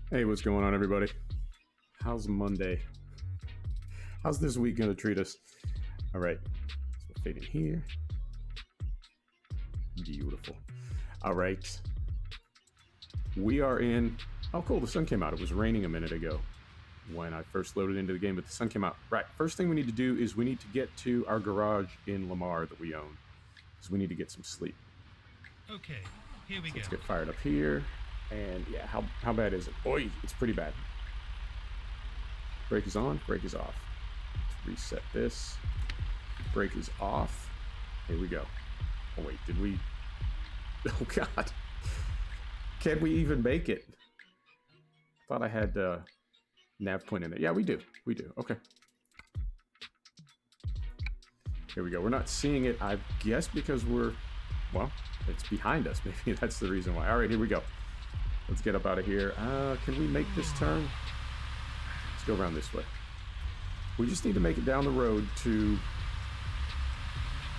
Hey, what's going on, everybody? How's Monday? How's this week going to treat us? All right, so we'll fade in here. Beautiful. All right. We are in... Oh, cool, the sun came out. It was raining a minute ago when I first loaded into the game, but the sun came out. Right, first thing we need to do is we need to get to our garage in Lamar that we own, because we need to get some sleep. Okay, here we go. Let's get fired up here. And yeah, how bad is it? Oi, it's pretty bad. Brake is on, brake is off. Let's reset this. Brake is off. Here we go. Oh wait, did we... Oh god. Can we even make it? Thought I had nav point in there. Yeah, we do. We do. Okay. Here we go. We're not seeing it, I guess, because we're... Well, it's behind us. Maybe that's the reason why. All right, here we go. Let's get up out of here. Can we make this turn? Let's go around this way. We just need to make it down the road to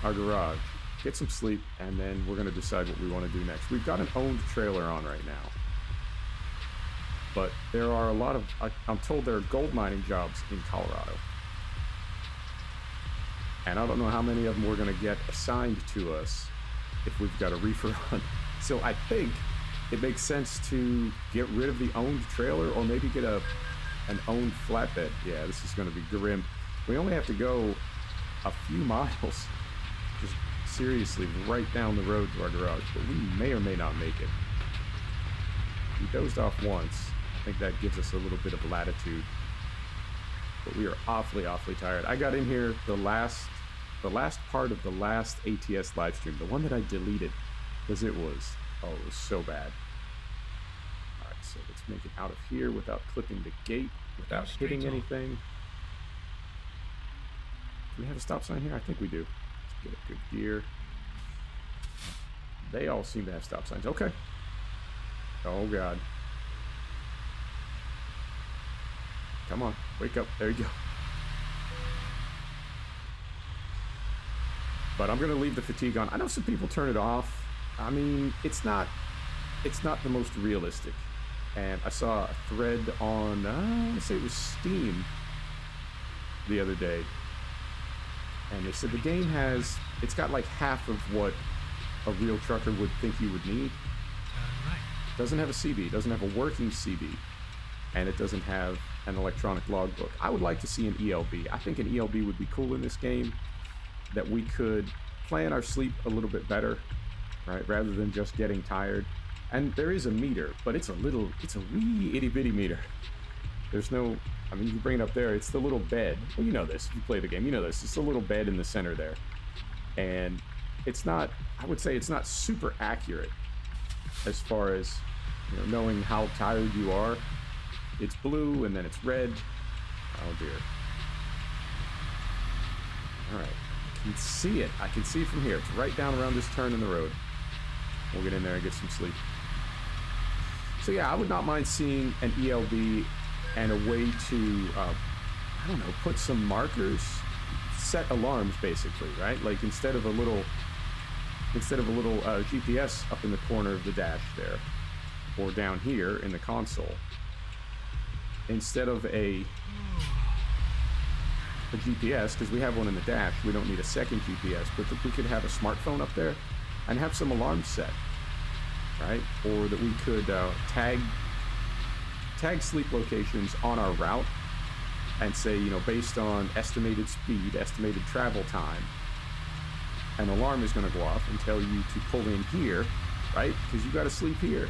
our garage, get some sleep, and then we're going to decide what we want to do next. We've got an owned trailer on right now, but there are a lot of... I'm told there are gold mining jobs in Colorado, and I don't know how many of them we're going to get assigned to us if we've got a reefer run. So I think it makes sense to get rid of the owned trailer, or maybe get an owned flatbed. Yeah, this is going to be grim. We only have to go a few miles, just seriously right down the road to our garage, but we may or may not make it. We dozed off once. I think that gives us a little bit of latitude, but we are awfully tired. I got in here the last part of the last ATS live stream, the one that I deleted, because it was so bad. All right, so let's make it out of here without clipping the gate, without hitting anything. Do we have a stop sign here? I think we do. Let's get a good gear. They all seem to have stop signs. Okay. Oh god. Come on, wake up. There you go. But I'm gonna leave the fatigue on. I know some people turn it off. I mean, it's not the most realistic. And I saw a thread on, I want to say it was Steam the other day, and they said the game it's got like half of what a real trucker would think you would need. Doesn't have a CB, doesn't have a working CB, and it doesn't have an electronic logbook. I would like to see an ELB. I think an ELB would be cool in this game, that we could plan our sleep a little bit better, right, rather than just getting tired. And there is a meter, but it's a wee itty-bitty meter. There's no... I mean, you can bring it up there. It's the little bed. Well, you know this. If you play the game, you know this. It's the little bed in the center there. And it's not... I would say it's not super accurate as far as, knowing how tired you are. It's blue, and then it's red. Oh, dear. All right. I can see it. I can see it from here. It's right down around this turn in the road. We'll get in there and get some sleep. So yeah, I would not mind seeing an ELB and a way to, I don't know, put some markers, set alarms basically, right? Like instead of a little GPS up in the corner of the dash there, or down here in the console, instead of a GPS, because we have one in the dash, we don't need a second GPS, but we could have a smartphone up there and have some alarms set, right? Or that we could tag sleep locations on our route and say, based on estimated speed, estimated travel time, an alarm is going to go off and tell you to pull in here, right? Because you got to sleep here,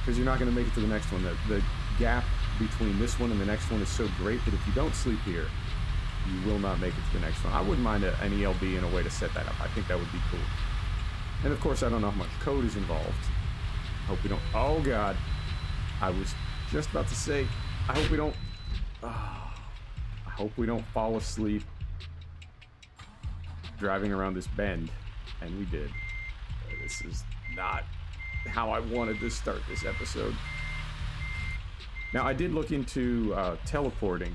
because you're not going to make it to the next one. The gap between this one and the next one is so great that if you don't sleep here, you will not make it to the next one. I wouldn't mind an ELB and a way to set that up. I think that would be cool. And of course, I don't know how much code is involved. I hope we don't... Oh god. I was just about to say, I hope we don't... I hope we don't fall asleep driving around this bend. And we did. This is not how I wanted to start this episode. Now, I did look into teleporting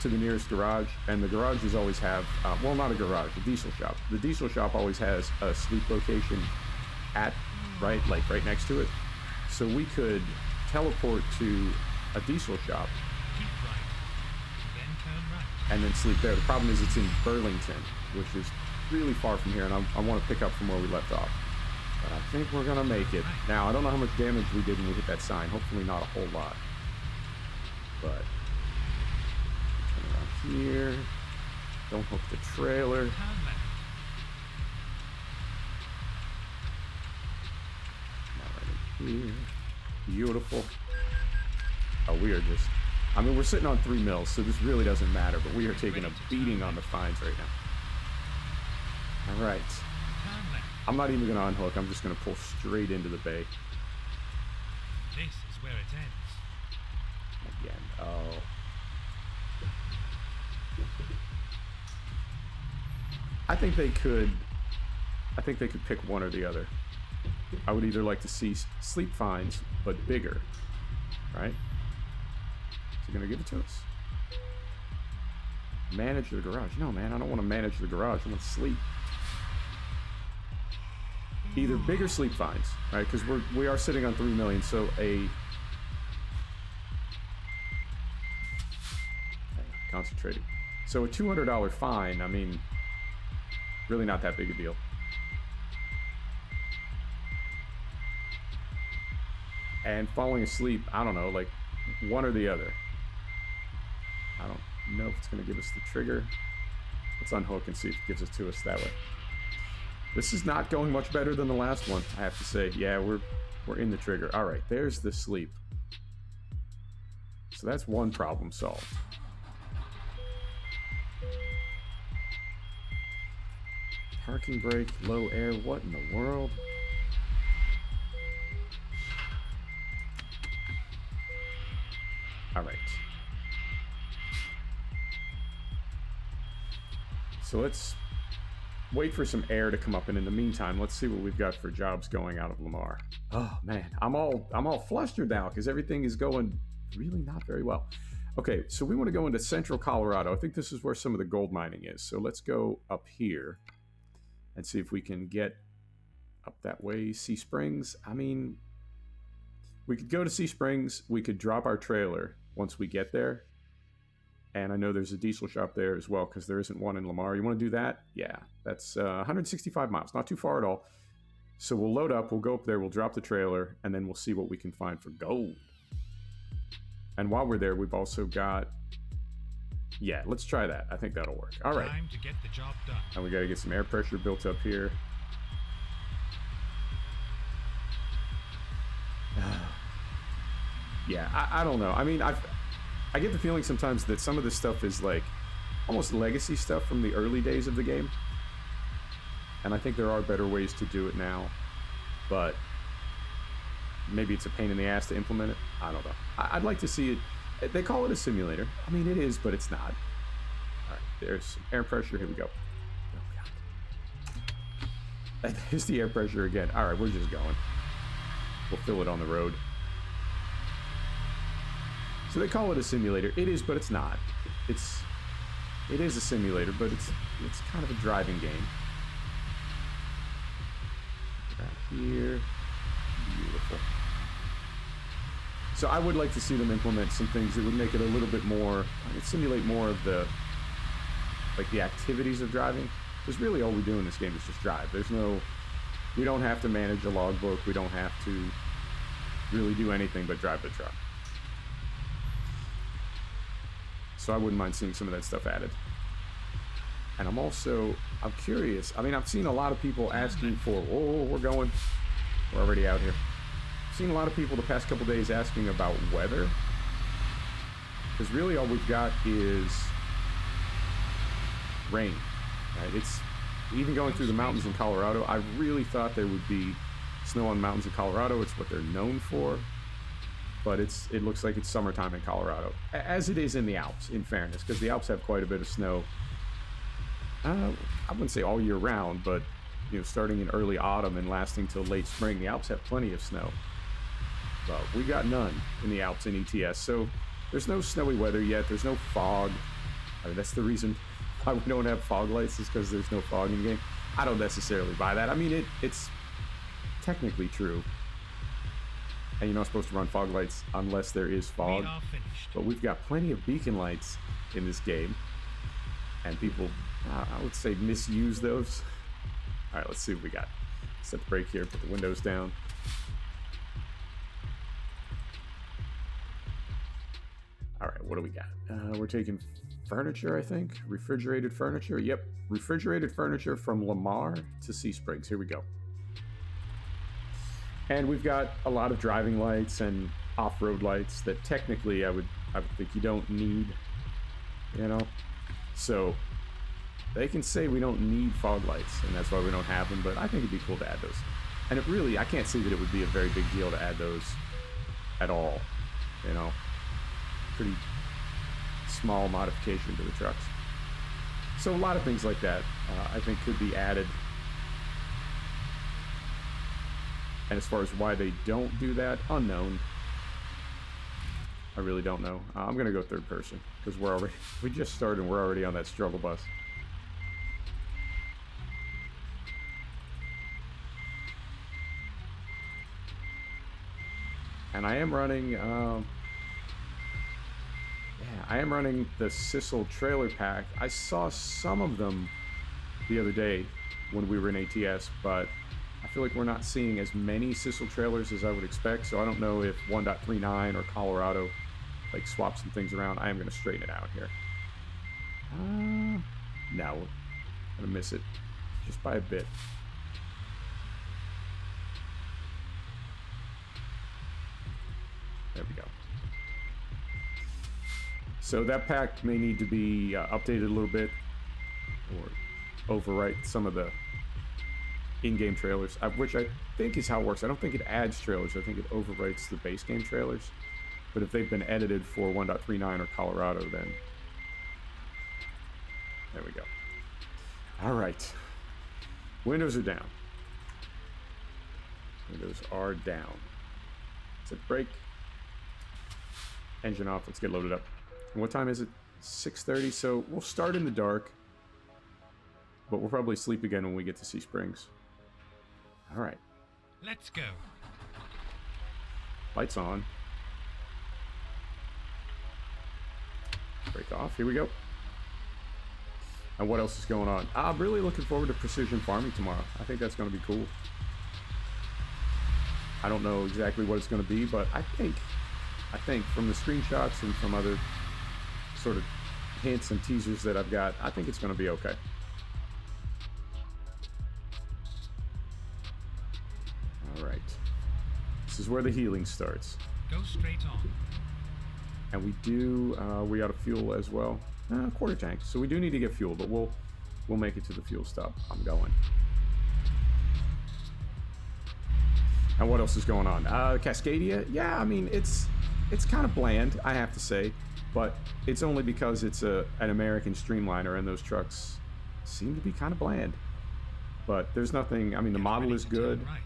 to the nearest garage, and the garages always have, well, not a garage, a diesel shop. The diesel shop always has a sleep location right next to it. So we could teleport to a diesel shop Keep right, then turn right. and then sleep there. The problem is it's in Burlington, which is really far from here, and I want to pick up from where we left off. But I think we're going to make it. Now, I don't know how much damage we did when we hit that sign. Hopefully not a whole lot. But turn around here. Don't hook the trailer. Turn left. Now right in here. Beautiful. Oh, we are just... I mean, we're sitting on 3 mils, so this really doesn't matter, but we are taking a beating on the fines right now. All right. Turn left. I'm not even going to unhook. I'm just going to pull straight into the bay. This is where it ends. Again. Oh. I think they could pick one or the other. I would either like to see sleep fines, but bigger. Right? Is he going to give it to us? Manage the garage. No, man, I don't want to manage the garage. I want to sleep. Either bigger sleep fines, right? Because we are sitting on 3 million, so concentrating. So a $200 fine, I mean, really not that big a deal. And falling asleep, I don't know, like one or the other. I don't know if it's going to give us the trigger. Let's unhook and see if it gives it to us that way. This is not going much better than the last one, I have to say. Yeah, we're in the trigger. All right, there's the sleep. So that's one problem solved. Parking brake, low air, what in the world? All right. So let's wait for some air to come up, and in the meantime, let's see what we've got for jobs going out of Lamar. Oh man, I'm all flustered now because everything is going really not very well. Okay, so we want to go into central Colorado. I think this is where some of the gold mining is. So let's go up here and see if we can get up that way. Sea Springs. I mean, we could go to Sea Springs. We could drop our trailer once we get there. And I know there's a diesel shop there as well because there isn't one in Lamar. You want to do that? Yeah, that's 165 miles. Not too far at all. So we'll load up. We'll go up there. We'll drop the trailer. And then we'll see what we can find for gold. And while we're there, we've also got... Yeah, let's try that. I think that'll work. All right. Time to get the job done. And we got to get some air pressure built up here. Yeah, I don't know. I mean, I get the feeling sometimes that some of this stuff is like almost legacy stuff from the early days of the game. And I think there are better ways to do it now. But maybe it's a pain in the ass to implement it. I don't know. I'd like to see it. They call it a simulator. I mean, it is, but it's not. All right, there's some air pressure. Here we go. Oh, God. There's the air pressure again. All right, we're just going. We'll fill it on the road. So they call it a simulator. It is, but it's not. It is a simulator, but it's kind of a driving game. Right here. Beautiful. So I would like to see them implement some things that would make it a little bit more, simulate more of the activities of driving. Because really all we do in this game is just drive. We don't have to manage a logbook. We don't have to really do anything but drive the truck. So I wouldn't mind seeing some of that stuff added. And I'm curious. I mean, I've seen a lot of people asking for, we're already out here. I've seen a lot of people the past couple days asking about weather. Because really all we've got is rain. Right? It's even going through the mountains in Colorado. I really thought there would be snow on mountains in Colorado. It's what they're known for. But it looks like it's summertime in Colorado, as it is in the Alps, in fairness, because the Alps have quite a bit of snow. I wouldn't say all year round, but starting in early autumn and lasting till late spring, the Alps have plenty of snow. But we got none in the Alps in ETS, so there's no snowy weather yet. There's no fog. I mean, that's the reason why we don't have fog lights, is because there's no fog in the game. I don't necessarily buy that. I mean, it's technically true. And you're not supposed to run fog lights unless there is fog. We are finished. But we've got plenty of beacon lights in this game. And people, I would say, misuse those. All right, let's see what we got. Set the brake here, put the windows down. All right, what do we got? We're taking furniture, I think. Refrigerated furniture. Yep, refrigerated furniture from Lamar to Sea Springs. Here we go. And we've got a lot of driving lights and off-road lights that technically I would think you don't need, you know? So they can say we don't need fog lights, and that's why we don't have them, but I think it'd be cool to add those. And it really, I can't see that it would be a very big deal to add those at all, you know? Pretty small modification to the trucks. So a lot of things like that, I think could be added. And as far as why they don't do that, unknown. I really don't know. I'm gonna go third person because we just started and we're already on that struggle bus. And I am running, I am running the Sissel trailer pack. I saw some of them the other day when we were in ATS, but I feel like we're not seeing as many Sissel trailers as I would expect, so I don't know if 1.39 or Colorado like swap some things around. I am going to straighten it out here. No, I'm going to miss it just by a bit. There we go. So that pack may need to be updated a little bit or overwrite some of the in-game trailers, which I think is how it works. I don't think it adds trailers. I think it overwrites the base game trailers. But if they've been edited for 1.39 or Colorado, then there we go. All right. Windows are down. Windows are down. Set the brake. Engine off. Let's get loaded up. And what time is it? 6:30. So we'll start in the dark, but we'll probably sleep again when we get to Sea Springs. All right. Let's go. Lights on. Brake off. Here we go. And what else is going on? I'm really looking forward to precision farming tomorrow. I think that's going to be cool. I don't know exactly what it's going to be, but I think from the screenshots and from other sort of hints and teasers that I've got, I think it's going to be okay. All right. This is where the healing starts. Go straight on. And we got a fuel as well. Quarter tank. So we do need to get fuel, but we'll make it to the fuel stop. I'm going. And what else is going on? Cascadia? Yeah, I mean, it's kind of bland, I have to say. But it's only because it's an American Streamliner, and those trucks seem to be kind of bland. But there's nothing, I mean, the model is good. Right.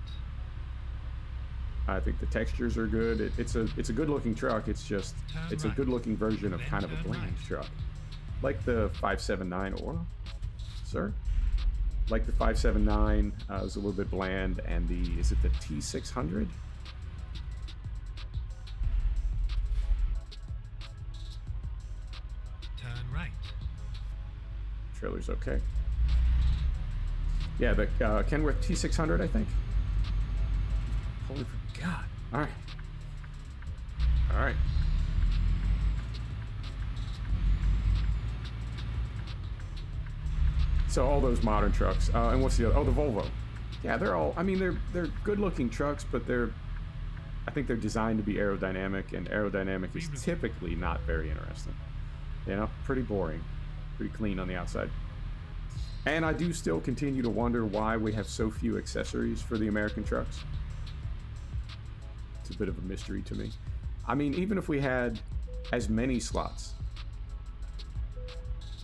I think the textures are good. It's a good looking truck. It's just, it's a good looking version of kind of a bland truck. Like the 579 Oro, sir? Like the 579 is a little bit bland, and is it the T600? Turn right. Trailer's okay. Yeah, the Kenworth T600, I think. Holy God. All right. All right. So all those modern trucks, and what's the other? Oh, the Volvo. Yeah, they're all. I mean, they're good-looking trucks, but I think they're designed to be aerodynamic, and aerodynamic is typically not very interesting. You know, pretty boring, pretty clean on the outside. And I do still continue to wonder why we have so few accessories for the American trucks. It's a bit of a mystery to me. I mean, even if we had as many slots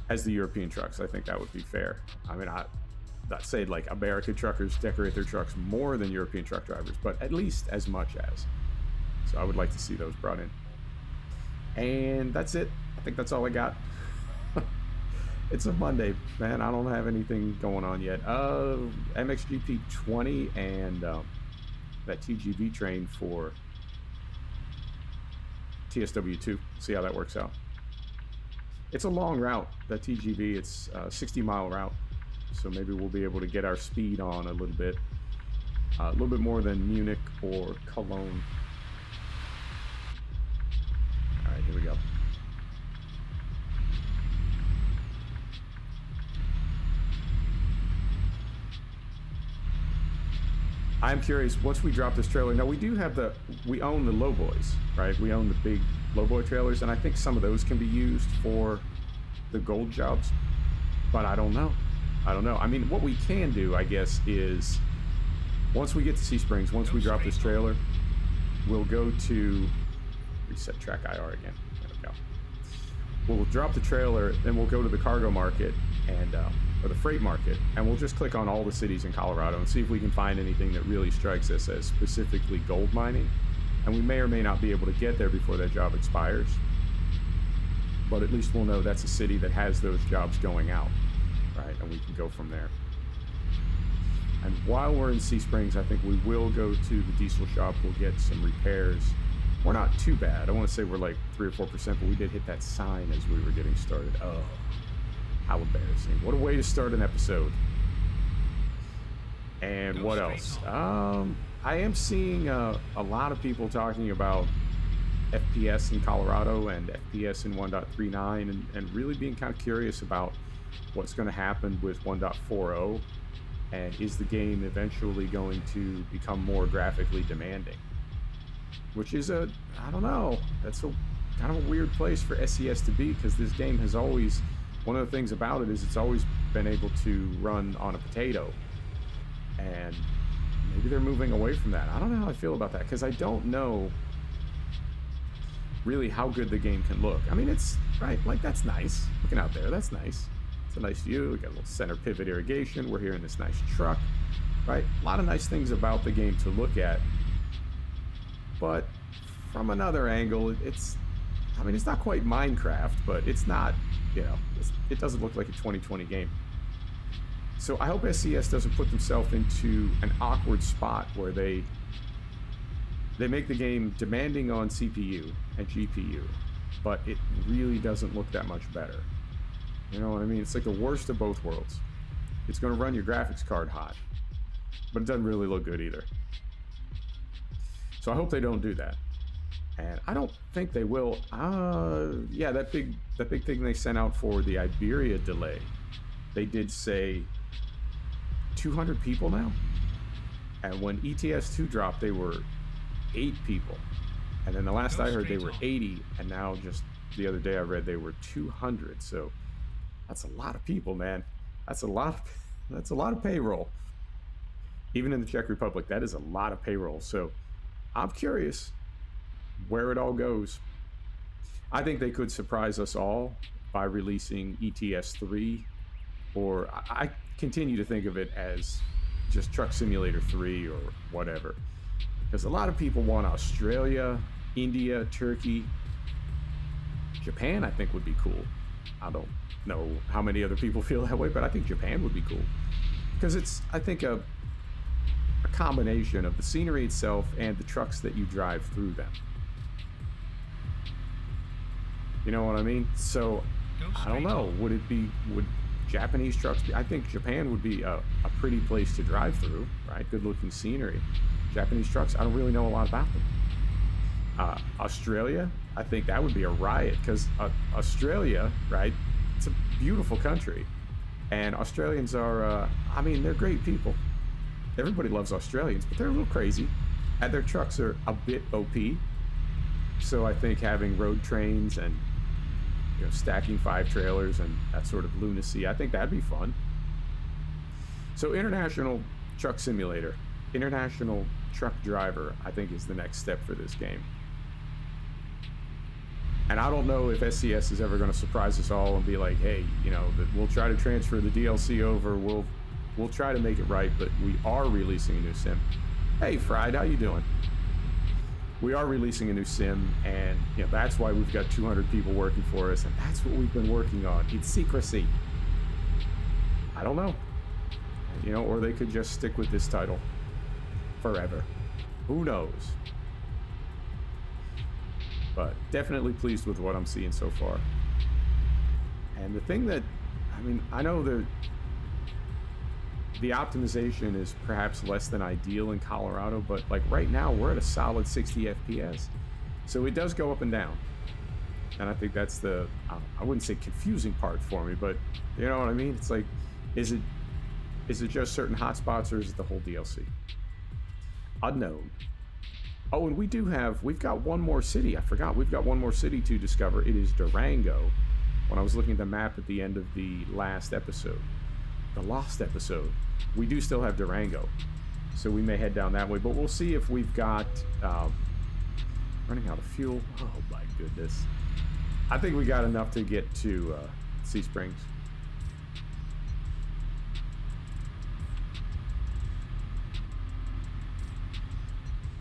as the European trucks, I think that would be fair. I mean, not say like American truckers decorate their trucks more than European truck drivers, but at least as much as. So I would like to see those brought in. And that's it. I think that's all I got. It's a Monday, man. I don't have anything going on yet. MXGP 20 and that TGV train for TSW2. See how that works out. It's a long route, that TGV. It's a 60-mile route. So maybe we'll be able to get our speed on a little bit more than Munich or Cologne. All right, here we go. I'm curious, once we drop this trailer, now we do have we own the lowboys, right? We own the big lowboy trailers, and I think some of those can be used for the gold jobs, but I don't know. I mean, what we can do, I guess, is once we get to Sea Springs, once we drop this trailer, we'll go to reset track IR again. There we go. We'll drop the trailer, then we'll go to the cargo market and or the freight market, and we'll just click on all the cities in Colorado and see if we can find anything that really strikes us as specifically gold mining. And we may or may not be able to get there before that job expires, but at least we'll know that's a city that has those jobs going out, right? And we can go from there. And while we're in Sea Springs, I think we will go to the diesel shop. We'll get some repairs. We're not too bad. I want to say we're like 3 or 4%, but we did hit that sign as we were getting started. Oh, how embarrassing. What a way to start an episode. And what else? I am seeing a lot of people talking about FPS in Colorado and FPS in 1.39 and really being kind of curious about what's going to happen with 1.40 and is the game eventually going to become more graphically demanding, which is I don't know, that's a kind of a weird place for SES to be, because this game has always, one of the things about it is it's always been able to run on a potato, and maybe they're moving away from that. I don't know how I feel about that, because I don't know really how good the game can look. I mean, it's right, like, that's nice looking out there, that's nice. It's a nice view. We got a little center pivot irrigation. We're here in this nice truck, right? A lot of nice things about the game to look at, but from another angle, it's, I mean, it's not quite Minecraft, but it's not, you know, it doesn't look like a 2020 game. So I hope SES doesn't put themselves into an awkward spot where they make the game demanding on CPU and GPU, but it really doesn't look that much better. You know what I mean? It's like the worst of both worlds. It's going to run your graphics card hot, but it doesn't really look good either. So I hope they don't do that. And I don't think they will. Yeah, that big thing they sent out for the Iberia delay, they did say 200 people now. And when ETS 2 dropped, they were 8 people. And then the last I heard, they were 80. And now just the other day I read they were 200. So that's a lot of people, man. That's a lot of payroll. Even in the Czech Republic, that is a lot of payroll. So I'm curious where it all goes. I think they could surprise us all by releasing ETS 3, or I continue to think of it as just Truck Simulator 3 or whatever. Because a lot of people want Australia, India, Turkey, Japan, I think would be cool. I don't know how many other people feel that way, but I think Japan would be cool. Because it's, I think, a combination of the scenery itself and the trucks that you drive through them. You know what I mean? So, I don't know. Would Japanese trucks be? I think Japan would be a pretty place to drive through, right? Good looking scenery. Japanese trucks, I don't really know a lot about them. Australia, I think that would be a riot, because Australia, right? It's a beautiful country. And Australians are, I mean, they're great people. Everybody loves Australians, but they're a little crazy. And their trucks are a bit OP. So I think having road trains and, you know, stacking 5 trailers and that sort of lunacy, I think that'd be fun. So International Truck Simulator, International Truck Driver, I think is the next step for this game. And I don't know if SCS is ever going to surprise us all and be like, hey, you know, we'll try to transfer the DLC over, we'll try to make it right, but we are releasing a new sim. Hey, Fried, how you doing? We are releasing a new sim, and you know, that's why we've got 200 people working for us, and that's what we've been working on. It's secrecy. I don't know. You know, or they could just stick with this title forever. Who knows? But definitely pleased with what I'm seeing so far. And the thing that, I mean, I know the optimization is perhaps less than ideal in Colorado, but like right now we're at a solid 60 FPS. So it does go up and down. And I think that's the, I wouldn't say confusing part for me, but you know what I mean? It's like, is it just certain hotspots or is it the whole DLC? Unknown. Oh, and we've got one more city. I forgot, we've got one more city to discover. It is Durango. When I was looking at the map at the end of the last episode, the lost episode, we do still have Durango. So we may head down that way, but we'll see if we've got, running out of fuel. Oh my goodness. I think we got enough to get to Sea Springs.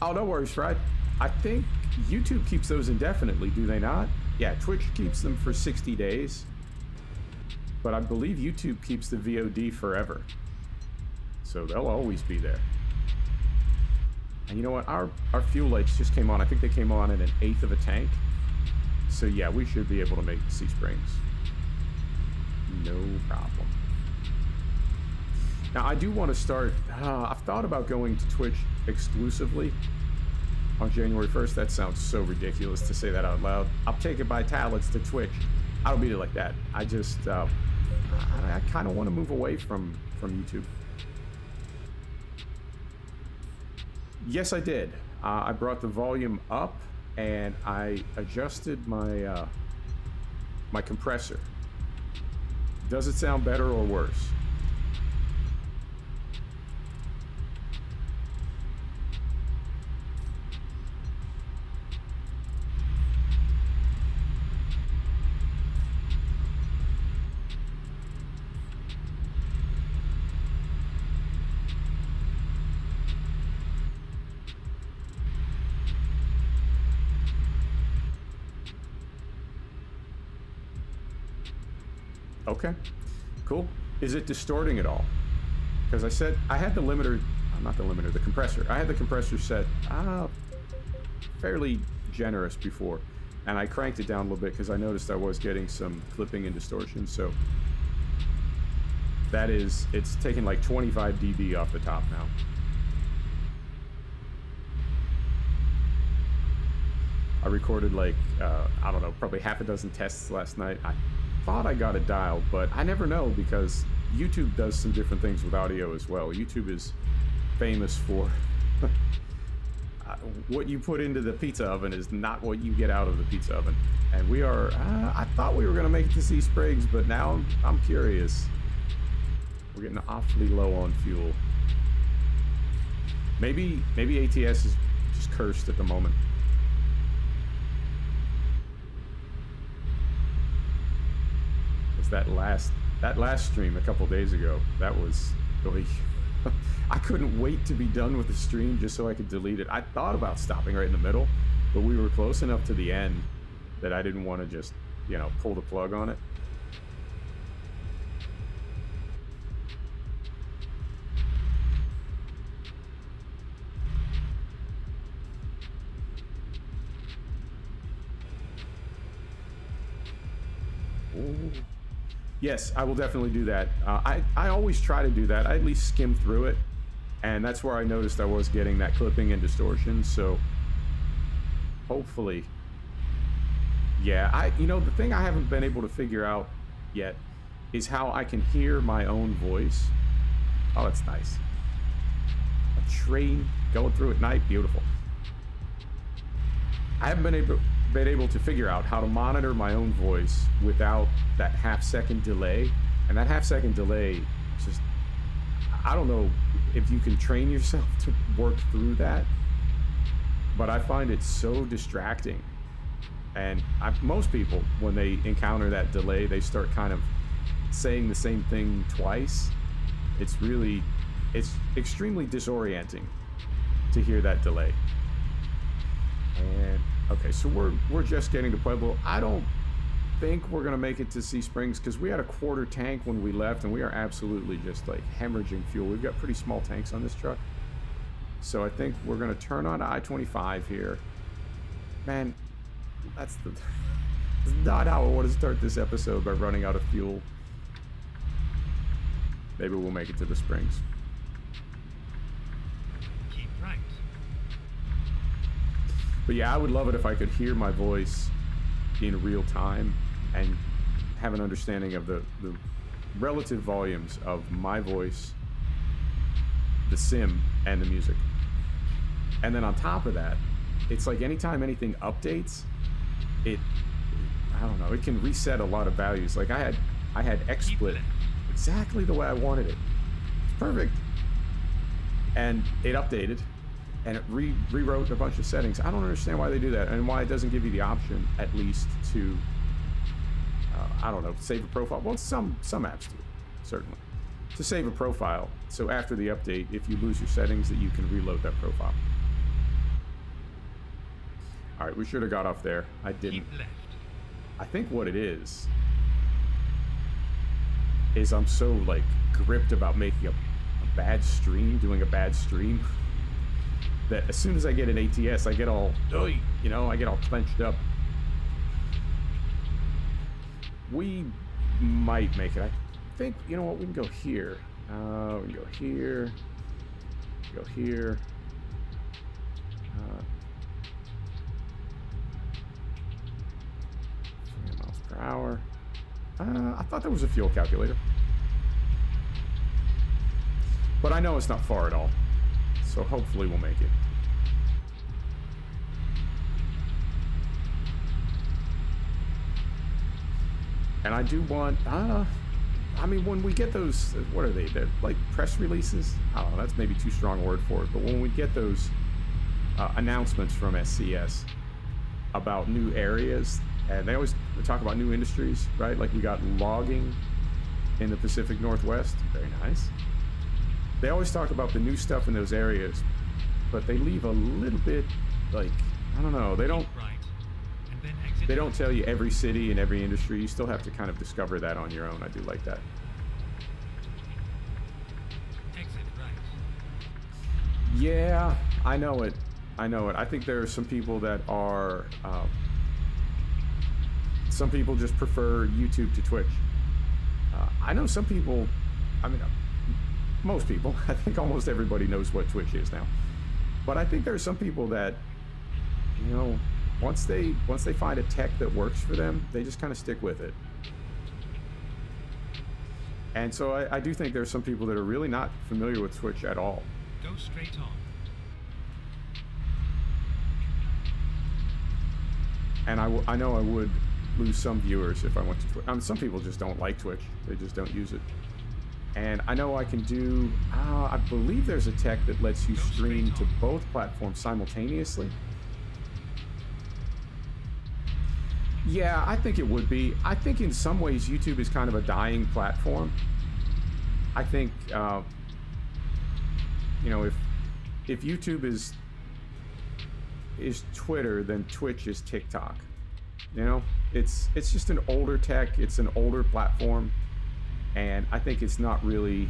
Oh, no worries, Fred. I think YouTube keeps those indefinitely, do they not? Yeah, Twitch keeps them for 60 days. But I believe YouTube keeps the VOD forever. So they'll always be there. And you know what? Our fuel lights just came on. I think they came on at 1/8 of a tank. So yeah, we should be able to make Sea Springs. No problem. Now I do want to start, I've thought about going to Twitch exclusively on January 1st. That sounds so ridiculous to say that out loud. I'll take it by talents to Twitch. I don't mean it like that. I just, I kind of want to move away from YouTube. Yes, I did. I brought the volume up and I adjusted my my compressor. Does it sound better or worse? Okay, cool. Is it distorting at all? Because I said I had the limiter, not the limiter, the compressor. I had the compressor set fairly generous before, and I cranked it down a little bit because I noticed I was getting some clipping and distortion. So that is, it's taking like 25 dB off the top now. I recorded like, I don't know, probably half a dozen tests last night. I thought I got it dialed, but I never know because YouTube does some different things with audio as well. YouTube is famous for what you put into the pizza oven is not what you get out of the pizza oven. And we are, I thought we were going to make it to Sea Springs, but now I'm curious. We're getting awfully low on fuel. Maybe ATS is just cursed at the moment. That last stream a couple days ago, that was really I couldn't wait to be done with the stream just so I could delete it. I thought about stopping right in the middle, but we were close enough to the end that I didn't want to just, you know, pull the plug on it. Ooh. Yes, I will definitely do that. I always try to do that. I at least skim through it, and that's where I noticed I was getting that clipping and distortion. So hopefully, yeah. You know, the thing I haven't been able to figure out yet is how I can hear my own voice. Oh, that's nice. A train going through at night, beautiful. I haven't been able to figure out how to monitor my own voice without that half-second delay. And that half-second delay, just, I don't know if you can train yourself to work through that, but I find it so distracting. And most people, when they encounter that delay, they start kind of saying the same thing twice. It's extremely disorienting to hear that delay. And okay, so we're just getting to Pueblo. I don't think we're gonna make it to Sea Springs because we had a quarter tank when we left, and we are absolutely just like hemorrhaging fuel. We've got pretty small tanks on this truck, so I think we're gonna turn on I-25 here. Man, That's not how I want to start this episode, by running out of fuel. Maybe we'll make it to the springs. Keep right. But yeah, I would love it if I could hear my voice in real time and have an understanding of the relative volumes of my voice, the sim, and the music. And then on top of that, it's like anytime anything updates, I don't know, it can reset a lot of values. Like I had XSplit exactly the way I wanted it. It's perfect. And it updated, and it rewrote a bunch of settings. I don't understand why they do that, and why it doesn't give you the option, at least, to, I don't know, save a profile. Well, some apps do, certainly. To save a profile, so after the update, if you lose your settings, that you can reload that profile. All right, we should have got off there. I didn't. Keep left. I think what it is I'm so, like, gripped about making a bad stream, doing a bad stream, that as soon as I get an ATS, I get all, you know, I get all clenched up. We might make it. I think, you know what, we can go here. We can go here. Go here. 3 miles per hour. I thought there was a fuel calculator. But I know it's not far at all. So hopefully we'll make it. And I do want, I mean, when we get those, what are they? They're like press releases? I don't know, that's maybe too strong a word for it. But when we get those announcements from SCS about new areas, and they always talk about new industries, right? Like we got logging in the Pacific Northwest. Very nice. They always talk about the new stuff in those areas, but they leave a little bit, like, I don't know, they don't tell you every city and every industry. You still have to kind of discover that on your own. I do like that. Exit right. Yeah, I know it. I think there are some people that are, some people just prefer YouTube to Twitch. I know some people, I mean, most people, I think almost everybody knows what Twitch is now. But I think there are some people that, you know, once they find a tech that works for them, they just kind of stick with it. And so I do think there are some people that are really not familiar with Twitch at all. Go straight on. And I know I would lose some viewers if I went to Twitch. Some people just don't like Twitch. They just don't use it. And I know I can do, I believe there's a tech that lets you stream to both platforms simultaneously. Yeah, I think it would be. I think in some ways YouTube is kind of a dying platform. I think, you know, if YouTube is Twitter, then Twitch is TikTok. You know, it's just an older tech. It's an older platform. And I think it's not really,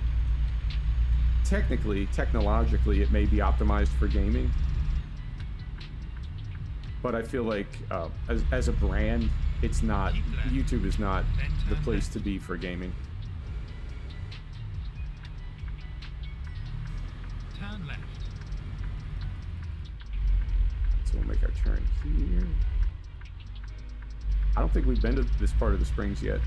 technologically, it may be optimized for gaming. But I feel like as a brand, it's not, YouTube is not the place to be for gaming. Turn left. So we'll make our turn here. I don't think we've been to this part of the springs yet.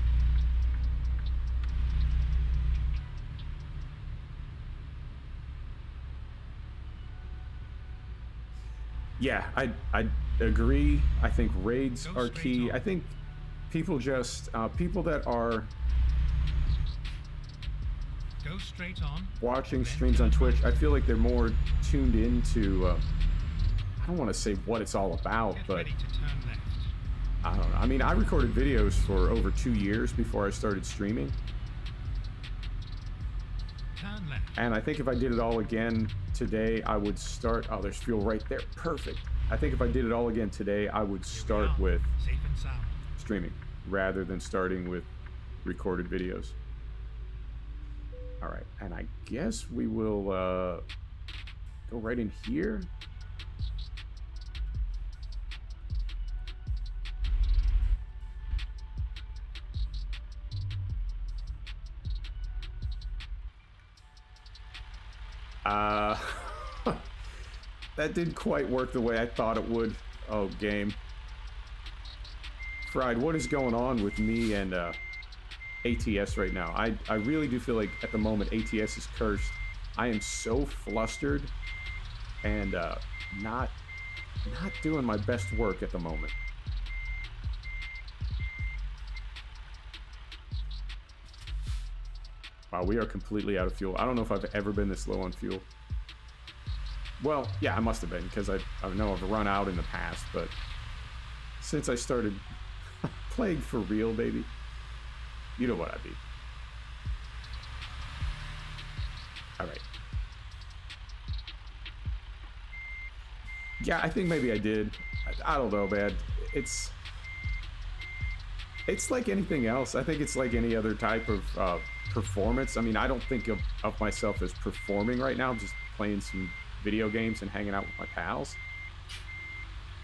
Yeah, I agree. I think raids are key. I think people just, people that are Go straight on. watching streams on Twitch, I feel like they're more tuned into, I don't want to say what it's all about, Get but ready to turn left. I don't know. I mean, I recorded videos for over 2 years before I started streaming. Turn left. And I think if I did it all again today, I would start, oh, there's fuel right there. Perfect. I think if I did it all again today, I would start with Safe and sound. streaming rather than starting with recorded videos. All right, and I guess we will go right in here. Uh, that didn't quite work the way I thought it would. Oh, game. Fried, what is going on with me and ATS right now? I really do feel like at the moment ATS is cursed. I am so flustered and not doing my best work at the moment. Wow, we are completely out of fuel. I don't know if I've ever been this low on fuel. Well, yeah, I must have been, because I know I've run out in the past, but since I started playing for real, baby, you know what I mean. All right. Yeah, I think maybe I did. I don't know, man. It's like anything else. I think it's like any other type of performance. I mean, I don't think of myself as performing right now. I'm just playing some video games and hanging out with my pals.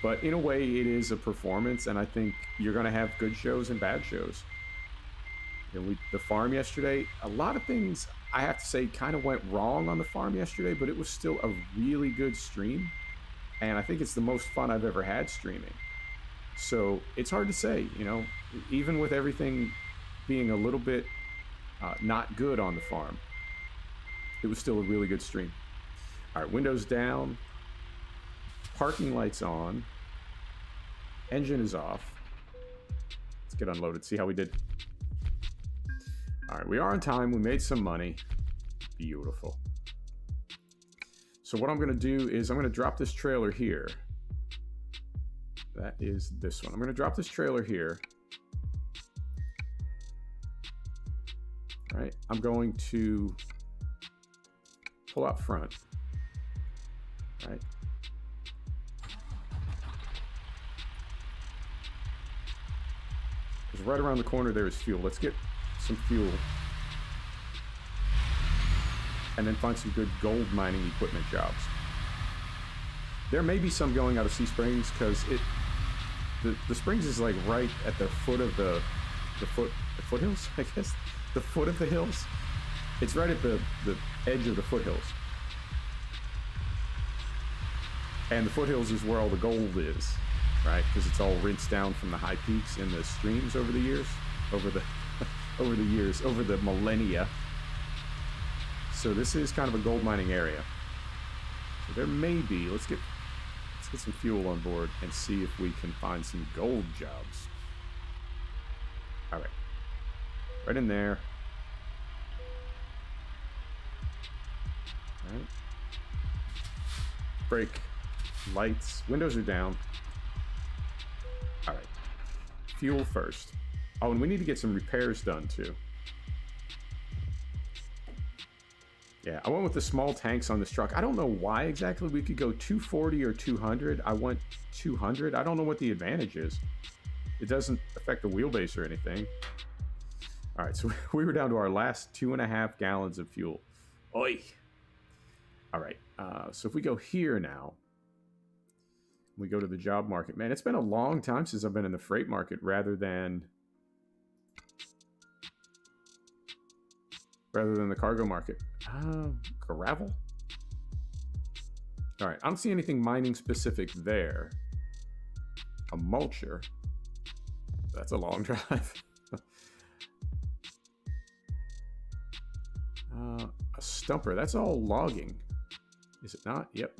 But in a way, it is a performance, and I think you're going to have good shows and bad shows. You know, the farm yesterday, a lot of things, I have to say, kind of went wrong on the farm yesterday, but it was still a really good stream. And I think it's the most fun I've ever had streaming. So it's hard to say, you know, even with everything being a little bit not good on the farm, it was still a really good stream. All right, windows down, parking lights on, engine is off. Let's get unloaded, see how we did. All right, we are on time. We made some money. Beautiful. So what I'm going to do is I'm going to drop this trailer here. That is this one. I'm going to drop this trailer here. All right, I'm going to pull out front. All right. Because right around the corner there is fuel. Let's get some fuel. And then find some good gold mining equipment jobs. There may be some going out of Sea Springs because the springs is like right at the foot of the foothills, I guess. The foot of the hills. It's right at the edge of the foothills. And the foothills is where all the gold is, right? Because it's all rinsed down from the high peaks in the streams over the years, over the millennia. So this is kind of a gold mining area. So there may be, let's get some fuel on board and see if we can find some gold jobs. All right. Right in there. All right. Brake. Lights. Windows are down. All right. Fuel first. Oh, and we need to get some repairs done too. Yeah, I went with the small tanks on this truck. I don't know why exactly we could go 240 or 200. I went 200. I don't know what the advantage is. It doesn't affect the wheelbase or anything. All right, so we were down to our last 2.5 gallons of fuel. Oi! All right, so if we go here now, we go to the job market. Man, it's been a long time since I've been in the freight market rather than the cargo market. Gravel? All right, I don't see anything mining specific there. A mulcher. That's a long drive. A stumper. That's all logging. Is it not? Yep.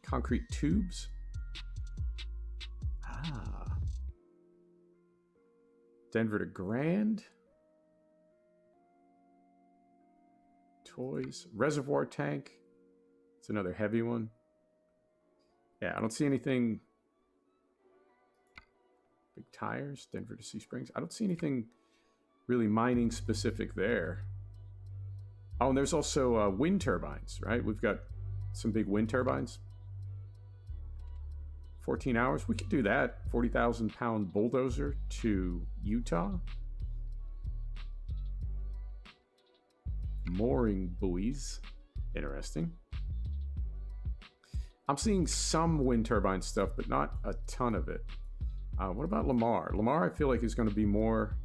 Concrete tubes. Denver to Grand. Toys. Reservoir tank. It's another heavy one. Yeah, I don't see anything. Big tires. Denver to Sea Springs. I don't see anything really mining specific there. Oh, and there's also wind turbines, right? We've got some big wind turbines. 14 hours. We could do that. 40,000 pound bulldozer to Utah. Mooring buoys. Interesting. I'm seeing some wind turbine stuff, but not a ton of it. What about Lamar? Lamar, I feel like is going to be more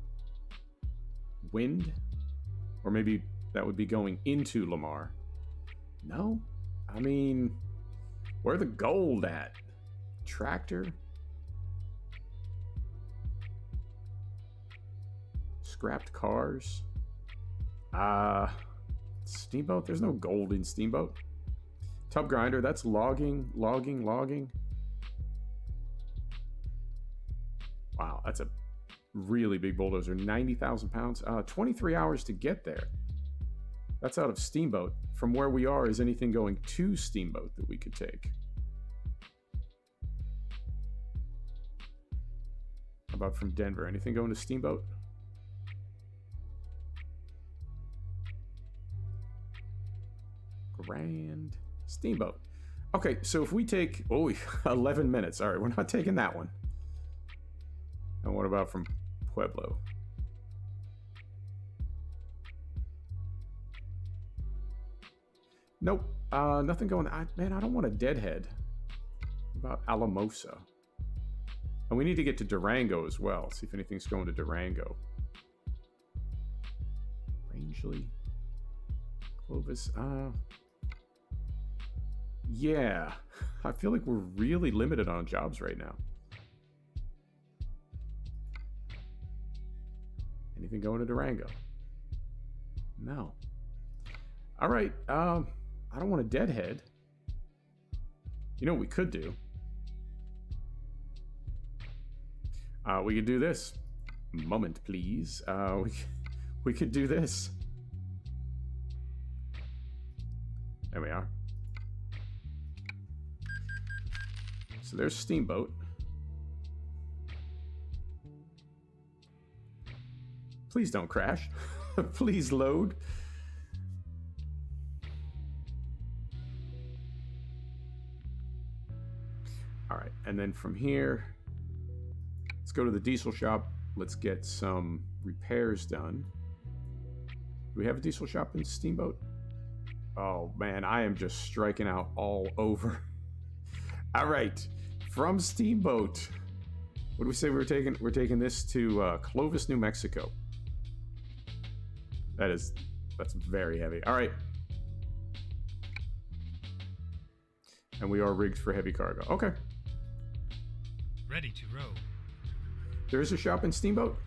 wind, or maybe that would be going into Lamar. No, I mean, where the gold at? Tractor? Scrapped cars? Steamboat? There's no gold in Steamboat. Tub grinder, that's logging. Wow, that's a really big bulldozer. 90,000 pounds. 23 hours to get there. That's out of Steamboat. From where we are, is anything going to Steamboat that we could take? How about from Denver? Anything going to Steamboat? Grand Steamboat. Okay, so if we take 11 minutes. All right, we're not taking that one. And what about from Pueblo? Nope. Nothing going. Man, I don't want a deadhead. What about Alamosa? And we need to get to Durango as well. See if anything's going to Durango. Rangeley. Clovis. Yeah. I feel like we're really limited on jobs right now. Anything going to Durango? No. All right. I don't want a deadhead. You know what we could do? We could do this. Moment, please. We could do this. There we are. So there's Steamboat. Please don't crash. Please load. All right, and then from here, let's go to the diesel shop. Let's get some repairs done. Do we have a diesel shop in Steamboat? Oh man, I am just striking out all over. All right, from Steamboat, what do we say we're taking? We're taking this to Clovis, New Mexico. That's very heavy. All right. And we are rigged for heavy cargo. Okay. Ready to row. There is a shop in Steamboat?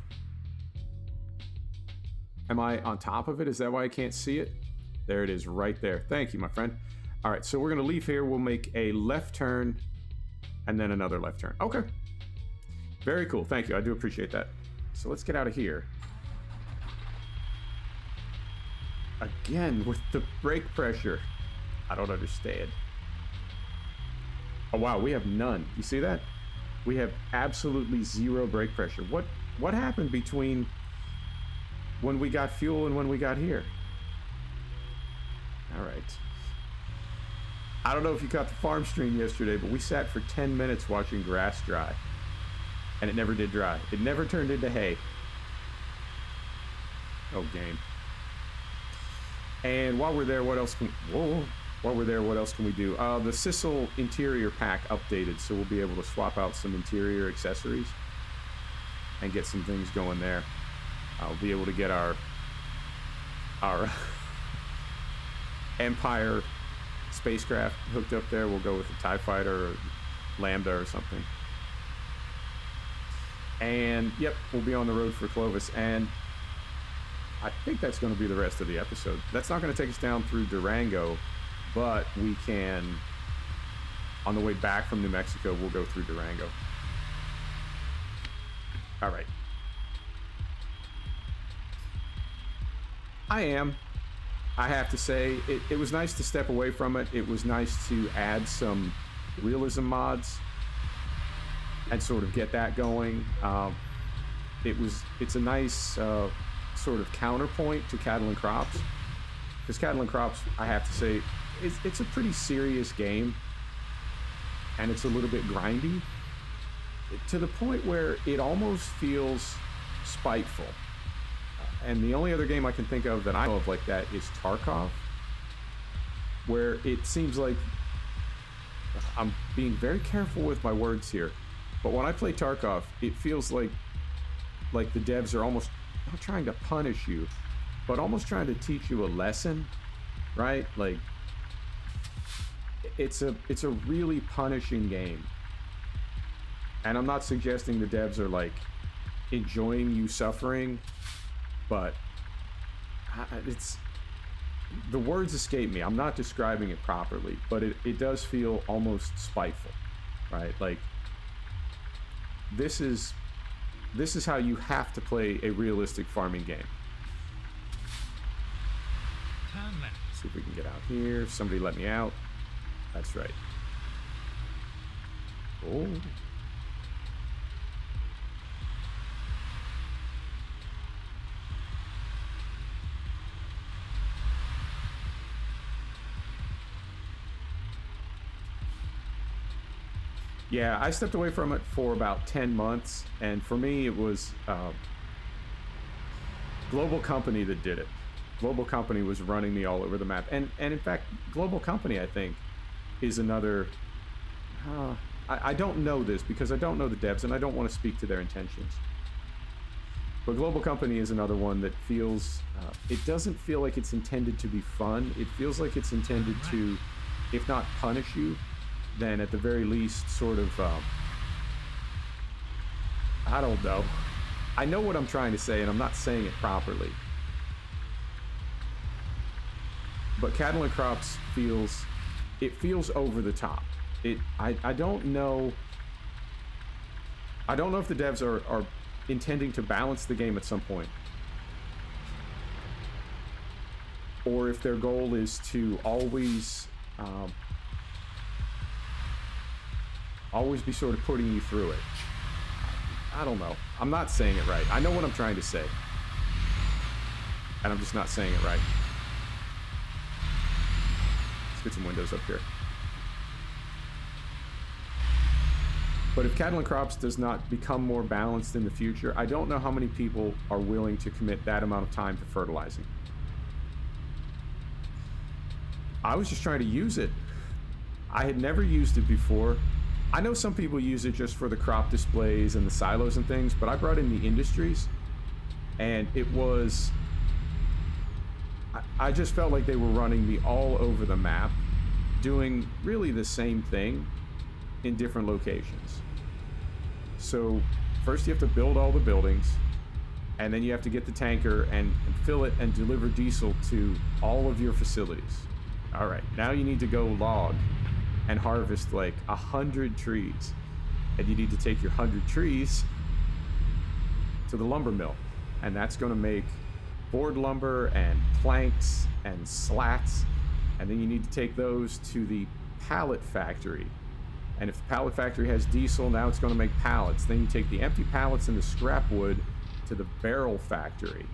Am I on top of it? Is that why I can't see it? There it is right there. Thank you, my friend. All right, so we're going to leave here. We'll make a left turn and then another left turn. Okay. Very cool. Thank you. I do appreciate that. So let's get out of here. Again, with the brake pressure. I don't understand. Oh, wow. We have none. You see that? We have absolutely zero brake pressure. What happened between when we got fuel and when we got here? All right. I don't know if you caught the farm stream yesterday, but we sat for 10 minutes watching grass dry. And it never did dry. It never turned into hay. Oh, game. And while we're there, what else can... Whoa. While we're there, what else can we do? The Sissel interior pack updated, so we'll be able to swap out some interior accessories and get some things going there. I'll be able to get our Empire spacecraft hooked up there. We'll go with a TIE Fighter or Lambda or something. And, yep, we'll be on the road for Clovis. And I think that's going to be the rest of the episode. That's not going to take us down through Durango, but we can, on the way back from New Mexico, we'll go through Durango. All right. I have to say, it was nice to step away from it. It was nice to add some realism mods and sort of get that going. It's a nice sort of counterpoint to Cattle and Crops. Because Cattle and Crops, I have to say, it's a pretty serious game. And it's a little bit grindy. To the point where it almost feels spiteful. And the only other game I can think of that I know of like that is Tarkov, where it seems like, I'm being very careful with my words here, but when I play Tarkov, it feels like the devs are almost not trying to punish you, but almost trying to teach you a lesson, right? Like, it's a really punishing game. And I'm not suggesting the devs are like enjoying you suffering, but it's, the words escape me. I'm not describing it properly, but it does feel almost spiteful, right? Like, this is how you have to play a realistic farming game. Turn left. See if we can get out here. Somebody let me out. That's right. Oh. Yeah, I stepped away from it for about 10 months, and for me it was Global Company that did it. Global Company was running me all over the map, and in fact, Global Company, I think, is another... I don't know this because I don't know the devs, and I don't want to speak to their intentions. But Global Company is another one that feels... it doesn't feel like it's intended to be fun. It feels like it's intended to, if not punish you, then at the very least sort of... I don't know. I know what I'm trying to say, and I'm not saying it properly. But Cattle and Crops feels... it feels over the top. I don't know... I don't know if the devs are intending to balance the game at some point. Or if their goal is to always... always be sort of putting you through it. I don't know. I'm not saying it right. I know what I'm trying to say. And I'm just not saying it right. Let's get some windows up here. But if Cattle and Crops does not become more balanced in the future, I don't know how many people are willing to commit that amount of time to fertilizing. I was just trying to use it. I had never used it before. I know some people use it just for the crop displays and the silos and things, but I brought in the industries, and it was... I just felt like they were running me all over the map, doing really the same thing in different locations. So first you have to build all the buildings, and then you have to get the tanker and fill it and deliver diesel to all of your facilities. All right, now you need to go log and harvest like 100 trees. And you need to take your 100 trees to the lumber mill. And that's gonna make board lumber and planks and slats. And then you need to take those to the pallet factory. And if the pallet factory has diesel, now it's gonna make pallets. Then you take the empty pallets and the scrap wood to the barrel factory.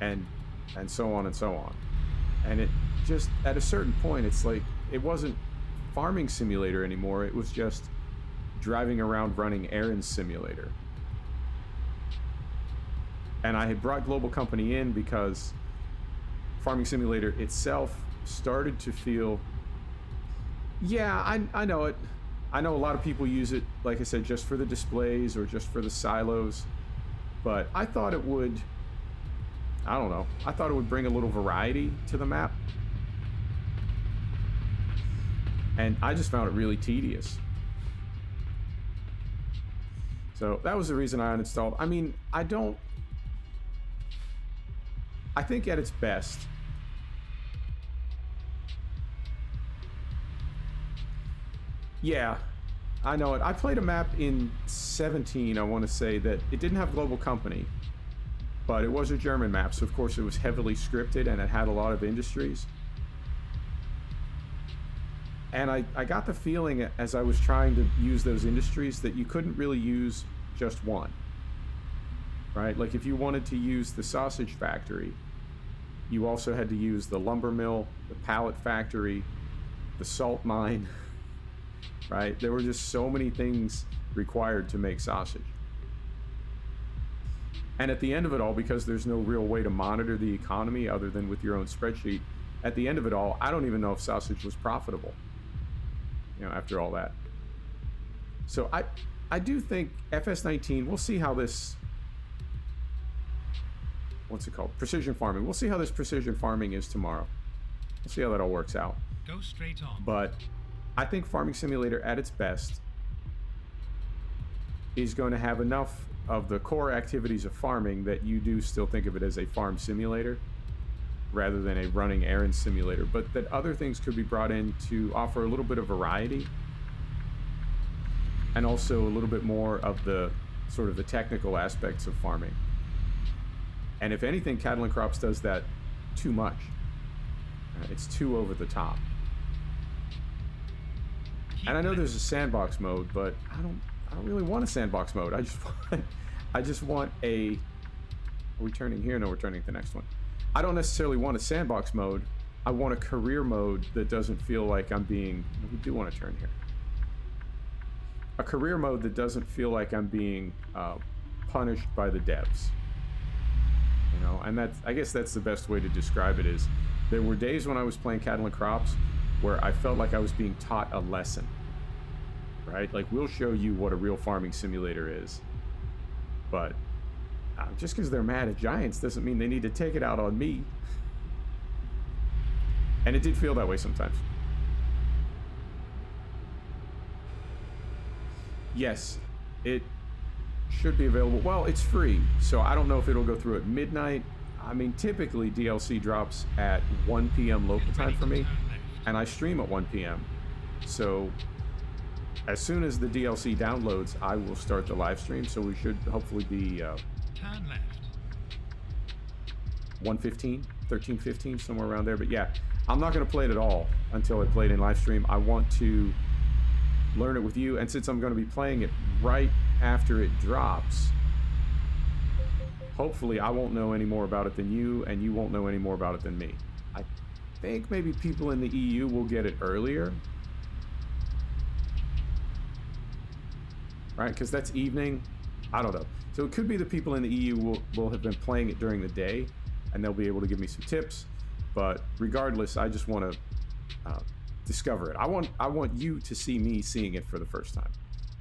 And so on and so on. And it just, at a certain point, it's like, it wasn't Farming Simulator anymore. It was just driving around running errands simulator. And I had brought Global Company in because Farming Simulator itself started to feel... Yeah, I know it. I know a lot of people use it, like I said, just for the displays or just for the silos. But I thought it would... I don't know. I thought it would bring a little variety to the map. And I just found it really tedious. So that was the reason I uninstalled. I mean, I think at its best, yeah, I know it. I played a map in 17, I want to say, that it didn't have Global Company, but it was a German map, so of course it was heavily scripted and it had a lot of industries. And I got the feeling as I was trying to use those industries that you couldn't really use just one, right? Like if you wanted to use the sausage factory, you also had to use the lumber mill, the pallet factory, the salt mine, right? There were just so many things required to make sausage. And at the end of it all, because there's no real way to monitor the economy other than with your own spreadsheet, at the end of it all, I don't even know if sausage was profitable. You know, after all that. So I do think FS19, we'll see how this, what's it called? Precision farming. We'll see how this precision farming is tomorrow. We'll see how that all works out. Go straight on. But I think Farming Simulator at its best is going to have enough of the core activities of farming that you do still think of it as a farm simulator rather than a running errand simulator, but that other things could be brought in to offer a little bit of variety and also a little bit more of the sort of the technical aspects of farming. And if anything, Cattle and Crops does that too much. It's too over the top. And I know there's a sandbox mode, but I don't really want a sandbox mode. I just want a... Are we turning here? No, we're turning to the next one. I don't necessarily want a sandbox mode. I want a career mode that doesn't feel like I'm being... We do want to turn here. A career mode that doesn't feel like I'm being punished by the devs. You know, and that's... I guess that's the best way to describe it is there were days when I was playing Cattle and Crops where I felt like I was being taught a lesson. Right? Like, we'll show you what a real farming simulator is. But just because they're mad at giants doesn't mean they need to take it out on me. And it did feel that way sometimes. Yes, it should be available. Well, it's free, so I don't know if it'll go through at midnight. I mean, typically DLC drops at 1 p.m. local time for me, and I stream at 1 p.m. So as soon as the DLC downloads, I will start the live stream, so we should hopefully be turn left. 1:15, 13:15, somewhere around there. But yeah, I'm not going to play it at all until I play it in live stream. I want to learn it with you, and since I'm going to be playing it right after it drops, hopefully I won't know any more about it than you, and you won't know any more about it than me. I think maybe people in the EU will get it earlier. Right, because that's evening. I don't know. So it could be the people in the EU will have been playing it during the day, and they'll be able to give me some tips. But regardless, I just want to discover it. I want you to see me seeing it for the first time.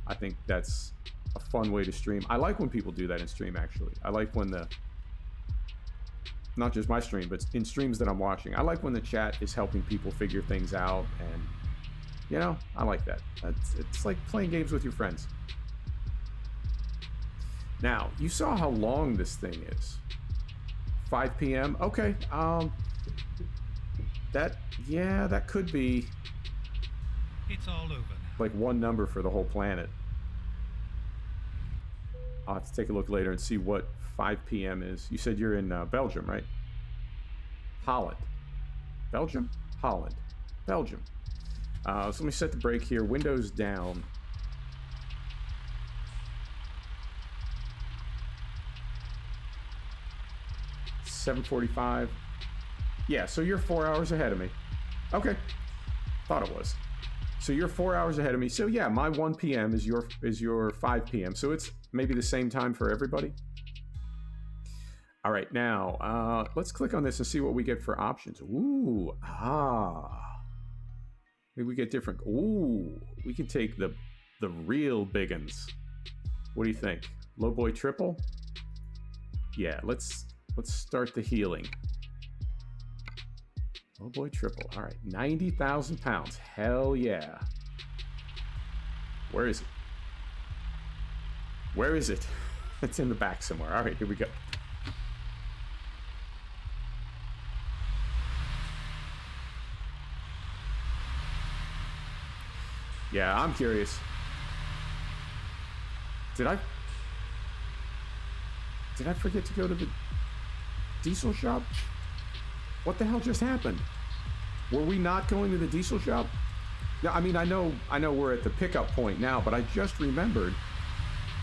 I think that's a fun way to stream. I like when people do that in stream, actually. I like when not just my stream, but in streams that I'm watching, I like when the chat is helping people figure things out, and you know, I like that. It's like playing games with your friends. Now, you saw how long this thing is. 5 p.m. Okay. That could be... It's all over now. Like one number for the whole planet. I'll have to take a look later and see what 5 p.m. is. You said you're in Belgium, right? Holland. Belgium? Holland. Belgium. So let me set the brake here. Windows down. $7:45. Yeah, so you're 4 hours ahead of me. Okay. Thought it was. So you're 4 hours ahead of me. So yeah, my 1 p.m. is your 5 p.m. So it's maybe the same time for everybody. All right, now let's click on this and see what we get for options. Ooh, maybe we get different. Ooh, we can take the real big uns. What do you think? Low boy triple? Yeah, let's start the healing. Low boy triple. All right, 90,000 pounds. Hell yeah. Where is it? Where is it? It's in the back somewhere. All right, here we go. Yeah, I'm curious. Did I forget to go to the diesel shop? What the hell just happened? Were we not going to the diesel shop? Yeah, I mean, I know we're at the pickup point now, but I just remembered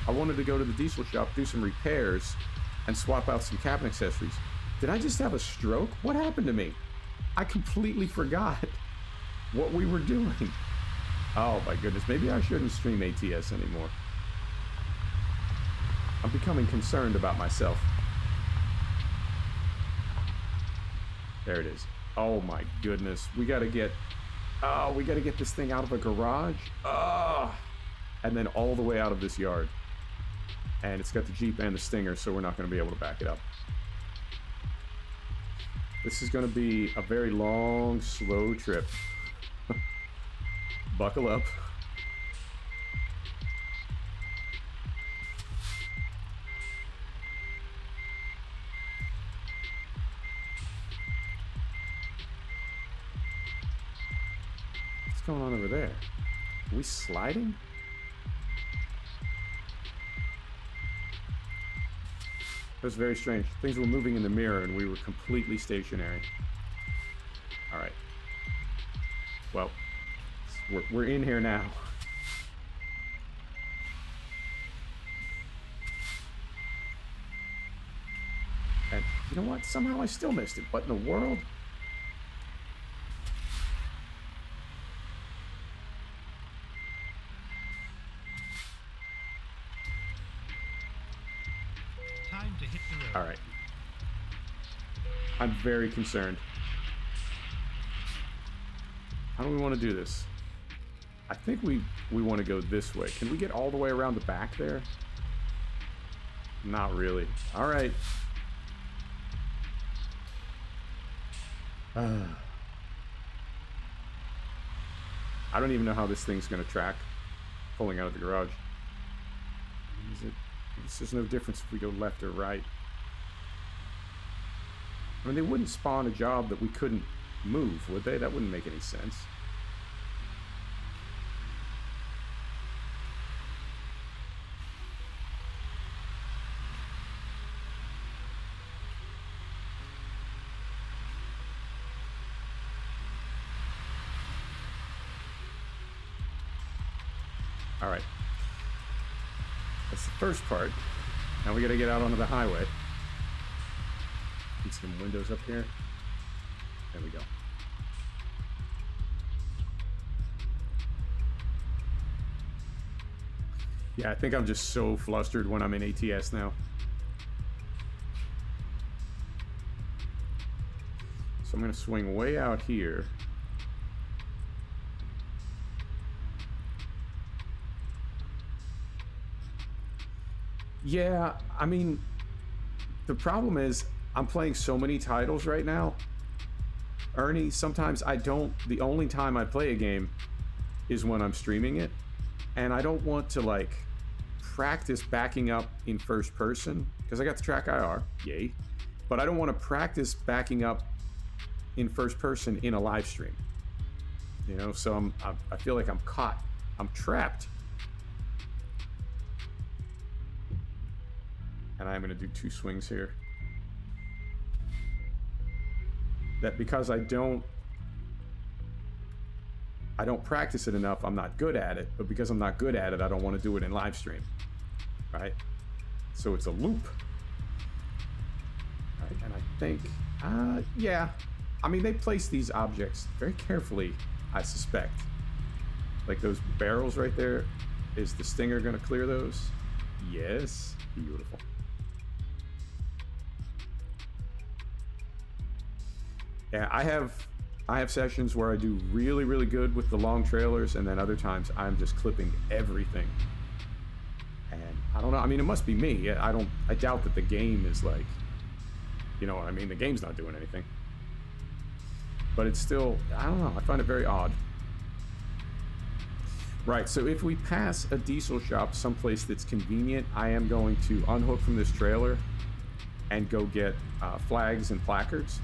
I wanted to go to the diesel shop, do some repairs, and swap out some cabin accessories. Did I just have a stroke? What happened to me? I completely forgot what we were doing. Oh my goodness, maybe I shouldn't stream ATS anymore. I'm becoming concerned about myself. There it is. Oh my goodness. We gotta get this thing out of a garage. And then all the way out of this yard. And it's got the Jeep and the Stinger, so we're not gonna be able to back it up. This is gonna be a very long, slow trip. Buckle up. What's going on over there? Are we sliding? That was very strange. Things were moving in the mirror and we were completely stationary. Alright. Well, we're in here now. And you know what? Somehow I still missed it. What in the world? Time to hit the road. All right. I'm very concerned. How do we want to do this? I think we want to go this way. Can we get all the way around the back there? Not really. All right. I don't even know how this thing's going to track pulling out of the garage. Is it? There's no difference if we go left or right. I mean, they wouldn't spawn a job that we couldn't move, would they? That wouldn't make any sense. All right. That's the first part. Now we got to get out onto the highway. Get some windows up here. There we go. Yeah, I think I'm just so flustered when I'm in ATS now. So I'm going to swing way out here. Yeah, I mean, the problem is I'm playing so many titles right now. Ernie, sometimes I don't, the only time I play a game is when I'm streaming it. And I don't want to like practice backing up in first person because I got the track IR, yay. But I don't want to practice backing up in first person in a live stream. You know, so I feel like I'm caught. I'm trapped. And I'm going to do 2 swings here. That because I don't practice it enough, I'm not good at it. But because I'm not good at it, I don't want to do it in live stream. Right? So it's a loop. Right, and I think, yeah. I mean, they place these objects very carefully, I suspect. Like those barrels right there. Is the Stinger going to clear those? Yes. Beautiful. Yeah, I have sessions where I do really, really good with the long trailers, and then other times I'm just clipping everything. And I don't know. I mean, it must be me. I doubt that the game is like, you know what I mean? The game's not doing anything. But it's still, I don't know. I find it very odd. Right, so if we pass a diesel shop someplace that's convenient, I am going to unhook from this trailer and go get flags and placards.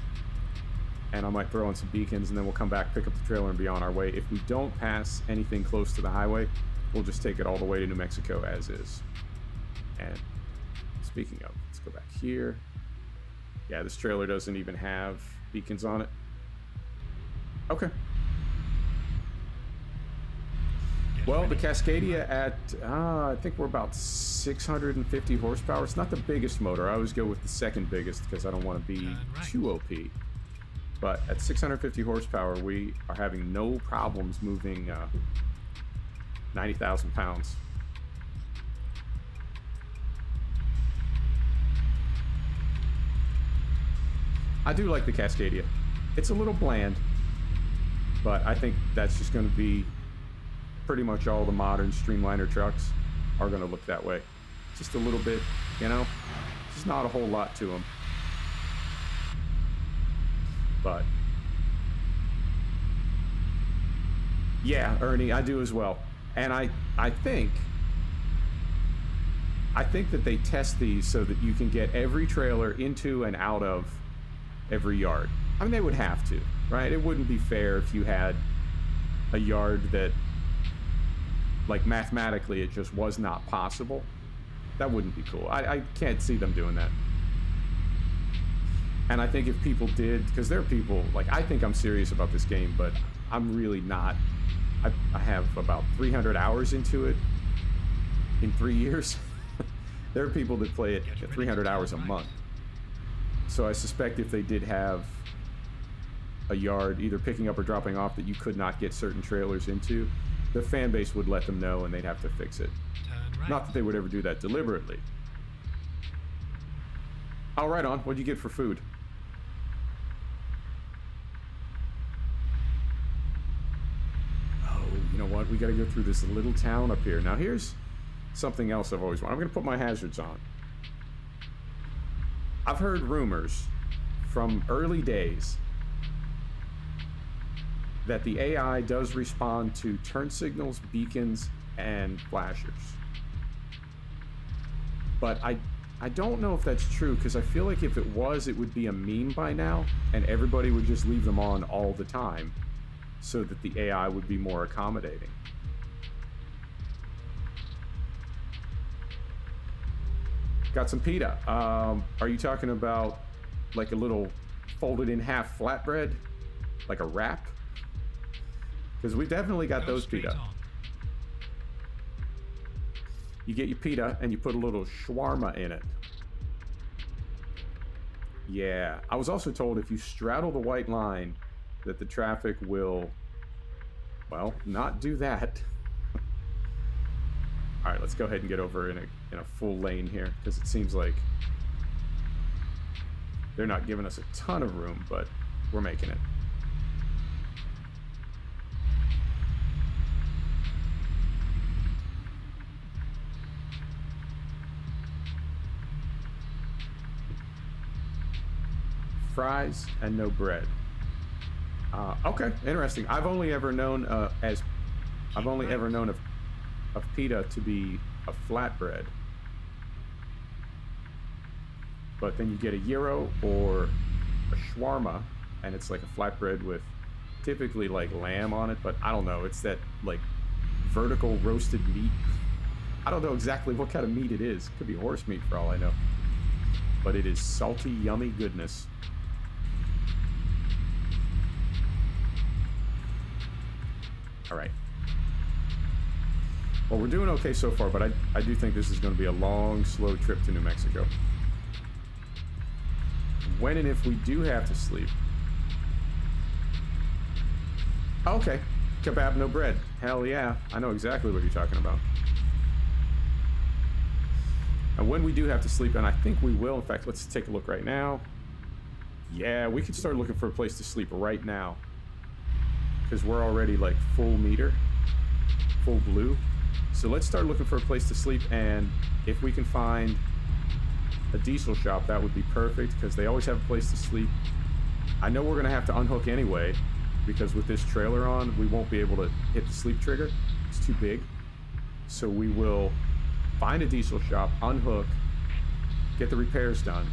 And I might throw in some beacons, and then we'll come back, pick up the trailer, and be on our way. If we don't pass anything close to the highway, we'll just take it all the way to New Mexico as is. And speaking of, let's go back here. Yeah, this trailer doesn't even have beacons on it. Okay. Well, the Cascadia at, I think we're about 650 horsepower. It's not the biggest motor. I always go with the second biggest because I don't want to be too OP. But at 650 horsepower, we are having no problems moving 90,000 pounds. I do like the Cascadia. It's a little bland, but I think that's just going to be pretty much all the modern Streamliner trucks are going to look that way. Just a little bit, you know? There's not a whole lot to them. But Yeah, Ernie, I do as well. And I think that they test these so that you can get every trailer into and out of every yard. I mean, they would have to, right? It wouldn't be fair if you had a yard that, like, mathematically it just was not possible. That wouldn't be cool. I can't see them doing that. And I think if people did, because there are people, like, I think I'm serious about this game, but I'm really not. I have about 300 hours into it in 3 years. There are people that play it 300 hours a month. So I suspect if they did have a yard either picking up or dropping off that you could not get certain trailers into, the fan base would let them know and they'd have to fix it. Turn right. Not that they would ever do that deliberately. Oh, right on. What'd you get for food? Oh, you know what? We gotta go through this little town up here. Now here's something else I've always wanted. I'm gonna put my hazards on. I've heard rumors from early days that the AI does respond to turn signals, beacons, and flashers. But I don't know if that's true, because I feel like if it was, it would be a meme by now, and everybody would just leave them on all the time, so that the AI would be more accommodating. Got some pita. Are you talking about like a little folded in half flatbread? Like a wrap? Because we definitely got those Straight pita. on. You get your pita and you put a little shawarma in it. Yeah. I was also told if you straddle the white line that the traffic will, well, not do that. All right, let's go ahead and get over in a full lane here, because it seems like they're not giving us a ton of room, but we're making it. Fries and no bread. Okay, interesting. I've only ever known of pita to be a flatbread, but then you get a gyro or a shawarma, and it's like a flatbread with typically like lamb on it, but I don't know. It's that like vertical roasted meat. I don't know exactly what kind of meat it is. Could be horse meat for all I know, but it is salty, yummy goodness. All right. Well, we're doing okay so far, but I do think this is going to be a long, slow trip to New Mexico. When and if we do have to sleep. Okay. Kebab, no bread. Hell yeah. I know exactly what you're talking about. And when we do have to sleep, and I think we will, in fact, let's take a look right now. Yeah, we could start looking for a place to sleep right now, because we're already like full meter, full blue. So let's start looking for a place to sleep, and if we can find a diesel shop, that would be perfect, because they always have a place to sleep. I know we're gonna have to unhook anyway, because with this trailer on, we won't be able to hit the sleep trigger. It's too big. So we will find a diesel shop, unhook, get the repairs done,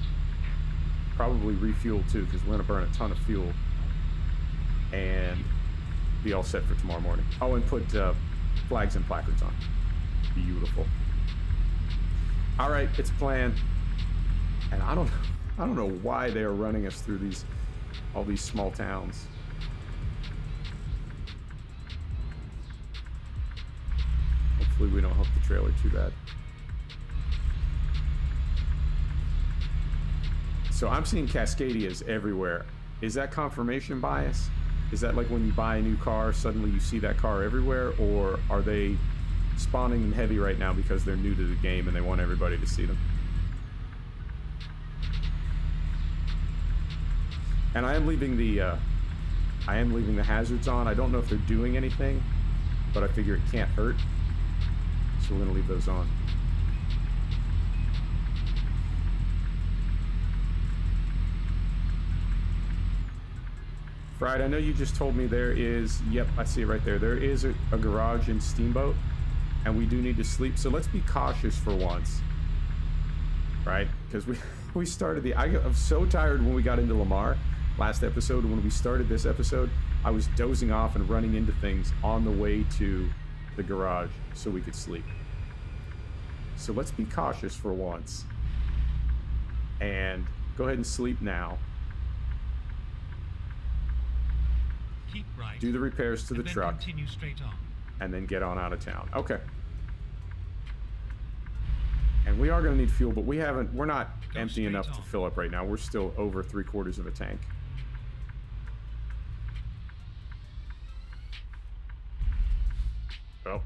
probably refuel too, because we're gonna burn a ton of fuel, and be all set for tomorrow morning. Oh, and put flags and placards on. Beautiful. All right, it's planned. And I don't know why they are running us through all these small towns. Hopefully we don't hook the trailer too bad. So I'm seeing Cascadias everywhere. Is that confirmation bias? Is that like when you buy a new car, suddenly you see that car everywhere? Or are they spawning them heavy right now because they're new to the game and they want everybody to see them? And I am leaving the hazards on. I don't know if they're doing anything, but I figure it can't hurt. So we're gonna leave those on. Fried, I know you just told me there is, yep, I see it right there. There is a garage in Steamboat, and we do need to sleep. So let's be cautious for once, right? Because we started I'm so tired when we got into Lamar last episode. When we started this episode, I was dozing off and running into things on the way to the garage so we could sleep. So let's be cautious for once. And go ahead and sleep now. Keep right. Do the repairs to the truck. Continue straight on. And then get on out of town. Okay. And we are going to need fuel, but we're not empty enough to fill up right now. We're still over 3/4 of a tank. Oh.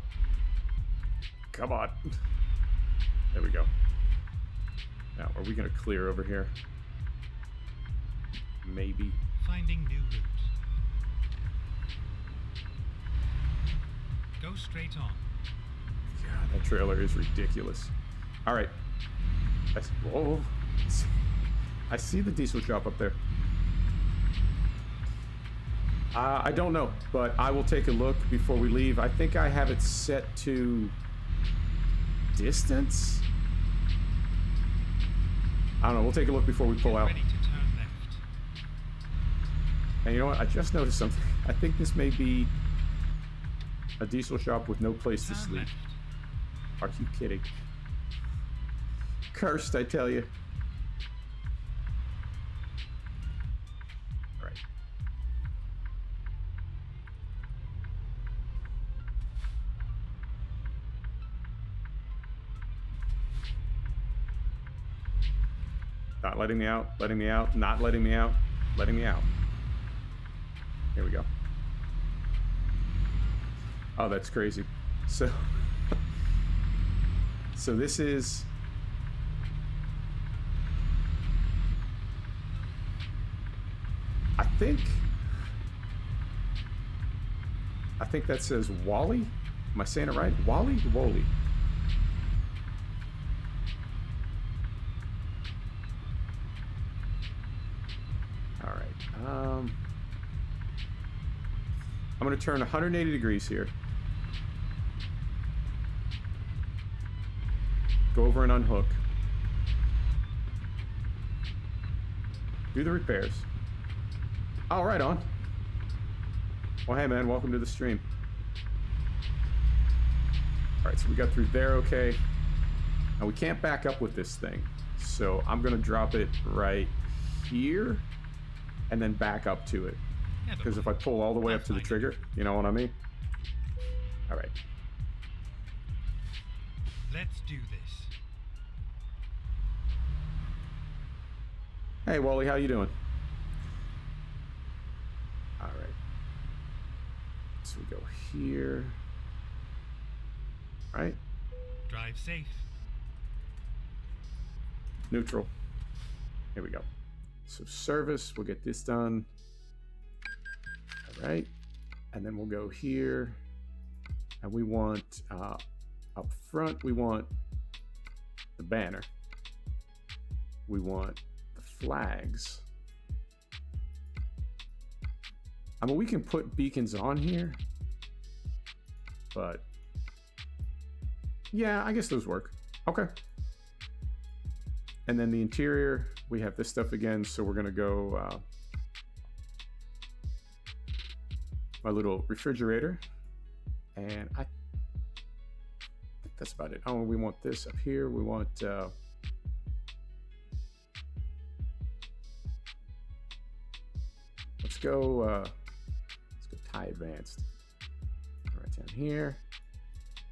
Come on. There we go. Now, are we going to clear over here? Maybe. Finding new route. Go straight on. God, that trailer is ridiculous. All right. Whoa. I see the diesel shop up there. I don't know, but I will take a look before we leave. I think I have it set to distance. I don't know. We'll take a look before we pull out. Ready to turn left. And you know what? I just noticed something. I think this may be a diesel shop with no place to sleep. Are you kidding? Cursed, I tell you. All right. Not letting me out, letting me out, not letting me out, letting me out. Here we go. Oh, that's crazy. So, so this is... I think that says Wally. Am I saying it right? Wally? Wally. All right. I'm going to turn 180 degrees here. Go over and unhook. Do the repairs. Oh, right on. Well, hey, man, welcome to the stream. All right, so we got through there okay. Now, we can't back up with this thing. So I'm going to drop it right here and then back up to it. Because if I pull all the way up to the trigger, you know what I mean? All right. Let's do this. Hey, Wally, how you doing? All right. So we go here. All right. Drive safe. Neutral. Here we go. So service, we'll get this done. All right. And then we'll go here. And we want, up front, we want the banner. We want the flags. I mean, we can put beacons on here, but yeah, I guess those work. Okay. And then the interior, we have this stuff again, so we're gonna go my little refrigerator, and I think that's about it. Oh, we want this up here. We want let's go tie advanced. Right down here.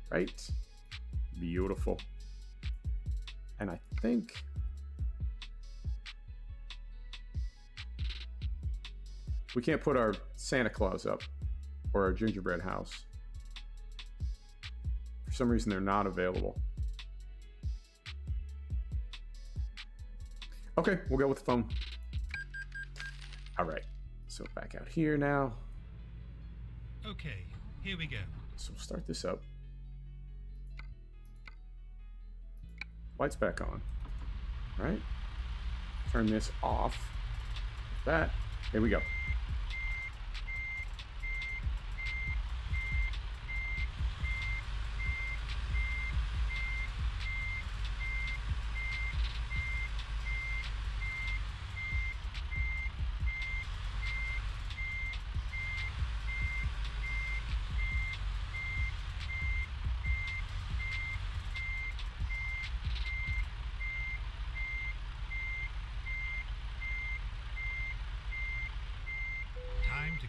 Right. Beautiful. And I think we can't put our Santa Claus up or our gingerbread house. For some reason, they're not available. Okay, we'll go with the phone. All right, so back out here now. Okay, here we go. So we'll start this up. Lights back on. All right. Turn this off. That. There we go.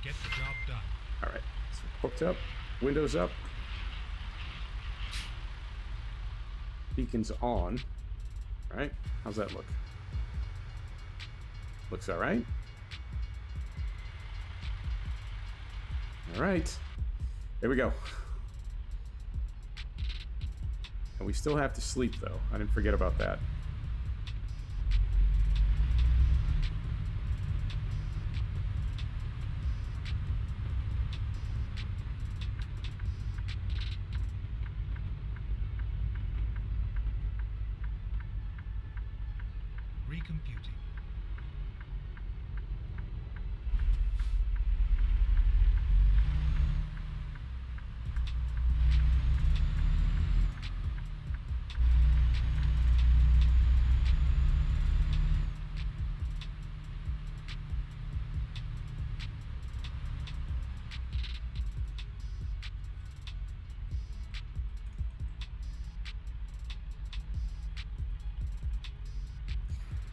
get the job done. All right, so hooked up, windows up, beacons on. All right, how's that look? Looks all right. All right, there we go. And we still have to sleep, though. I didn't forget about that. Recomputing.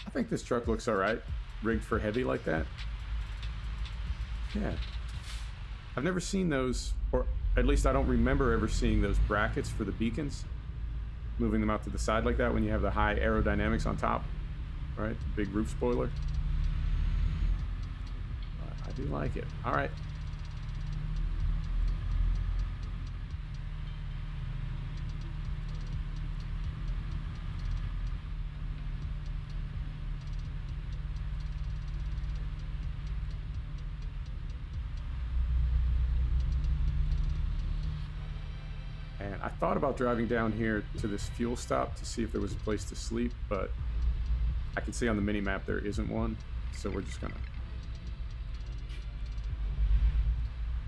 I think this truck looks all right, rigged for heavy like that. Yeah. I've never seen those, or at least I don't remember ever seeing those brackets for the beacons. Moving them out to the side like that when you have the high aerodynamics on top, right? The big roof spoiler. But I do like it. All right. And I thought about driving down here to this fuel stop to see if there was a place to sleep, but I can see on the mini map there isn't one, so we're just gonna...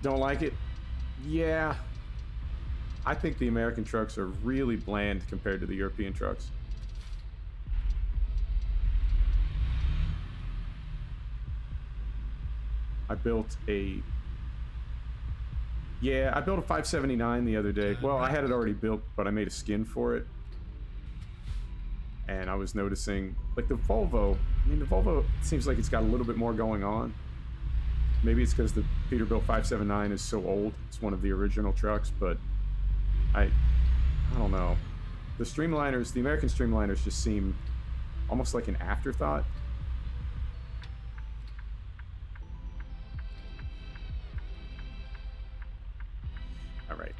Don't like it? Yeah. I think the American trucks are really bland compared to the European trucks. I built a... Yeah, I built a 579 the other day. Well, I had it already built, but I made a skin for it. And I was noticing, like the Volvo, I mean, the Volvo seems like it's got a little bit more going on. Maybe it's because the Peterbilt 579 is so old. It's one of the original trucks, but I don't know. The Streamliners, the American Streamliners just seem almost like an afterthought. All right.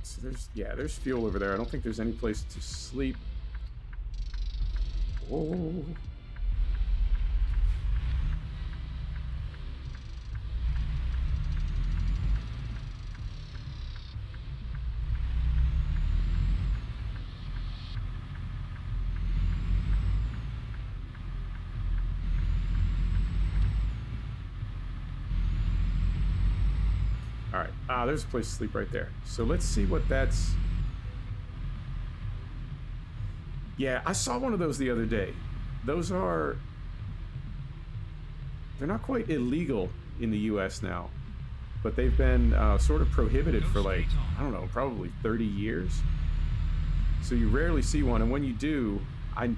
So there's fuel over there. I don't think there's any place to sleep. Oh. All right. Ah, there's a place to sleep right there. So let's see what that's... Yeah, I saw one of those the other day. Those are... They're not quite illegal in the U.S. now, but they've been sort of prohibited for like, I don't know, probably 30 years. So you rarely see one, and when you do, I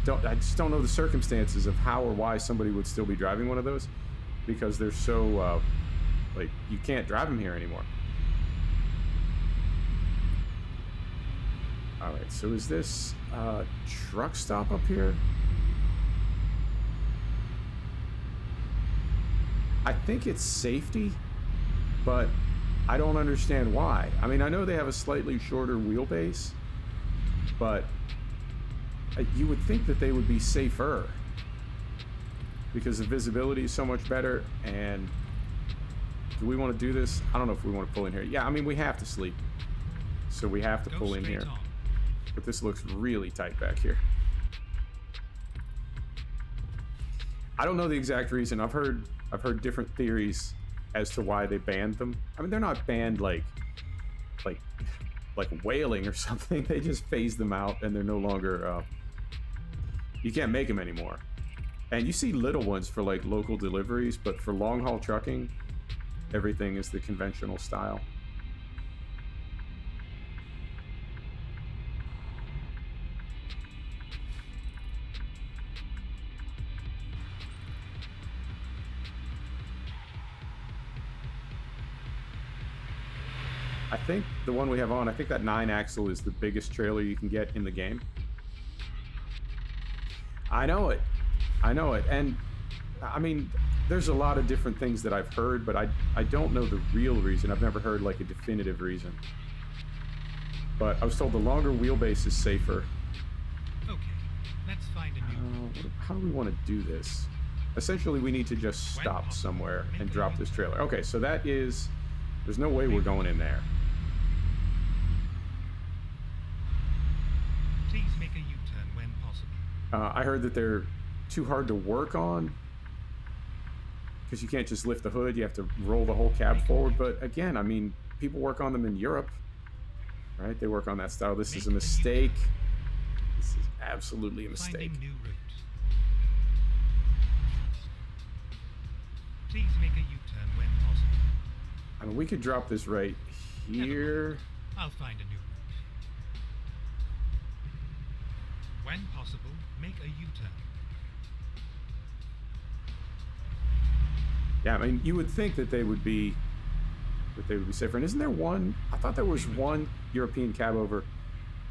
just don't know the circumstances of how or why somebody would still be driving one of those, because they're so... like, you can't drive them here anymore. Alright, so is this truck stop up here? I think it's safety, but I don't understand why. I mean, I know they have a slightly shorter wheelbase, but you would think that they would be safer, because the visibility is so much better. And do we want to do this? I don't know if we want to pull in here. Yeah, I mean, we have to sleep, so we have to pull in here. But this looks really tight back here. I don't know the exact reason. I've heard different theories as to why they banned them. I mean, they're not banned like whaling or something. They just phased them out, and they're no longer... you can't make them anymore. And you see little ones for like local deliveries, but for long-haul trucking, everything is the conventional style. I think the one we have on, I think that 9-axle is the biggest trailer you can get in the game. I know it. I know it. And, I mean, there's a lot of different things that I've heard, but I don't know the real reason. I've never heard, like, a definitive reason. But I was told the longer wheelbase is safer. Okay, let's find a new route. How do we want to do this? Essentially, we need to just stop somewhere and drop this trailer. Okay, so that is... There's no way we're going in there. Please make a U-turn when possible. I heard that they're too hard to work on because you can't just lift the hood. You have to roll the whole cab forward. But again, I mean, people work on them in Europe, right? They work on that style. This is a mistake. This is absolutely a mistake. Finding new route. Please make a U-turn when possible. I mean, we could drop this right here. I'll find a new route. When possible, make a U-turn. Yeah, I mean, you would think that they would be safer. And isn't there one? I thought there was one European cab over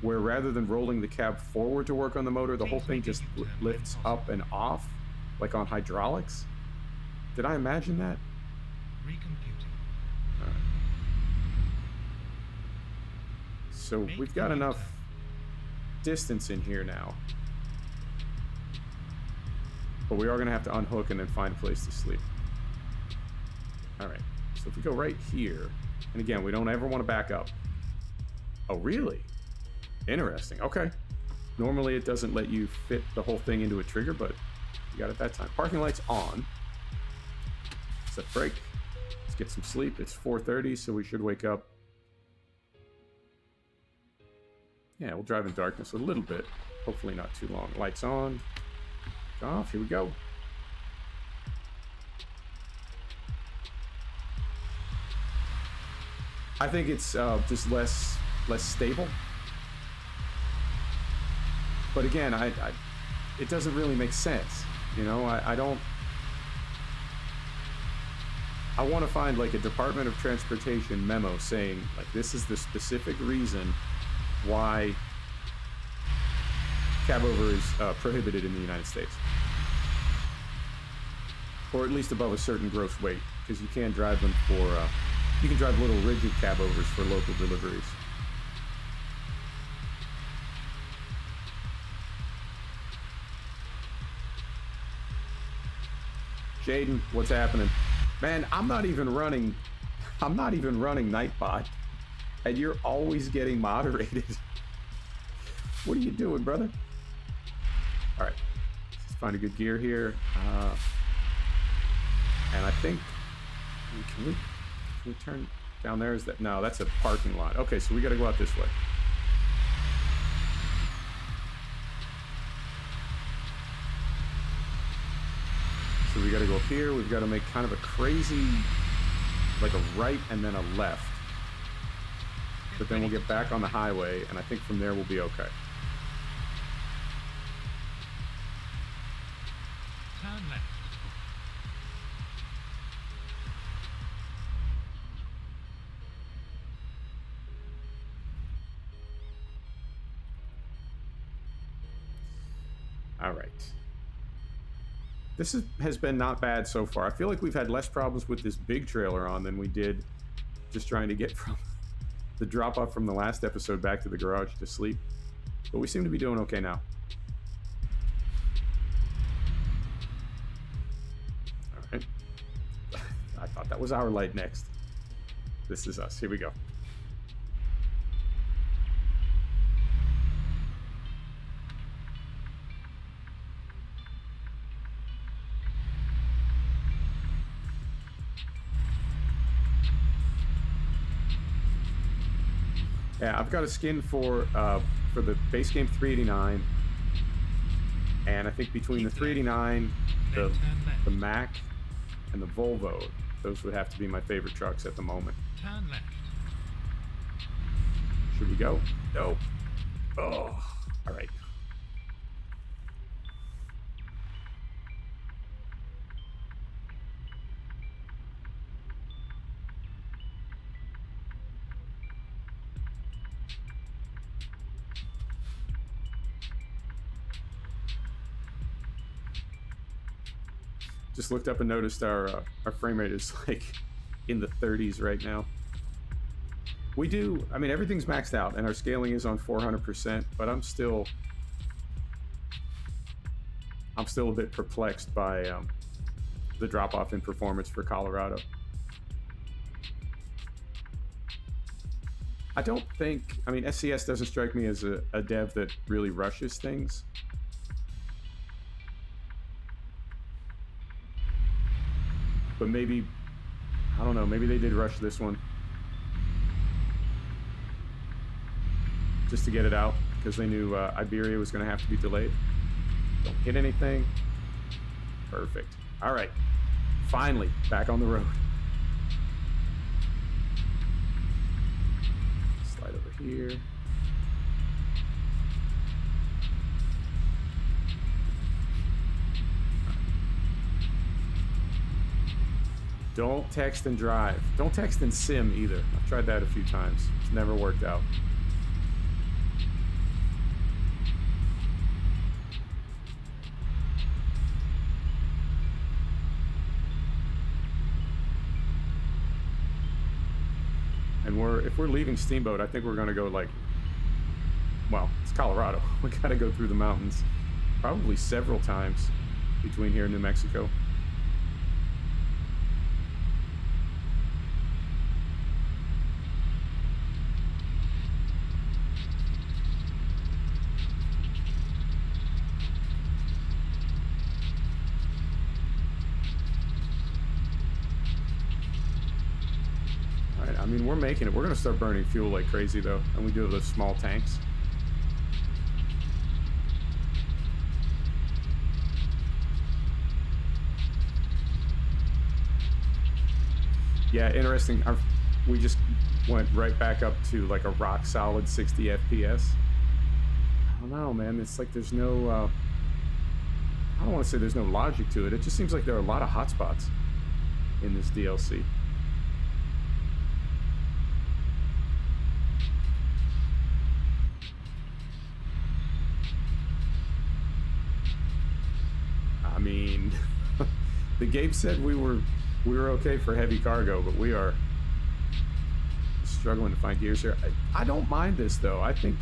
where rather than rolling the cab forward to work on the motor, the whole thing just lifts up and off, like on hydraulics. Did I imagine that? Recomputing. All right. So we've got enough distance in here now. But we are going to have to unhook and then find a place to sleep. Alright, so if we go right here, and again, we don't ever want to back up. Oh, really? Interesting. Okay. Normally it doesn't let you fit the whole thing into a trigger, but you got it that time. Parking lights on. Set brake. Let's get some sleep. It's 4:30, so we should wake up. Yeah, we'll drive in darkness a little bit. Hopefully not too long. Lights on. Off. Here we go. I think it's just less stable. But again, it doesn't really make sense. You know, I don't... I want to find like a Department of Transportation memo saying like this is the specific reason why cab over is prohibited in the United States. Or at least above a certain gross weight, because you can drive them for... you can drive little rigid cab overs for local deliveries. Jaden, what's happening? Man, I'm not even running Nightbot, and you're always getting moderated. What are you doing, brother? All right, let's find a good gear here. And I think, can we turn down there? Is that, no, that's a parking lot. Okay, so we got to go out this way. So we got to go up here. We've got to make kind of a crazy, like a right and then a left. But then we'll get back on the highway, and I think from there we'll be okay. Turn left. All right. This has been not bad so far. I feel like we've had less problems with this big trailer on than we did just trying to get from the drop-off from the last episode back to the garage to sleep. But we seem to be doing okay now. All right. I thought that was our light next. This is us. Here we go. Yeah, I've got a skin for the base game 389, and I think between the 389, the Mac, and the Volvo, those would have to be my favorite trucks at the moment. Turn left. Should we go? No. Oh, all right. Just looked up and noticed our frame rate is like in the 30s right now. We do, I mean, everything's maxed out and our scaling is on 400%, but I'm still a bit perplexed by the drop off in performance for Colorado. I don't think, I mean, SCS doesn't strike me as a dev that really rushes things. But maybe, I don't know, maybe they did rush this one. Just to get it out, because they knew Iberia was going to have to be delayed. Don't hit anything. Perfect. All right. Finally, back on the road. Slide over here. Don't text and drive. Don't text and sim either. I've tried that a few times. It's never worked out. And if we're leaving Steamboat, I think we're going to go like, well, it's Colorado. We got to go through the mountains probably several times between here and New Mexico. I mean, we're making it. We're going to start burning fuel like crazy, though. And we do have those small tanks. Yeah, interesting. We just went right back up to like a rock solid 60 FPS. I don't know, man. It's like there's no... I don't want to say there's no logic to it. It just seems like there are a lot of hotspots in this DLC. I mean, the game said we were okay for heavy cargo, but we are struggling to find gears here. I don't mind this though. I think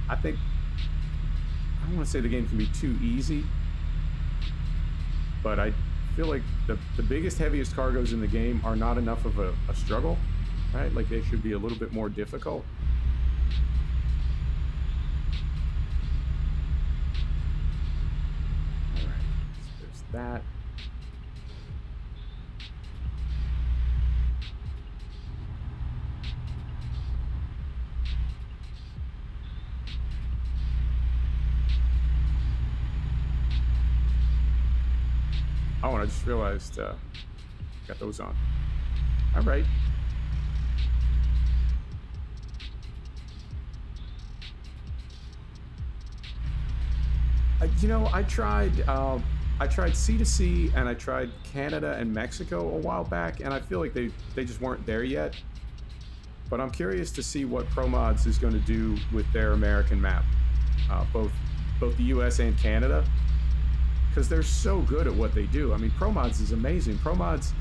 I don't want to say the game can be too easy, but I feel like the biggest, heaviest cargoes in the game are not enough of a struggle, right? Like they should be a little bit more difficult. That. Oh, and I just realized got those on. All right. You know, I tried C2C and I tried Canada and Mexico a while back, and I feel like they just weren't there yet. But I'm curious to see what ProMods is going to do with their American map, both the US and Canada, because they're so good at what they do. I mean, ProMods is amazing. ProMods,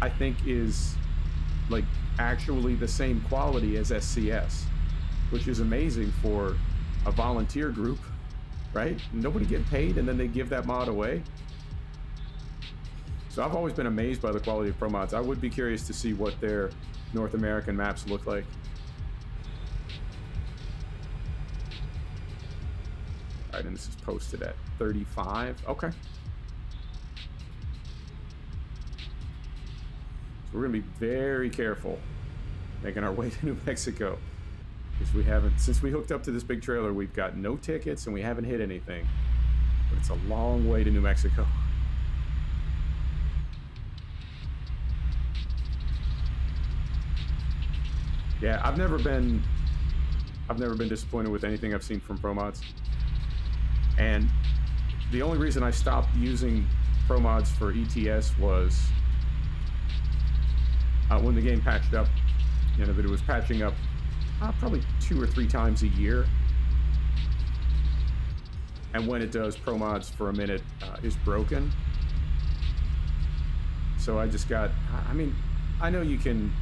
I think, is like actually the same quality as SCS, which is amazing for a volunteer group. Right? Nobody getting paid, and then they give that mod away. So I've always been amazed by the quality of ProMods. I would be curious to see what their North American maps look like. All right, and this is posted at 35. Okay. So we're gonna be very careful making our way to New Mexico. Because we haven't, since we hooked up to this big trailer, we've got no tickets and we haven't hit anything. But it's a long way to New Mexico. Yeah, I've never been disappointed with anything I've seen from ProMods. And the only reason I stopped using ProMods for ETS was when the game patched up. You know, that it was patching up probably 2 or 3 times a year, and when it does, ProMods for a minute is broken. So I just got, I mean, I know you can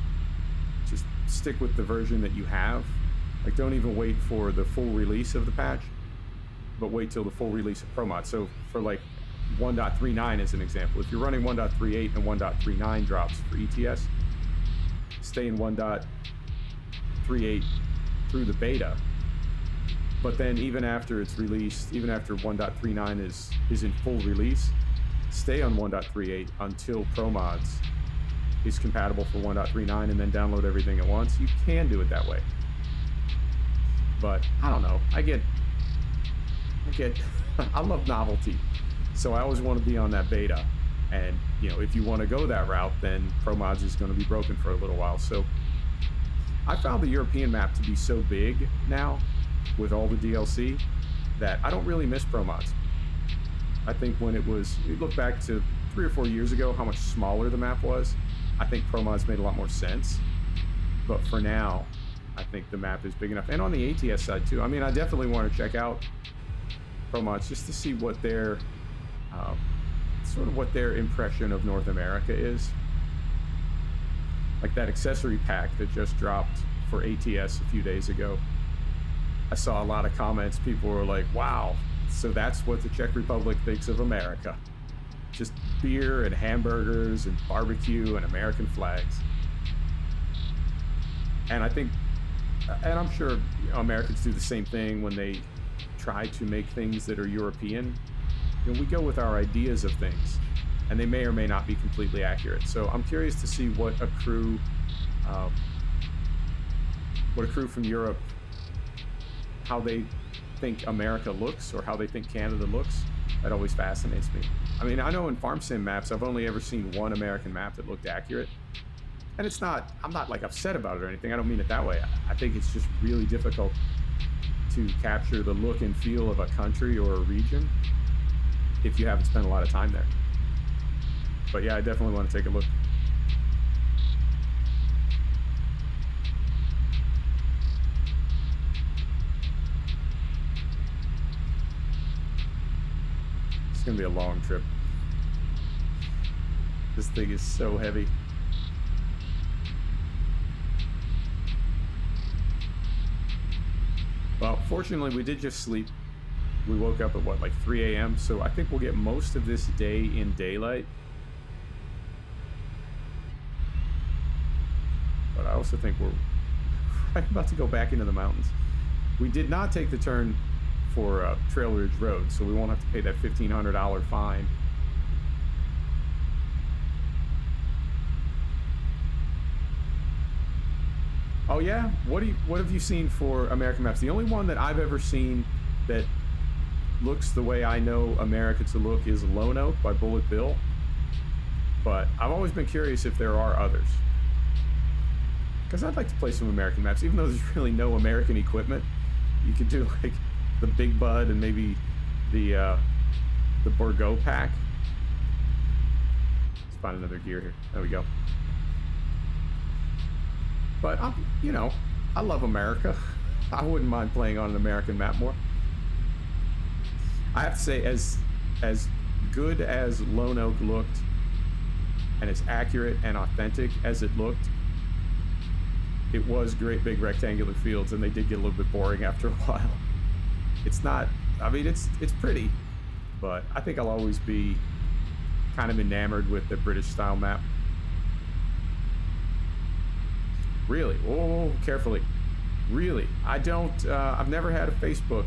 just stick with the version that you have. Like, don't even wait for the full release of the patch, but wait till the full release of ProMod. So for like 1.39 as an example, if you're running 1.38 and 1.39 drops for ETS, stay in 1.38 through the beta. But then even after it's released, even after 1.39 is in full release, stay on 1.38 until ProMods is compatible for 1.39 and then download everything at once. You can do it that way. But I don't know. I love novelty. So I always want to be on that beta. And, you know, if you want to go that route, then ProMods is going to be broken for a little while. So I found the European map to be so big now with all the DLC that I don't really miss ProMods. I think when you look back to 3 or 4 years ago, how much smaller the map was, I think ProMods made a lot more sense. But for now, I think the map is big enough. And on the ATS side too. I mean, I definitely want to check out ProMods just to see what their sort of what their impression of North America is. Like that accessory pack that just dropped for ATS a few days ago. I saw a lot of comments. People were like, wow, so that's what the Czech Republic thinks of America. Just beer and hamburgers and barbecue and American flags. And I think, and I'm sure Americans do the same thing when they try to make things that are European. You know, we go with our ideas of things, and they may or may not be completely accurate. So I'm curious to see what a crew from Europe, how they think America looks or how they think Canada looks. That always fascinates me. I mean, I know in farm sim maps, I've only ever seen one American map that looked accurate. And it's not, I'm not like upset about it or anything. I don't mean it that way. I think it's just really difficult to capture the look and feel of a country or a region if you haven't spent a lot of time there. But yeah, I definitely want to take a look. It's gonna be a long trip. This thing is so heavy. Well, fortunately, we did just sleep. We woke up at what, like 3 a.m. So I think we'll get most of this day in daylight. But I also think we're right about to go back into the mountains. We did not take the turn for Trail Ridge Road, so we won't have to pay that $1,500 fine. Oh yeah? What have you seen for American maps? The only one that I've ever seen that looks the way I know America to look is Lone Oak by Bullet Bill. But I've always been curious if there are others. Because I'd like to play some American maps, even though there's really no American equipment. You could do like the Big Bud and maybe the Bordeaux pack. Let's find another gear here. There we go. But, you know, I love America. I wouldn't mind playing on an American map more. I have to say, as good as Lone Oak looked, and as accurate and authentic as it looked, it was great big rectangular fields, and they did get a little bit boring after a while. It's not, I mean, it's pretty, but I think I'll always be kind of enamored with the British style map. Really? Oh, carefully. Really? I don't, I've never had a Facebook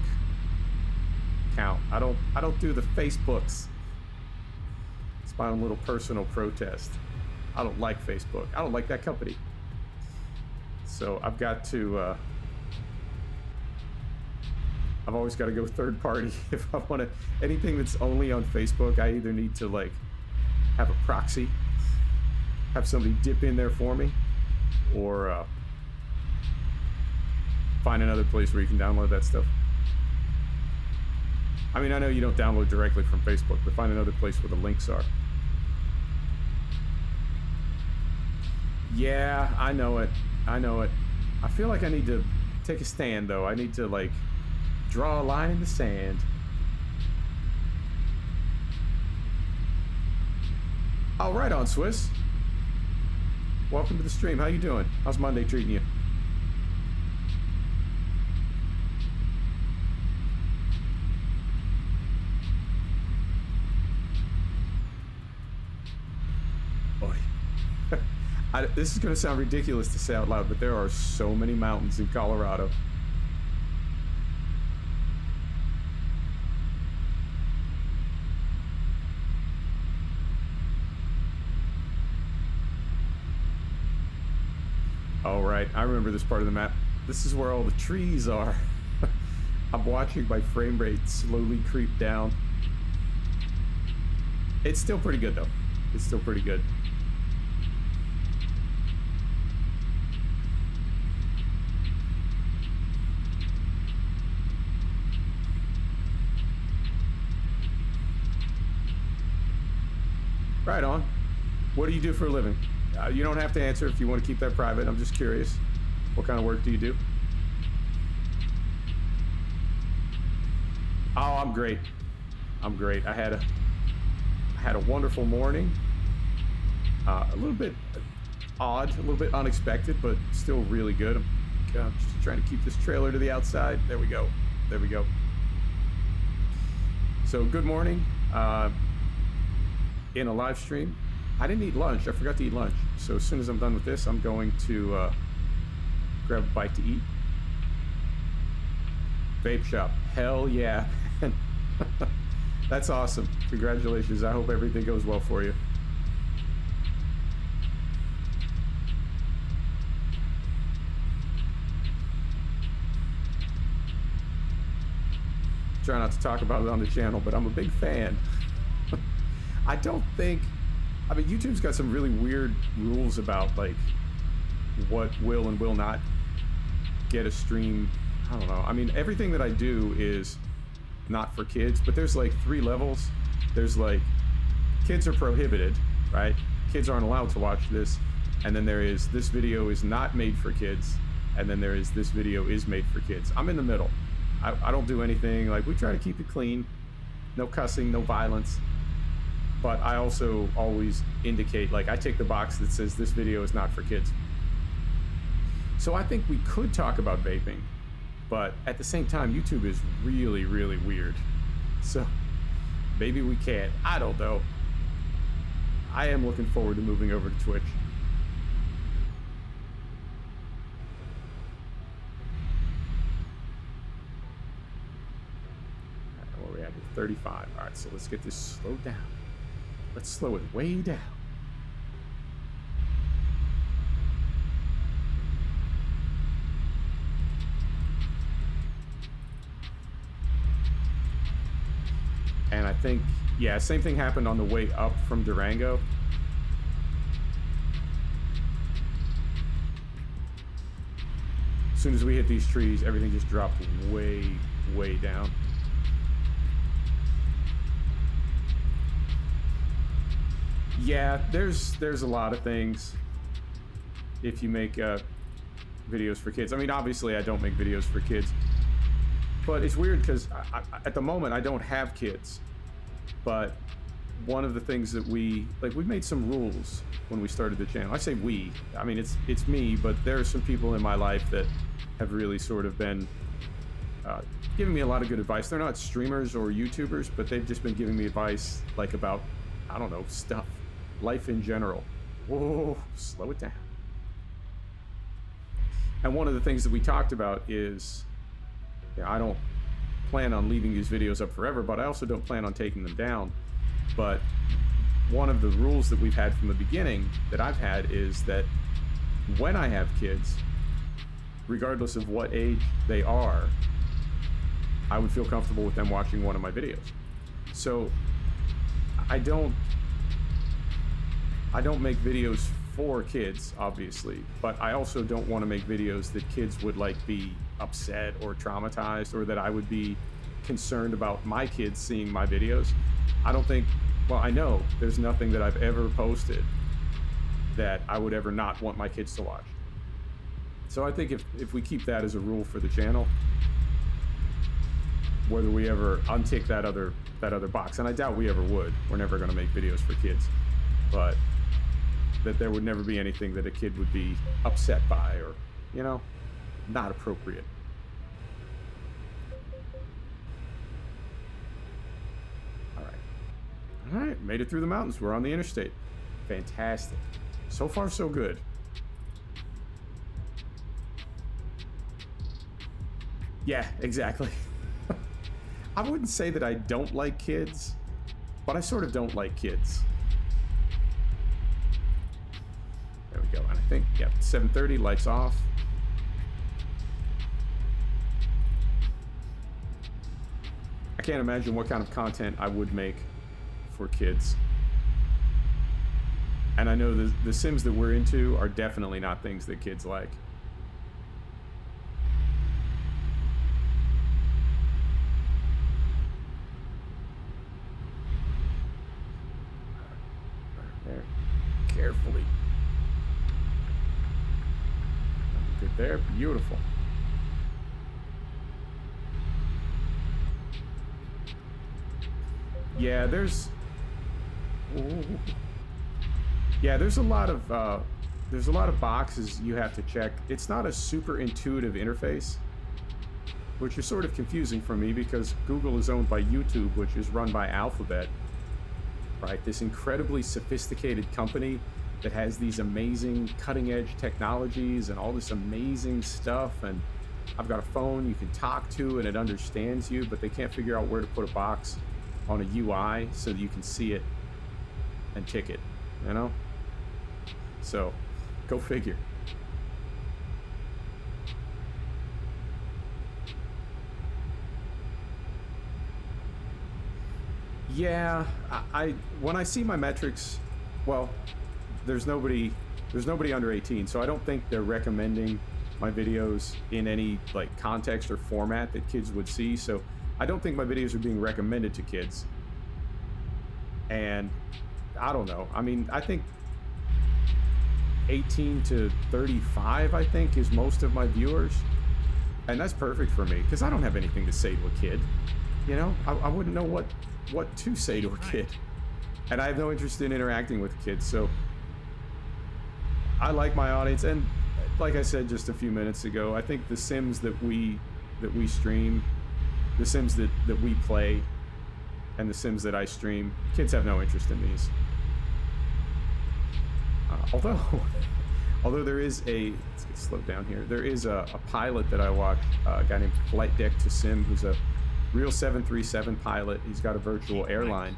account. I don't do the Facebooks. It's my own little personal protest. I don't like Facebook. I don't like that company. So I've got to, I've always got to go third party. If I want to, anything that's only on Facebook, I either need to like have a proxy, have somebody dip in there for me, or find another place where you can download that stuff. I mean, I know you don't download directly from Facebook, but find another place where the links are. Yeah, I know it. I know it. I feel like I need to take a stand, though. I need to, like, draw a line in the sand. Oh, right on, Swiss. Welcome to the stream. How you doing? How's Monday treating you? Boy. This is going to sound ridiculous to say out loud, but there are so many mountains in Colorado. Oh, right. I remember this part of the map. This is where all the trees are. I'm watching my frame rate slowly creep down. It's still pretty good, though. It's still pretty good. Right on. What do you do for a living? You don't have to answer if you want to keep that private. I'm just curious. What kind of work do you do? Oh, I'm great. I'm great. I had a wonderful morning. A little bit odd, a little bit unexpected, but still really good. I'm just trying to keep this trailer to the outside. There we go. There we go. So good morning. In a live stream. I didn't eat lunch. I forgot to eat lunch. So as soon as I'm done with this, I'm going to grab a bite to eat. Vape shop. Hell yeah. That's awesome. Congratulations. I hope everything goes well for you. Try not to talk about it on the channel, but I'm a big fan. I don't think... I mean, YouTube's got some really weird rules about, like, what will and will not get a stream. I don't know. I mean, everything that I do is not for kids, but there's, like, 3 levels. There's, like, kids are prohibited, right? Kids aren't allowed to watch this. And then there is, this video is not made for kids. And then there is, this video is made for kids. I'm in the middle. I don't do anything. Like, we try to keep it clean. No cussing, no violence. But I also always indicate, like, I take the box that says this video is not for kids. So I think we could talk about vaping, but at the same time, YouTube is really, really weird. So maybe we can't. I don't know. I am looking forward to moving over to Twitch. Where are we at? 35. All right, so let's get this slowed down. Let's slow it way down. And I think, yeah, same thing happened on the way up from Durango. As soon as we hit these trees, everything just dropped way, way down. Yeah, there's a lot of things if you make videos for kids. I mean, obviously I don't make videos for kids, but it's weird because at the moment I don't have kids. But one of the things that we made some rules when we started the channel. I say we, I mean it's me, but there are some people in my life that have really sort of been giving me a lot of good advice. They're not streamers or YouTubers, but they've just been giving me advice like about, I don't know, stuff. Life in general. Whoa, slow it down. And one of the things that we talked about is, I don't plan on leaving these videos up forever, but I also don't plan on taking them down. But one of the rules that we've had from the beginning that I've had is that when I have kids, regardless of what age they are, I would feel comfortable with them watching one of my videos. So I don't make videos for kids, obviously, but I also don't want to make videos that kids would like be upset or traumatized, or that I would be concerned about my kids seeing my videos. I don't think, well, I know there's nothing that I've ever posted that I would ever not want my kids to watch. So I think if we keep that as a rule for the channel, whether we ever untick that other box, and I doubt we ever would, we're never going to make videos for kids. but that there would never be anything that a kid would be upset by or, you know, not appropriate. All right, made it through the mountains. We're on the interstate. Fantastic. So far, so good. Yeah, exactly. I wouldn't say that I don't like kids, but I sort of don't like kids. There we go. And I think, yep, 7:30, lights off. I can't imagine what kind of content I would make for kids. And I know the Sims that we're into are definitely not things that kids like. There. Carefully. Good there. Beautiful. Yeah, there's a lot of boxes you have to check. It's not a super intuitive interface, which is sort of confusing for me because Google is owned by YouTube, which is run by Alphabet, right? This incredibly sophisticated company that has these amazing cutting-edge technologies and all this amazing stuff. And I've got a phone you can talk to and it understands you, but they can't figure out where to put a box on a UI so that you can see it and tick it, you know? So, go figure. Yeah, I when I see my metrics, well, there's nobody under 18, so I don't think they're recommending my videos in any like context or format that kids would see. So I don't think my videos are being recommended to kids. And I don't know. I mean, I think 18 to 35, I think, is most of my viewers. And that's perfect for me because I don't have anything to say to a kid. You know, I wouldn't know what to say to a kid. And I have no interest in interacting with kids. So I like my audience. And like I said just a few minutes ago, I think the Sims that we stream, the Sims that we play, and the Sims that I stream, kids have no interest in these. Although there is let's get slowed down here. There is a pilot that I watch, a guy named Flight Deck to Sim, who's a real 737 pilot. He's got a virtual airline.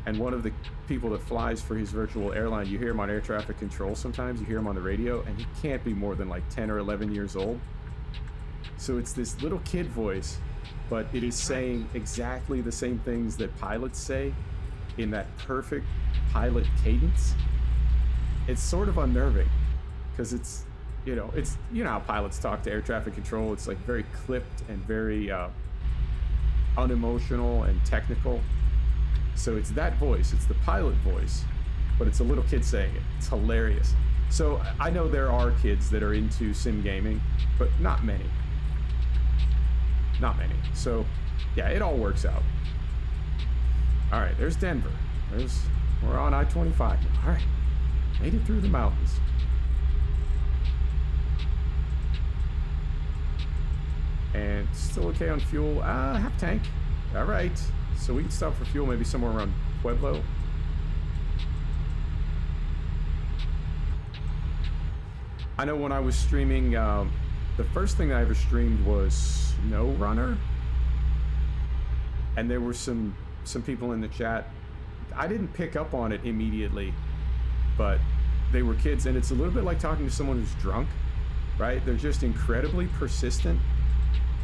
And one of the people that flies for his virtual airline, you hear him on air traffic control sometimes, you hear him on the radio, and he can't be more than like 10 or 11 years old. So it's this little kid voice, but it is saying exactly the same things that pilots say in that perfect pilot cadence. It's sort of unnerving because it's how pilots talk to air traffic control. It's like very clipped and very unemotional and technical. So it's that voice, it's the pilot voice, but it's a little kid saying it. It's hilarious. So I know there are kids that are into sim gaming, but not many. Not many. So yeah, it all works out. All right, there's Denver. We're on I-25 now. All right, made it through the mountains. And still okay on fuel. Half tank. All right, so we can stop for fuel maybe somewhere around Pueblo. I know when I was streaming, the first thing I ever streamed was SnowRunner, and there were some people in the chat. I didn't pick up on it immediately, but they were kids, and it's a little bit like talking to someone who's drunk, right? They're just incredibly persistent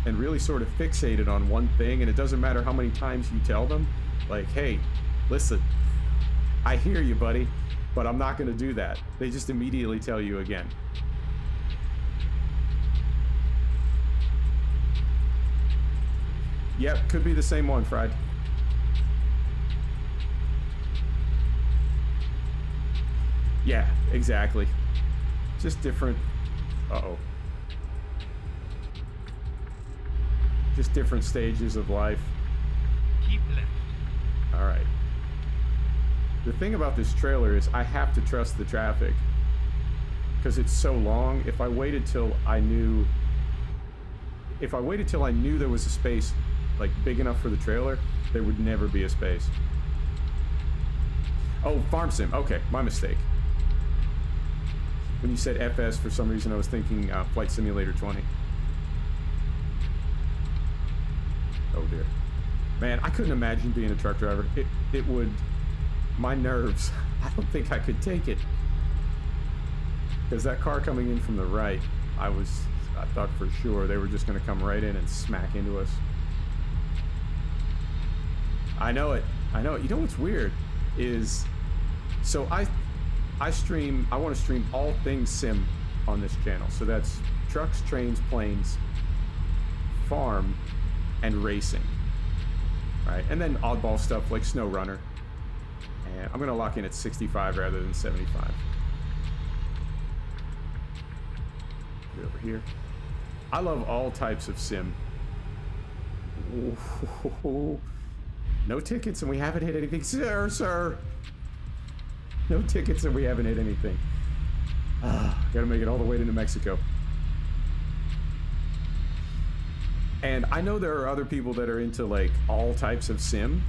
and really sort of fixated on one thing, and it doesn't matter how many times you tell them, like, hey, listen, I hear you, buddy, but I'm not going to do that. They just immediately tell you again. Yep, could be the same one, Fried. Yeah, exactly. Just different. Uh-oh. Just different stages of life. Keep left. All right. The thing about this trailer is I have to trust the traffic because it's so long. If I waited till I knew there was a space like big enough for the trailer, there would never be a space. Oh, farm sim. Okay, my mistake. When you said FS, for some reason I was thinking Flight Simulator 20. Oh dear. Man, I couldn't imagine being a truck driver. It would... My nerves. I don't think I could take it. Because that car coming in from the right, I thought for sure they were just going to come right in and smack into us. I know it. I know it. You know what's weird is... So I want to stream all things sim on this channel. So that's trucks, trains, planes, farm, and racing. Right? And then oddball stuff like Snow Runner. And I'm going to lock in at 65 rather than 75. Get over here. I love all types of sim. Ooh. No tickets and we haven't hit anything. Sir. No tickets and we haven't hit anything. Gotta make it all the way to New Mexico. And I know there are other people that are into like all types of sim,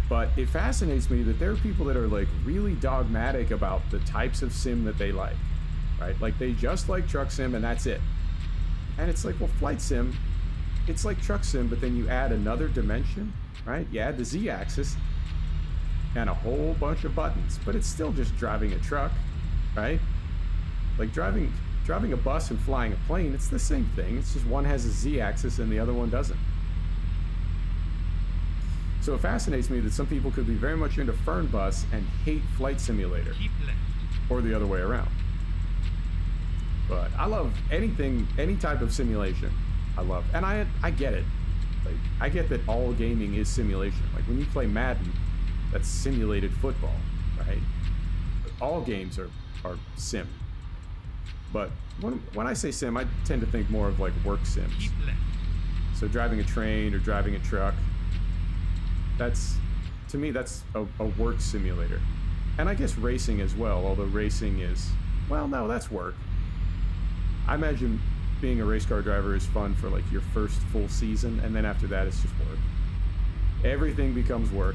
but it fascinates me that there are people that are like really dogmatic about the types of sim that they like, right? Like they just like truck sim and that's it. And it's like, well, flight sim, it's like truck sim, but then you add another dimension, right? You add the Z-axis and a whole bunch of buttons, but it's still just driving a truck, right? Like driving a bus and flying a plane, it's the same thing. It's just one has a Z-axis and the other one doesn't. So it fascinates me that some people could be very much into Fern Bus and hate Flight Simulator. Keep left. Or the other way around. But I love anything, any type of simulation. I love, and I get it. Like I get that all gaming is simulation. Like when you play Madden, that's simulated football, right? But all games are sim. But when I say sim, I tend to think more of like work sims. Keep left. So driving a train or driving a truck, to me, that's a work simulator. And I guess racing as well, although racing is, well, no, that's work. I imagine being a race car driver is fun for like your first full season, and then after that, it's just work. Everything becomes work.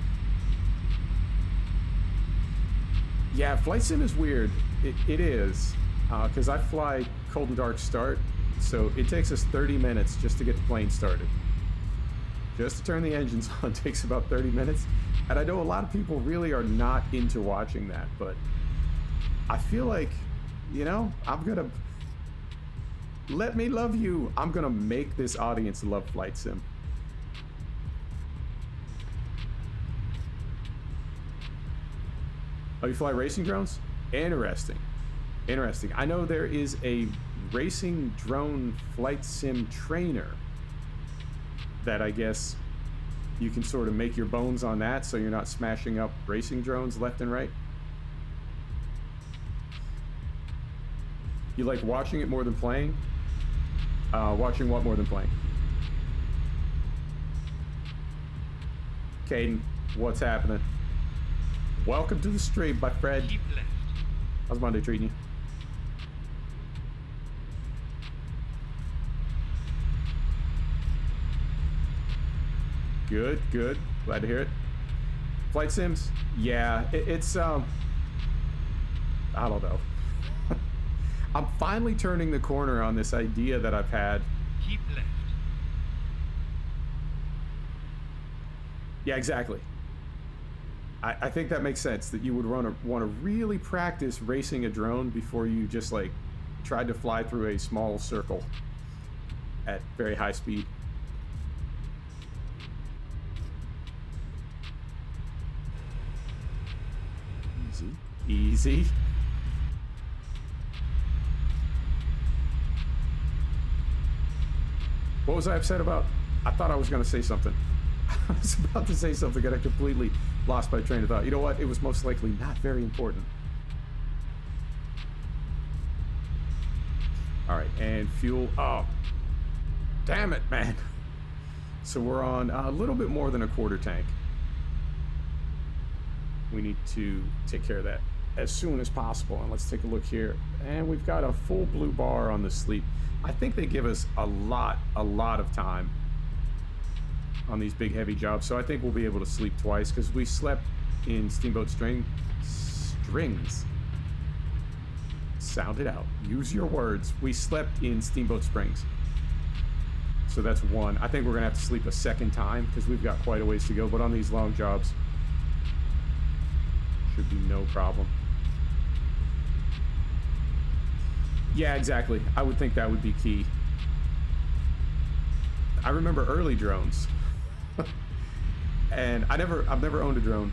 Yeah, flight sim is weird. It is, because I fly cold and dark start, so it takes us 30 minutes just to get the plane started. Just to turn the engines on takes about 30 minutes, and I know a lot of people really are not into watching that, but I feel like, you know, let me love you. I'm gonna make this audience love flight sim. Oh, you fly racing drones? Interesting. Interesting. I know there is a racing drone flight sim trainer that I guess you can sort of make your bones on that so you're not smashing up racing drones left and right. You like watching it more than playing? Watching what more than playing? Caden, what's happening? Welcome to the stream, my friend. Keep left. How's Monday treating you? Good, good. Glad to hear it. Flight sims? Yeah, it's I don't know. I'm finally turning the corner on this idea that I've had. Keep left. Yeah, exactly. I think that makes sense, that you would want to really practice racing a drone before you just like tried to fly through a small circle at very high speed. Easy, easy. What was I upset about? I thought I was going to say something. I was about to say something and I completely lost my train of thought. You know what? It was most likely not very important. All right, and fuel. Oh, damn it, man. So we're on a little bit more than a quarter tank. we need to take care of that as soon as possible. And let's take a look here. And we've got a full blue bar on the sleep. I think they give us a lot of time on these big heavy jobs. So I think we'll be able to sleep twice because we slept in Steamboat Strings. Sound it out. Use your words. We slept in Steamboat Springs. So that's one. I think we're going to have to sleep a second time because we've got quite a ways to go. But on these long jobs, should be no problem. Yeah, exactly. I would think that would be key. I remember early drones. And I've never owned a drone.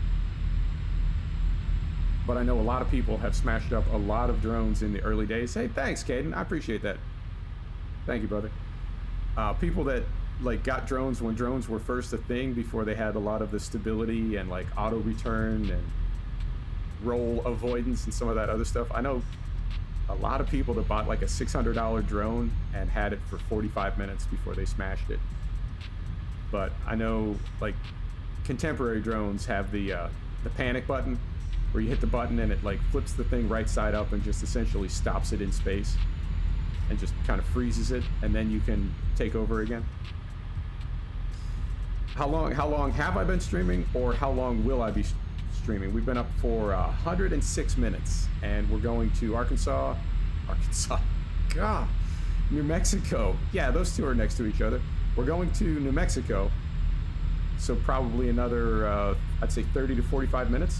But I know a lot of people have smashed up a lot of drones in the early days. Hey, thanks, Caden. I appreciate that. Thank you, brother. People that like got drones when drones were first a thing, before they had a lot of the stability and like auto return and roll avoidance and some of that other stuff. I know a lot of people that bought like a $600 drone and had it for 45 minutes before they smashed it. But I know like contemporary drones have the panic button, where you hit the button and it like flips the thing right side up and just essentially stops it in space and just kind of freezes it, and then you can take over again. How long have I been streaming, or how long will I be streaming? We've been up for 106 minutes, and we're going to Arkansas, God, New Mexico. Yeah, those two are next to each other. We're going to New Mexico, so probably another, I'd say 30 to 45 minutes.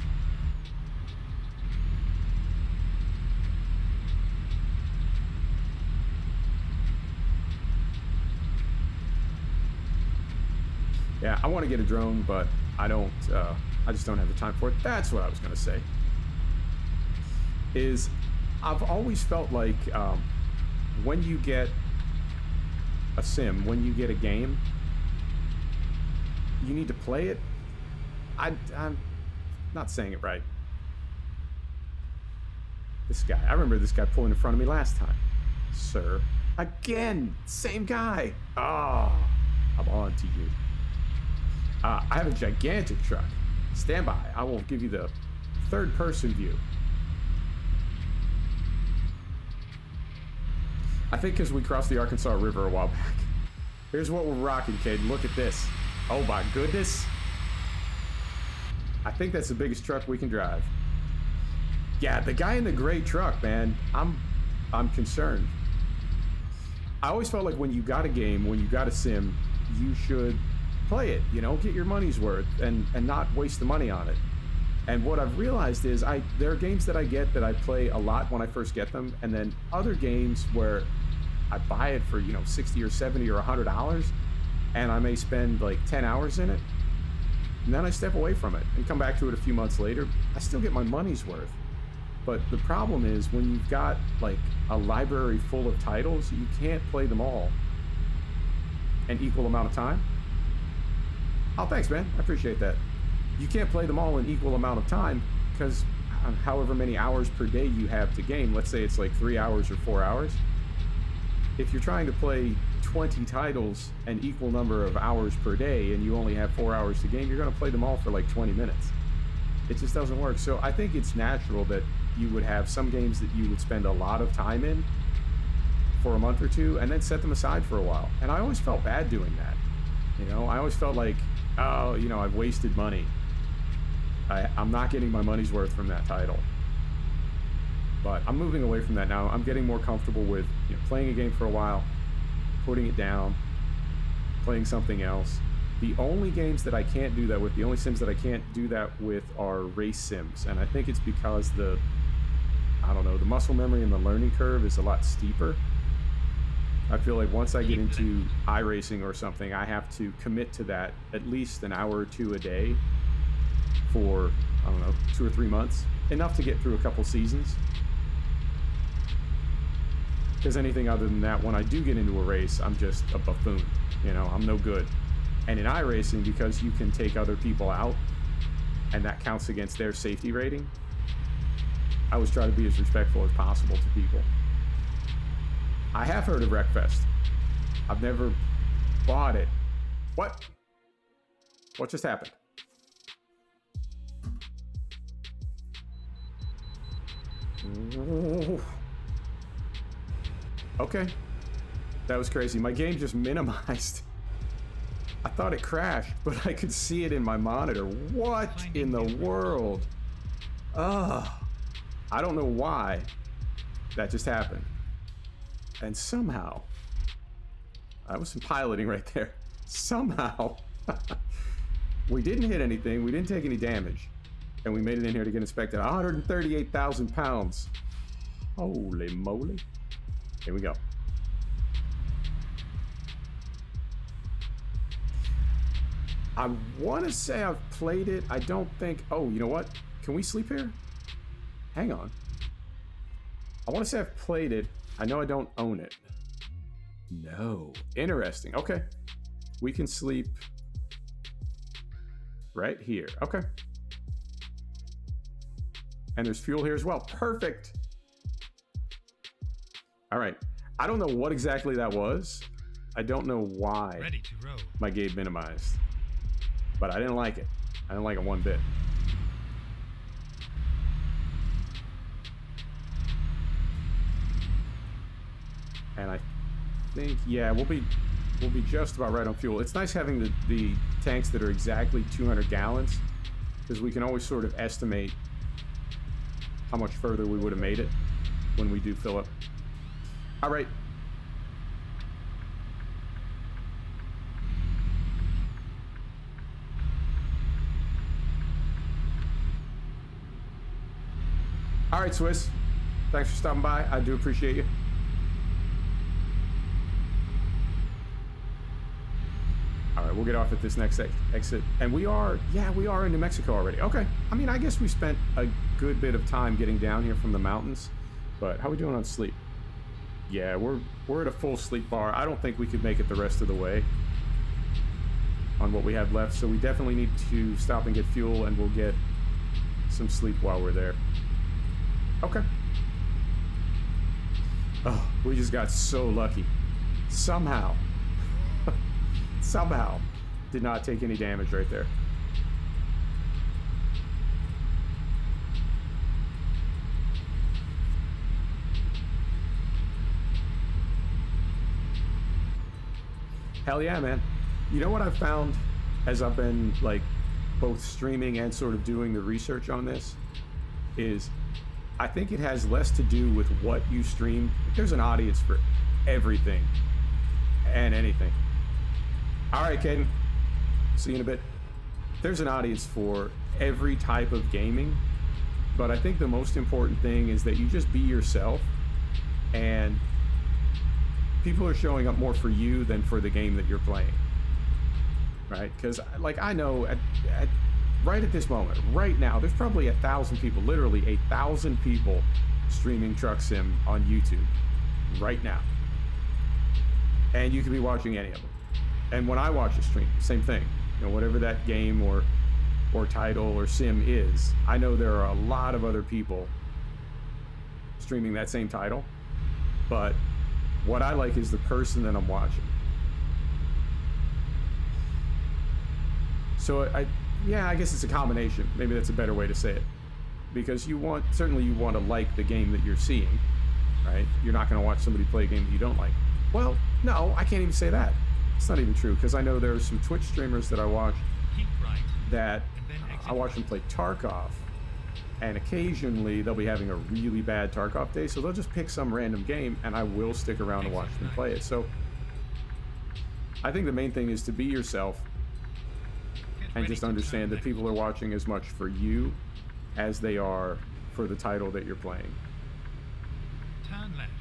Yeah, I want to get a drone, but I just don't have the time for it. That's what I was going to say. Is I've always felt like when you get a sim, when you get a game, you need to play it. I'm not saying it right. This guy, I remember this guy pulling in front of me last time. Sir, again, same guy. Oh, I'm on to you. I have a gigantic truck. Stand by. I will give you the third-person view. I think because we crossed the Arkansas River a while back. Here's what we're rocking, kid. Look at this. Oh my goodness. I think that's the biggest truck we can drive. Yeah, the guy in the gray truck, man. I'm concerned. I always felt like when you got a game, when you got a sim, you should play it, you know, get your money's worth and not waste the money on it. And what I've realized is there are games that I get that I play a lot when I first get them, and then other games where I buy it for, you know, 60 or 70 or $100, and I may spend like 10 hours in it, and then I step away from it and come back to it a few months later. I still get my money's worth. But the problem is when you've got like a library full of titles, you can't play them all an equal amount of time. Oh, thanks, man. I appreciate that. You can't play them all in equal amount of time because however many hours per day you have to game, let's say it's like 3 hours or 4 hours. If you're trying to play 20 titles an equal number of hours per day and you only have 4 hours to game, you're going to play them all for like 20 minutes. It just doesn't work. So I think it's natural that you would have some games that you would spend a lot of time in for a month or two and then set them aside for a while. And I always felt bad doing that. You know, I always felt like, oh, you know, I've wasted money. I'm not getting my money's worth from that title. But I'm moving away from that now. I'm getting more comfortable with, you know, playing a game for a while, putting it down, playing something else. The only games that I can't do that with, the only sims that I can't do that with are race sims. And I think it's because the muscle memory and the learning curve is a lot steeper. I feel like once I get into iRacing or something, I have to commit to that at least an hour or two a day for, 2 or 3 months. Enough to get through a couple seasons. Because anything other than that, when I do get into a race, I'm just a buffoon. You know, I'm no good. And in iRacing, because you can take other people out, and that counts against their safety rating, I always try to be as respectful as possible to people. I have heard of Wreckfest. I've never bought it. What? What just happened? Ooh. Okay. That was crazy. My game just minimized. I thought it crashed, but I could see it in my monitor. What in the world? Ugh. I don't know why that just happened. And somehow, that was some piloting right there. Somehow, we didn't hit anything. We didn't take any damage. And we made it in here to get inspected. 138,000 pounds. Holy moly. Here we go. I want to say I've played it. I don't think... Oh, you know what? Can we sleep here? Hang on. I want to say I've played it. I know I don't own it. No. Interesting. Okay. We can sleep right here. Okay. And there's fuel here as well. Perfect. All right. I don't know what exactly that was. I don't know why Ready to row. my game minimized. But I didn't like it. I didn't like it one bit. And I think, yeah, we'll be just about right on fuel. It's nice having the tanks that are exactly 200 gallons, because we can always sort of estimate how much further we would have made it when we do fill up. All right. All right, Swiss. Thanks for stopping by. I do appreciate you. All right, we'll get off at this next exit. And we are in New Mexico already. Okay. I mean, I guess we spent a good bit of time getting down here from the mountains. But how are we doing on sleep? Yeah, we're at a full sleep bar. I don't think we could make it the rest of the way on what we have left. So we definitely need to stop and get fuel, and we'll get some sleep while we're there. Okay. Oh, we just got so lucky. Somehow did not take any damage right there. Hell yeah, man. You know what I've found as I've been like both streaming and sort of doing the research on this is I think it has less to do with what you stream. There's an audience for everything and anything. All right, Caden. See you in a bit. There's an audience for every type of gaming, but I think the most important thing is that you just be yourself, and people are showing up more for you than for the game that you're playing, right? Because like I know right at this moment, right now, there's probably 1,000 people, literally 1,000 people streaming Truck Sim on YouTube right now. And you could be watching any of them. And when I watch a stream, same thing. You know, whatever that game or title or sim is, I know there are a lot of other people streaming that same title. But what I like is the person that I'm watching. So I guess it's a combination. Maybe that's a better way to say it. Because certainly you want to like the game that you're seeing, right? You're not going to watch somebody play a game that you don't like. Well, no, I can't even say that. It's not even true, because I know there are some Twitch streamers that I watch that I watch them play Tarkov, and occasionally they'll be having a really bad Tarkov day, so they'll just pick some random game, and I will stick around and watch them play it. So I think the main thing is to be yourself and just understand that people are watching as much for you as they are for the title that you're playing. Turn left.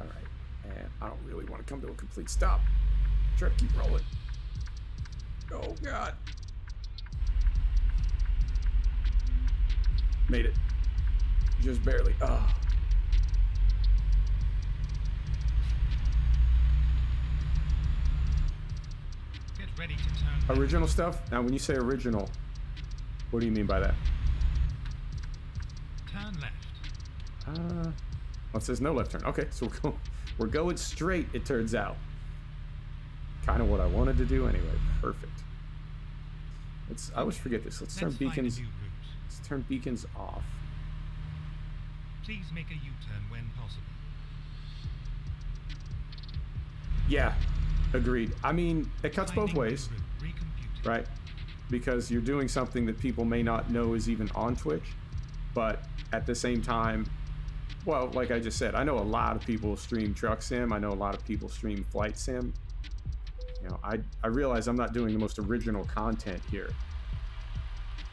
All right, and I don't really want to come to a complete stop. Try to keep rolling. Oh God. Made it. Just barely. Oh. Get ready to turn left. Original stuff? Now, when you say original, what do you mean by that? Turn left. Well, it says no left turn. Okay, so we're going straight, it turns out. Kind of what I wanted to do anyway. Perfect. I always forget this. Let's turn beacons. Let's turn beacons off. Please make a U-turn when possible. Yeah, agreed. I mean, it cuts both Finding ways, new route recomputed. right? Because you're doing something that people may not know is even on Twitch, but at the same time, well, like I just said, I know a lot of people stream truck sim. I know a lot of people stream flight sim. You know, I realize I'm not doing the most original content here.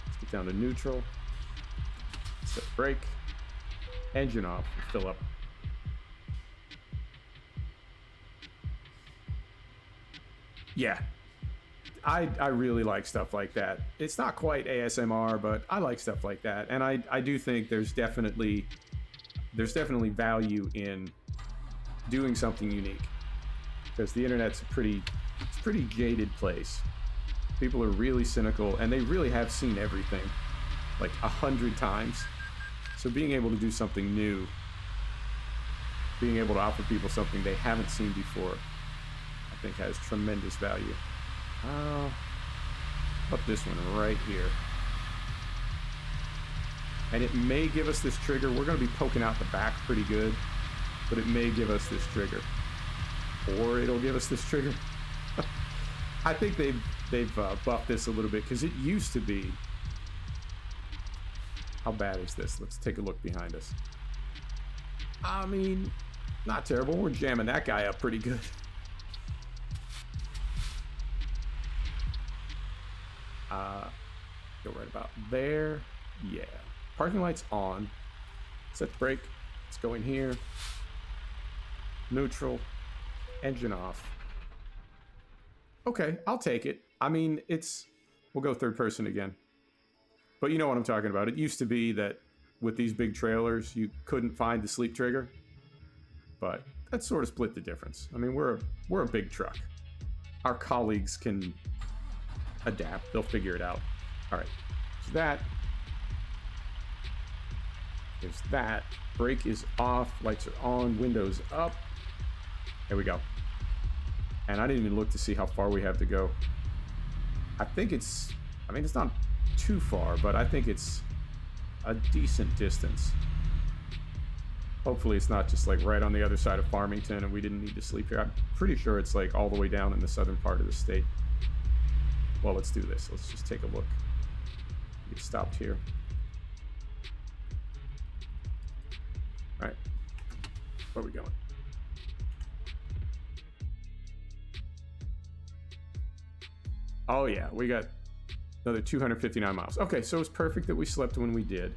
Let's get down to neutral. Set brake. Engine off. Fill up. Yeah. I really like stuff like that. It's not quite ASMR, but I like stuff like that. And I do think there's definitely value in doing something unique. Because the internet's a pretty jaded place. People are really cynical, and they really have seen everything like 100 times. So being able to do something new, being able to offer people something they haven't seen before, I think has tremendous value. Put this one right here. And it may give us this trigger. We're going to be poking out the back pretty good, but it may give us this trigger. Or it'll give us this trigger. I think they've buffed this a little bit, because it used to be... How bad is this? Let's take a look behind us. I mean, not terrible. We're jamming that guy up pretty good. Go right about there. Yeah. Parking light's on. Set the brake. Let's go in here. Neutral. Engine off. Okay, I'll take it. I mean, we'll go third person again. But you know what I'm talking about. It used to be that with these big trailers, you couldn't find the sleep trigger. But that sort of split the difference. I mean, we're a big truck. Our colleagues can adapt. They'll figure it out. All right. So that. There's that. Brake is off. Lights are on. Windows up. There we go. And I didn't even look to see how far we have to go. I think it's not too far, but I think it's a decent distance. Hopefully it's not just like right on the other side of Farmington and we didn't need to sleep here. I'm pretty sure it's like all the way down in the southern part of the state. Well, let's do this. Let's just take a look. Get stopped here. All right. Where are we going? Oh yeah, we got another 259 miles. Okay, so it's perfect that we slept when we did.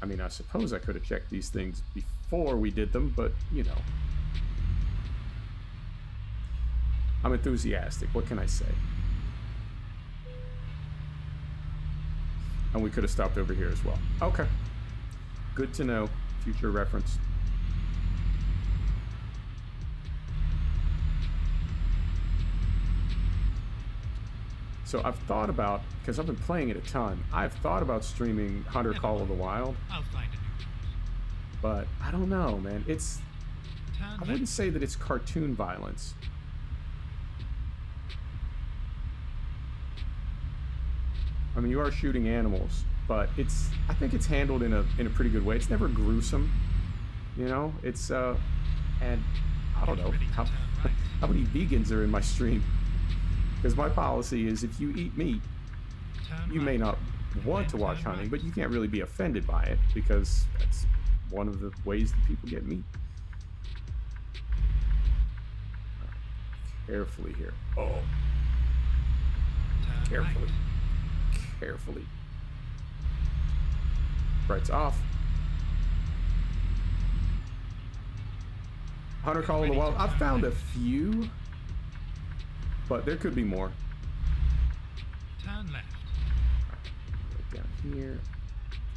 I mean, I suppose I could have checked these things before we did them, but you know. I'm enthusiastic. What can I say? And we could have stopped over here as well. Okay. Good to know. Future reference. So I've thought about, because I've been playing it a ton, I've thought about streaming Hunter Call of the Wild. I'll find a new route. But I don't know, man. I wouldn't say that it's cartoon violence. I mean, you are shooting animals, but I think it's handled in a pretty good way. It's never gruesome, you know? It's and I don't know how many vegans are in my stream. Because my policy is if you eat meat, you may not want to watch hunting, but you can't really be offended by it because that's one of the ways that people get meat. Carefully here. Oh. Carefully. Carefully. Brights off. Hunter Call of the Wild. I've found a few, but there could be more. Turn left. Right down here.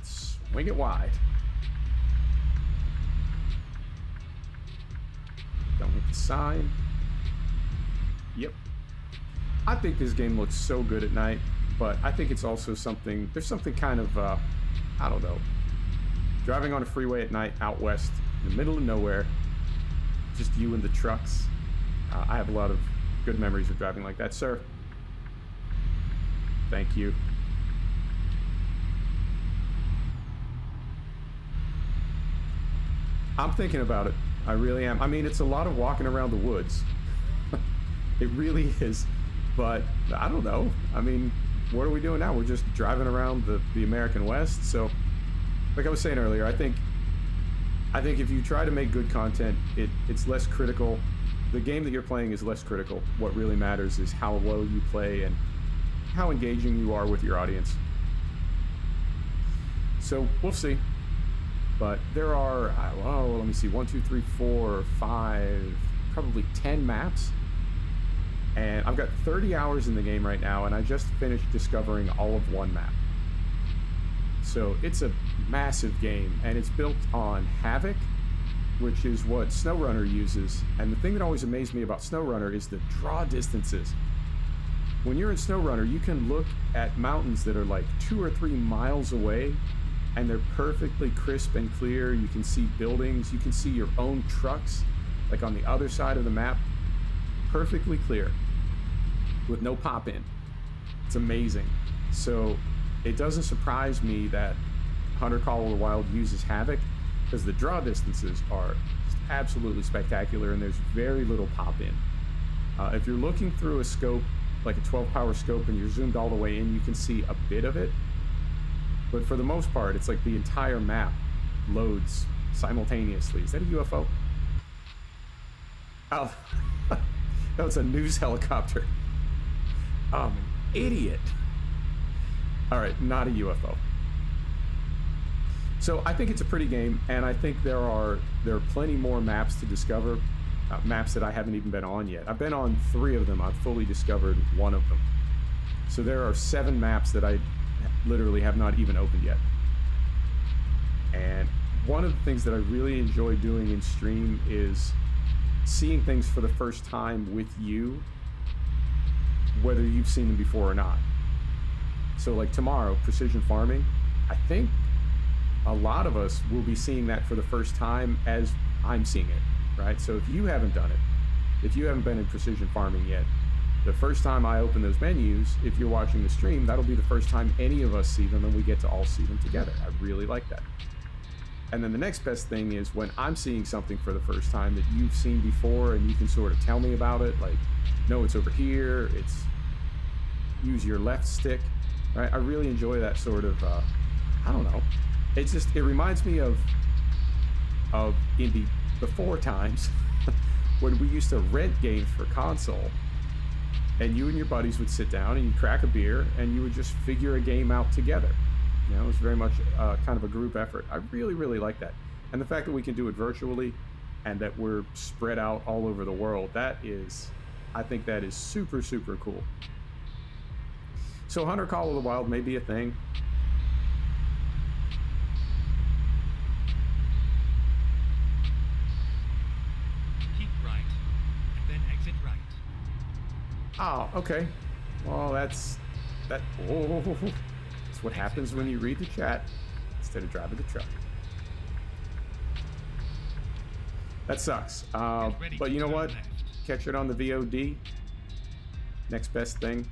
Swing it wide. Don't hit the sign. Yep. I think this game looks so good at night, but I think it's also something, there's something kind of, I don't know, driving on a freeway at night out west in the middle of nowhere, just you and the trucks. I have a lot of good memories of driving like that, sir. Thank you. I'm thinking about it. I really am. I mean, it's a lot of walking around the woods. It really is. But I don't know. I mean, what are we doing now? We're just driving around the American West. So, like I was saying earlier, I think if you try to make good content, it's less critical. The game that you're playing is less critical. What really matters is how well you play and how engaging you are with your audience. So we'll see. But there are, well, let me see, 1, 2, 3, 4, 5, probably 10 maps. And I've got 30 hours in the game right now, and I just finished discovering all of one map. So it's a massive game, and it's built on Havoc, which is what SnowRunner uses. And the thing that always amazed me about SnowRunner is the draw distances. When you're in SnowRunner, you can look at mountains that are like 2 or 3 miles away, and they're perfectly crisp and clear. You can see buildings, you can see your own trucks, like on the other side of the map, perfectly clear, with no pop in. It's amazing. So it doesn't surprise me that Hunter Call of the Wild uses Havoc, because the draw distances are just absolutely spectacular, and there's very little pop in. If you're looking through a scope, like a 12-power scope, and you're zoomed all the way in, you can see a bit of it. But for the most part, it's like the entire map loads simultaneously. Is that a UFO? Oh, no, it's a news helicopter. I'm an idiot. All right, not a UFO. So I think it's a pretty game, and I think there are plenty more maps to discover, maps that I haven't even been on yet. I've been on 3 of them. I've fully discovered 1 of them. So there are 7 maps that I literally have not even opened yet. And one of the things that I really enjoy doing in stream is seeing things for the first time with you, whether you've seen them before or not. So like tomorrow, precision farming, I think a lot of us will be seeing that for the first time as I'm seeing it, right? So if you haven't done it, if you haven't been in precision farming yet, the first time I open those menus, if you're watching the stream, that'll be the first time any of us see them, and we get to all see them together. I really like that. And then the next best thing is when I'm seeing something for the first time that you've seen before, and you can sort of tell me about it, like, no, it's over here, it's use your left stick, right? I really enjoy that sort of, I don't know. It's just, it reminds me of in the before times when we used to rent games for console, and you and your buddies would sit down and you'd crack a beer and you would just figure a game out together. You know, it was very much kind of a group effort. I really, really like that. And the fact that we can do it virtually and that we're spread out all over the world, that is, I think that is super, super cool. So Hunter Call of the Wild may be a thing. Keep right, and then exit right. Oh, okay. Well, that's what happens when you read the chat instead of driving the truck. That sucks. But you know what? Catch it on the VOD. Next best thing.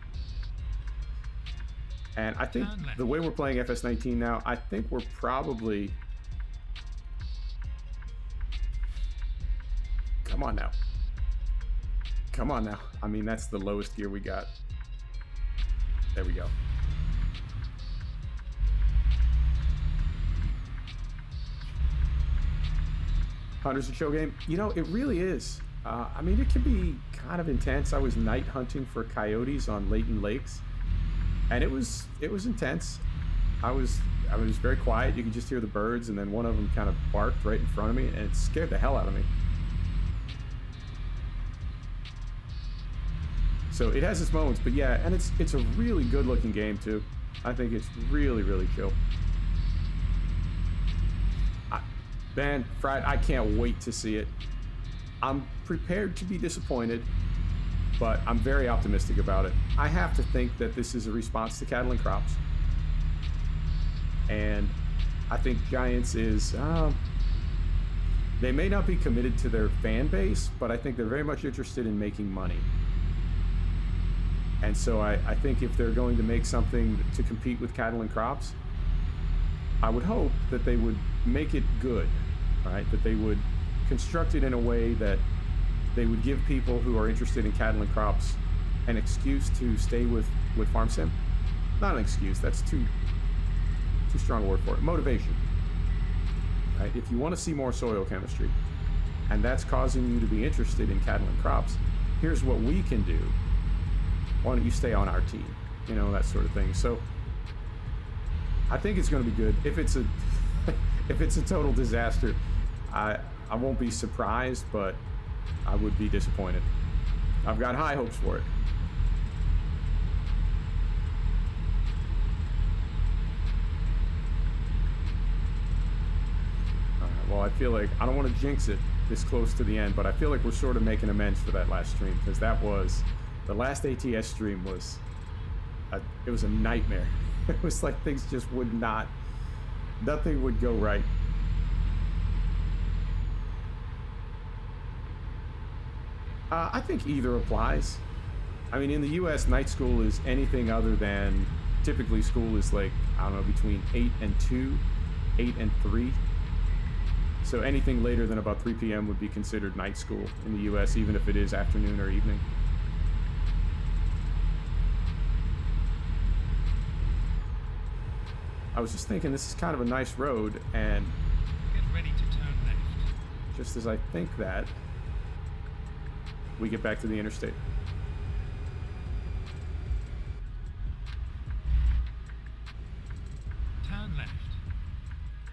And I think the way we're playing FS19 now, I think we're probably... Come on now. Come on now. I mean, that's the lowest gear we got. There we go. Hunter's a chill game. You know, it really is. I mean, it can be kind of intense. I was night hunting for coyotes on Layton Lakes, and it was intense. I was very quiet. You could just hear the birds, and then one of them kind of barked right in front of me, and it scared the hell out of me. So it has its moments, but yeah, and it's a really good looking game too. I think it's really, really chill. Man, Fried, I can't wait to see it. I'm prepared to be disappointed, but I'm very optimistic about it. I have to think that this is a response to Cattle and Crops. And I think Giants is, they may not be committed to their fan base, but I think they're very much interested in making money. And so I think if they're going to make something to compete with Cattle and Crops, I would hope that they would make it good right? That they would construct it in a way that they would give people who are interested in cattle and crops an excuse to stay with farm sim. Not an excuse, that's too strong a word for it. Motivation. Right? If you want to see more soil chemistry, and that's causing you to be interested in cattle and crops, here's what we can do. Why don't you stay on our team? You know, that sort of thing. So I think it's going to be good. If it's a if it's a total disaster, I won't be surprised, but I would be disappointed. I've got high hopes for it. Well, I feel like I don't want to jinx it this close to the end, but I feel like we're sort of making amends for that last stream, because that was the last ATS stream was it was a nightmare. It was like things just would not, nothing would go right. I think either applies. I mean, in the US, night school is anything other than, typically school is like, I don't know, between 8 and 2, 8 and 3. So anything later than about 3 p.m. would be considered night school in the US, even if it is afternoon or evening. I was just thinking this is kind of a nice road, and Get ready to turn left. just as I think that, we get back to the interstate. Turn left.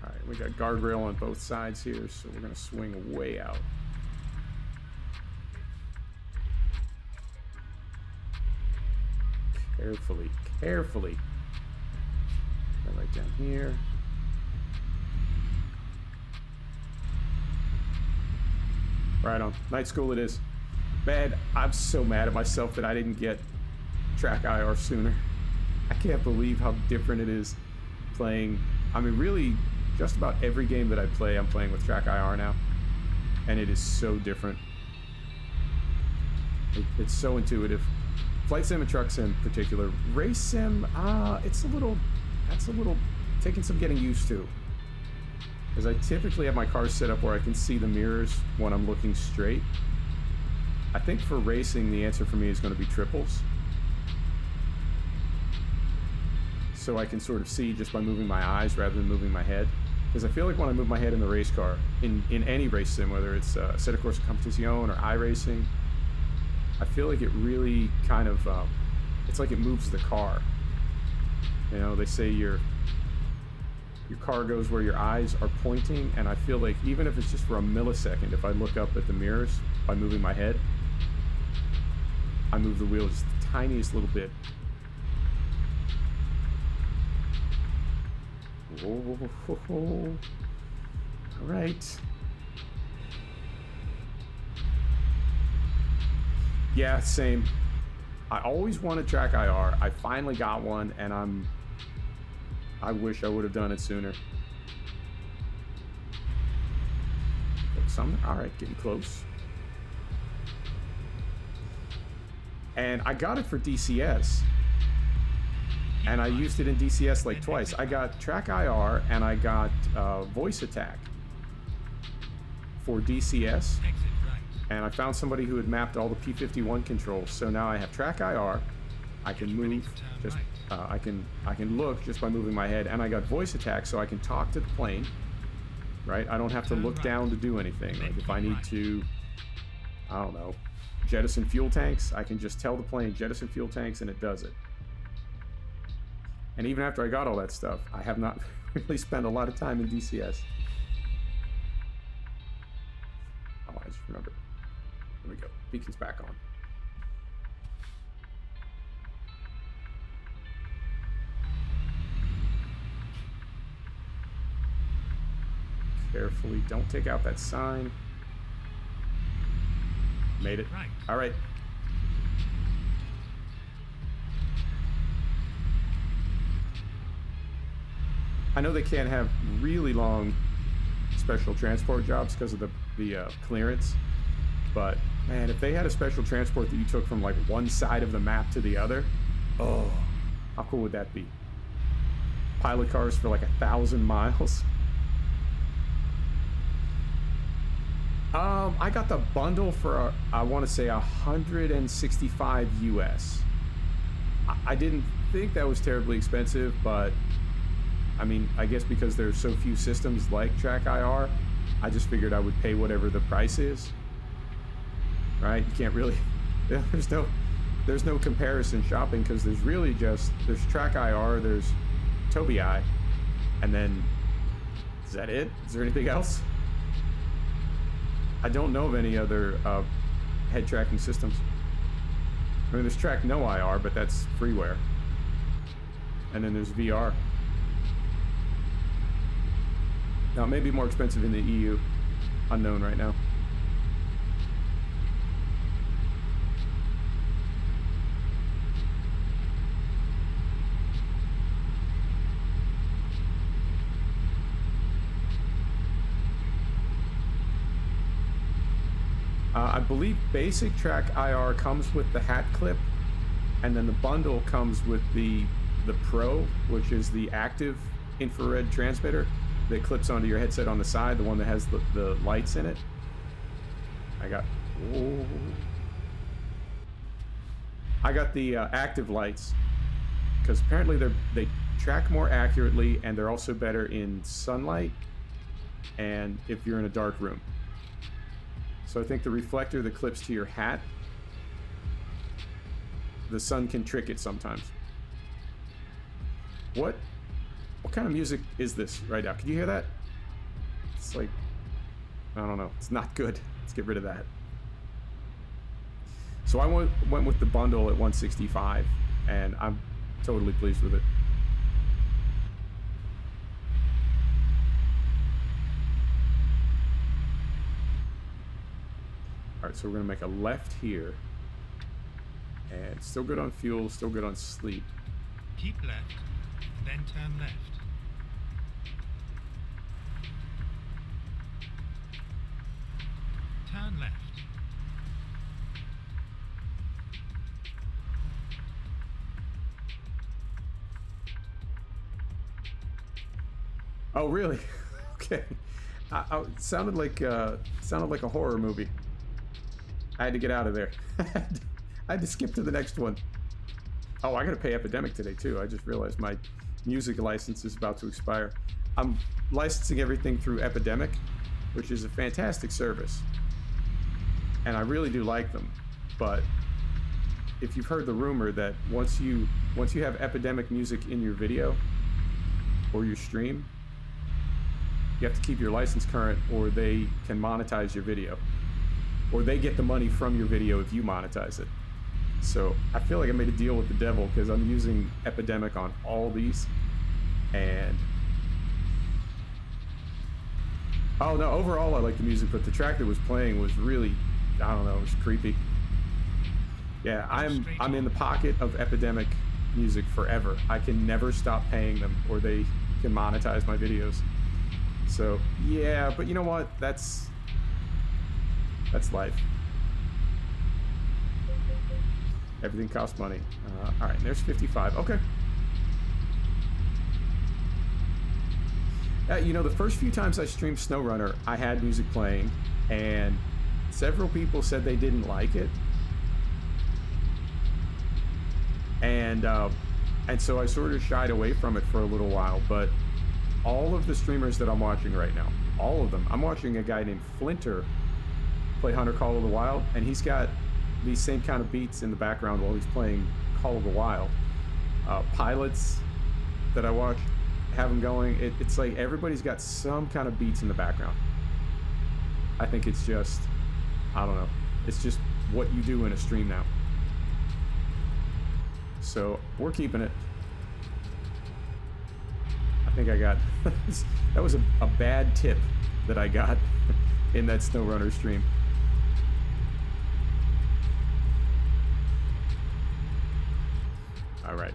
All right, we got guardrail on both sides here, so we're gonna swing way out. Carefully, carefully. Right down here. Right on. Night school it is. Man, I'm so mad at myself that I didn't get track IR sooner. I can't believe how different it is playing. I mean, really, just about every game that I play, I'm playing with track IR now. And it is so different. It's so intuitive. Flight sim and truck sim in particular. Race sim, that's a little taking some getting used to. Because I typically have my car set up where I can see the mirrors when I'm looking straight. I think for racing, the answer for me is going to be triples. So I can sort of see just by moving my eyes rather than moving my head. Because I feel like when I move my head in the race car, in any race sim, whether it's Set a Course Competition or iRacing, I feel like it really kind of, it's like it moves the car. You know, they say your car goes where your eyes are pointing, and I feel like even if it's just for a millisecond, if I look up at the mirrors by moving my head, I move the wheel just the tiniest little bit. Whoa. All right. Yeah, same. I always wanted track IR. I finally got one, and I wish I would have done it sooner. All right, getting close. And I got it for DCS. And I used it in DCS like twice. I got track IR and I got voice attack for DCS. And I found somebody who had mapped all the P51 controls. So now I have track IR. I can move just I can look just by moving my head, and I got voice attack, so I can talk to the plane. Right? I don't have to look down to do anything. Like if I need to, I don't know, jettison fuel tanks, I can just tell the plane jettison fuel tanks, and it does it. And even after I got all that stuff, I have not really spent a lot of time in DCS. Oh, I just remembered. There we go. Beacon's back on. Carefully, don't take out that sign. Made it. Right. All right. I know they can't have really long special transport jobs because of the clearance, but man, if they had a special transport that you took from like one side of the map to the other, oh, how cool would that be? Pilot cars for like 1,000 miles. I got the bundle for I want to say 165 US. I didn't think that was terribly expensive, but I mean, I guess because there's so few systems like Track IR, I just figured I would pay whatever the price is. Right? You can't really. There's no comparison shopping because there's really just there's Track IR, there's Tobii, and then is that it? Is there anything else? I don't know of any other head tracking systems. I mean, there's Track No IR, but that's freeware. And then there's VR. Now, it may be more expensive in the EU. Unknown right now. I believe basic Track IR comes with the hat clip, and then the bundle comes with the Pro, which is the active infrared transmitter that clips onto your headset on the side, the one that has the lights in it. I got the active lights because apparently they track more accurately, and they're also better in sunlight and if you're in a dark room. So I think the reflector that clips to your hat, the sun can trick it sometimes. What kind of music is this right now? Can you hear that? It's like, I don't know. It's not good. Let's get rid of that. So I went with the bundle at 165, and I'm totally pleased with it. Alright, so we're going to make a left here. And still good on fuel, still good on sleep. Keep left, then turn left. Turn left. Oh, really? Okay. It sounded like a horror movie. I had to get out of there. I had to skip to the next one. Oh, I gotta pay Epidemic today too. I just realized my music license is about to expire. I'm licensing everything through Epidemic, which is a fantastic service. And I really do like them. But if you've heard the rumor that once you have Epidemic music in your video or your stream, you have to keep your license current or they can monetize your video. Or they get the money from your video if you monetize it. So I feel like I made a deal with the devil because I'm using Epidemic on all these. And oh no, overall I like the music, but the track that was playing was really, I don't know, it was creepy. Yeah, I'm in the pocket of Epidemic music forever. I can never stop paying them or they can monetize my videos. So yeah, but you know what? That's life. Everything costs money. All right, there's 55. Okay. You know, the first few times I streamed SnowRunner, I had music playing, and several people said they didn't like it. And so I sort of shied away from it for a little while, but all of the streamers that I'm watching right now, all of them, I'm watching a guy named Flinter play Hunter Call of the Wild, and he's got these same kind of beats in the background while he's playing Call of the Wild. Pilots that I watch have them going. It's like everybody's got some kind of beats in the background. I think it's just, I don't know, it's just what you do in a stream now. So we're keeping it. I think I got that was a bad tip that I got in that SnowRunner stream. All right.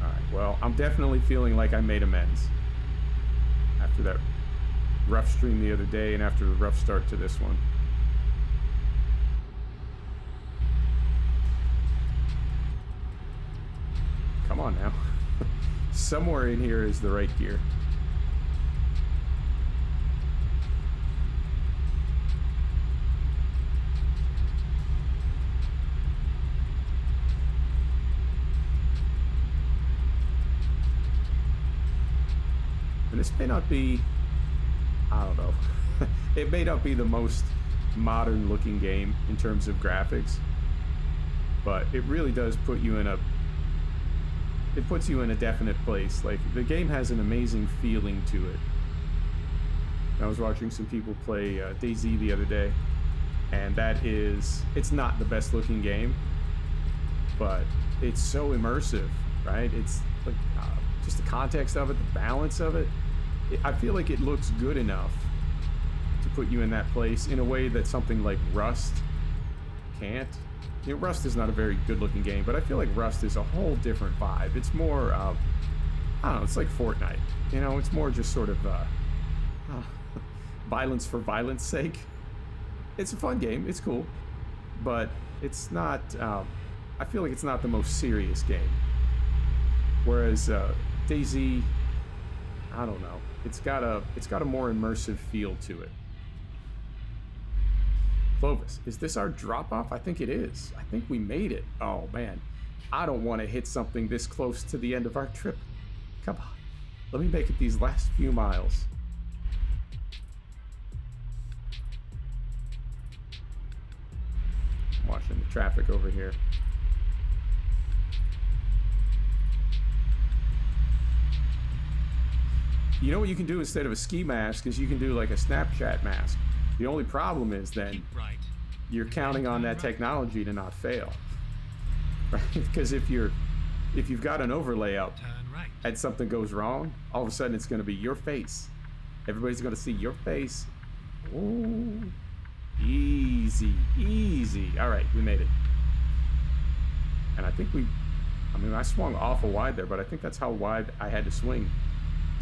All right. Well, I'm definitely feeling like I made amends after that rough stream the other day and after the rough start to this one. Come come on now. Somewhere in here is the right gear. And this may not be, I don't know, it may not be the most modern looking game in terms of graphics, but it really does put you in a, it puts you in a definite place. Like, the game has an amazing feeling to it. I was watching some people play DayZ the other day, and that is, it's not the best looking game, but it's so immersive, right? It's like, just the context of it, the balance of it. I feel like it looks good enough to put you in that place in a way that something like Rust can't. You know, Rust is not a very good looking game, but I feel like Rust is a whole different vibe. It's more, I don't know, it's like Fortnite. You know, it's more just sort of violence for violence sake. It's a fun game, it's cool, but it's not, I feel like it's not the most serious game. Whereas DayZ, I don't know, it's got a more immersive feel to it. Clovis, is this our drop-off? I think it is. I think we made it. Oh, man. I don't want to hit something this close to the end of our trip. Come on. Let me make it these last few miles. I'm watching the traffic over here. You know what you can do instead of a ski mask is you can do like a Snapchat mask. The only problem is then you're counting on that technology to not fail, right? Because if you've got an overlay up and something goes wrong, all of a sudden it's going to be your face. Everybody's going to see your face. Oh, easy, easy. All right, we made it. And I think I swung awful wide there, but I think that's how wide I had to swing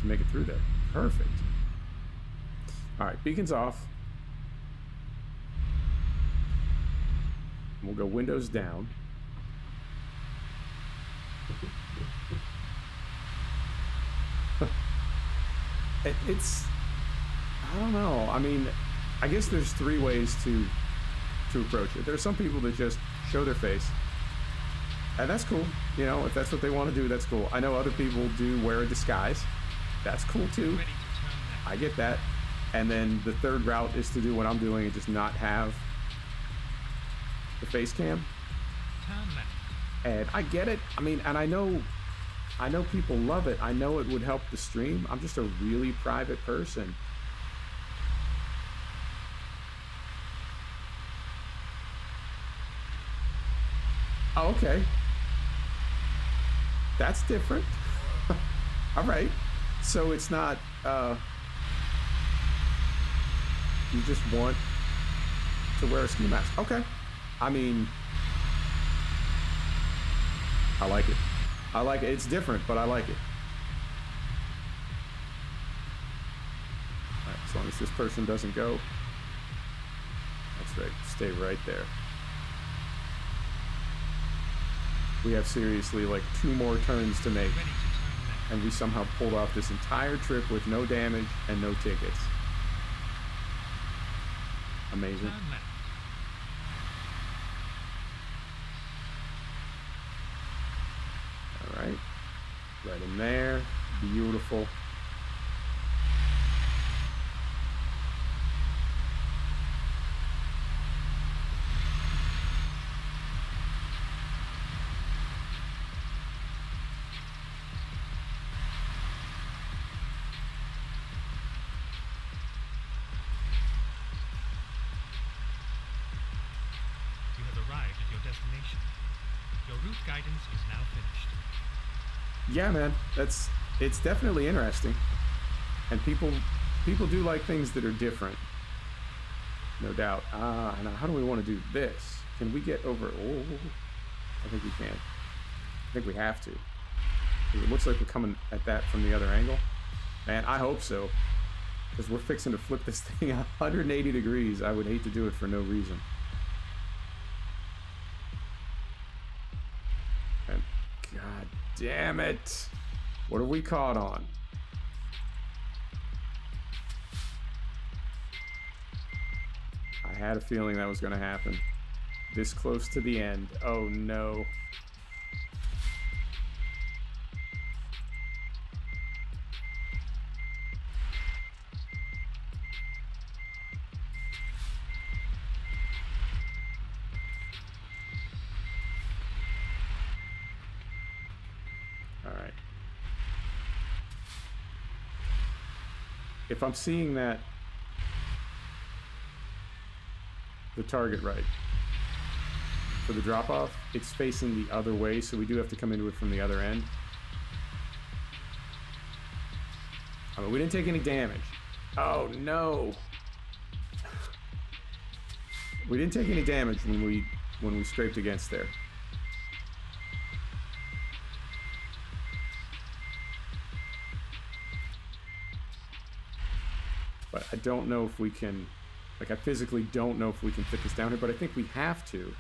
to make it through there. Perfect. All right, beacons off. We'll go windows down. It's, I don't know. I mean, I guess there's three ways to approach it. There are some people that just show their face, and that's cool. You know, if that's what they want to do, that's cool. I know other people do wear a disguise. That's cool too. I get that. And then the third route is to do what I'm doing and just not have the face cam. And I get it. I mean, and I know people love it. I know it would help the stream. I'm just a really private person. Oh, okay. That's different. All right. So it's not, you just want to wear a ski mask. Okay. I mean, I like it. I like it. It's different, but I like it. All right, as long as this person doesn't go. That's right. Stay right there. We have seriously like 2 more turns to make. And we somehow pulled off this entire trip with no damage and no tickets. Amazing. All right. Right in there. Beautiful. Yeah, man, it's definitely interesting, and people do like things that are different, no doubt. Now how do we want to do this? Can we get over? Oh, I think we can. I think we have to. It looks like we're coming at that from the other angle. Man, I hope so, because we're fixing to flip this thing 180 degrees. I would hate to do it for no reason. And God Damn it. What are we caught on? I had a feeling that was going to happen. This close to the end. Oh no. Alright. If I'm seeing that, the target right, for the drop-off, it's facing the other way, so we do have to come into it from the other end. I mean, we didn't take any damage. Oh no! We didn't take any damage when we scraped against there. But I don't know if we can, like, I physically don't know if we can fit this down here, but I think we have to.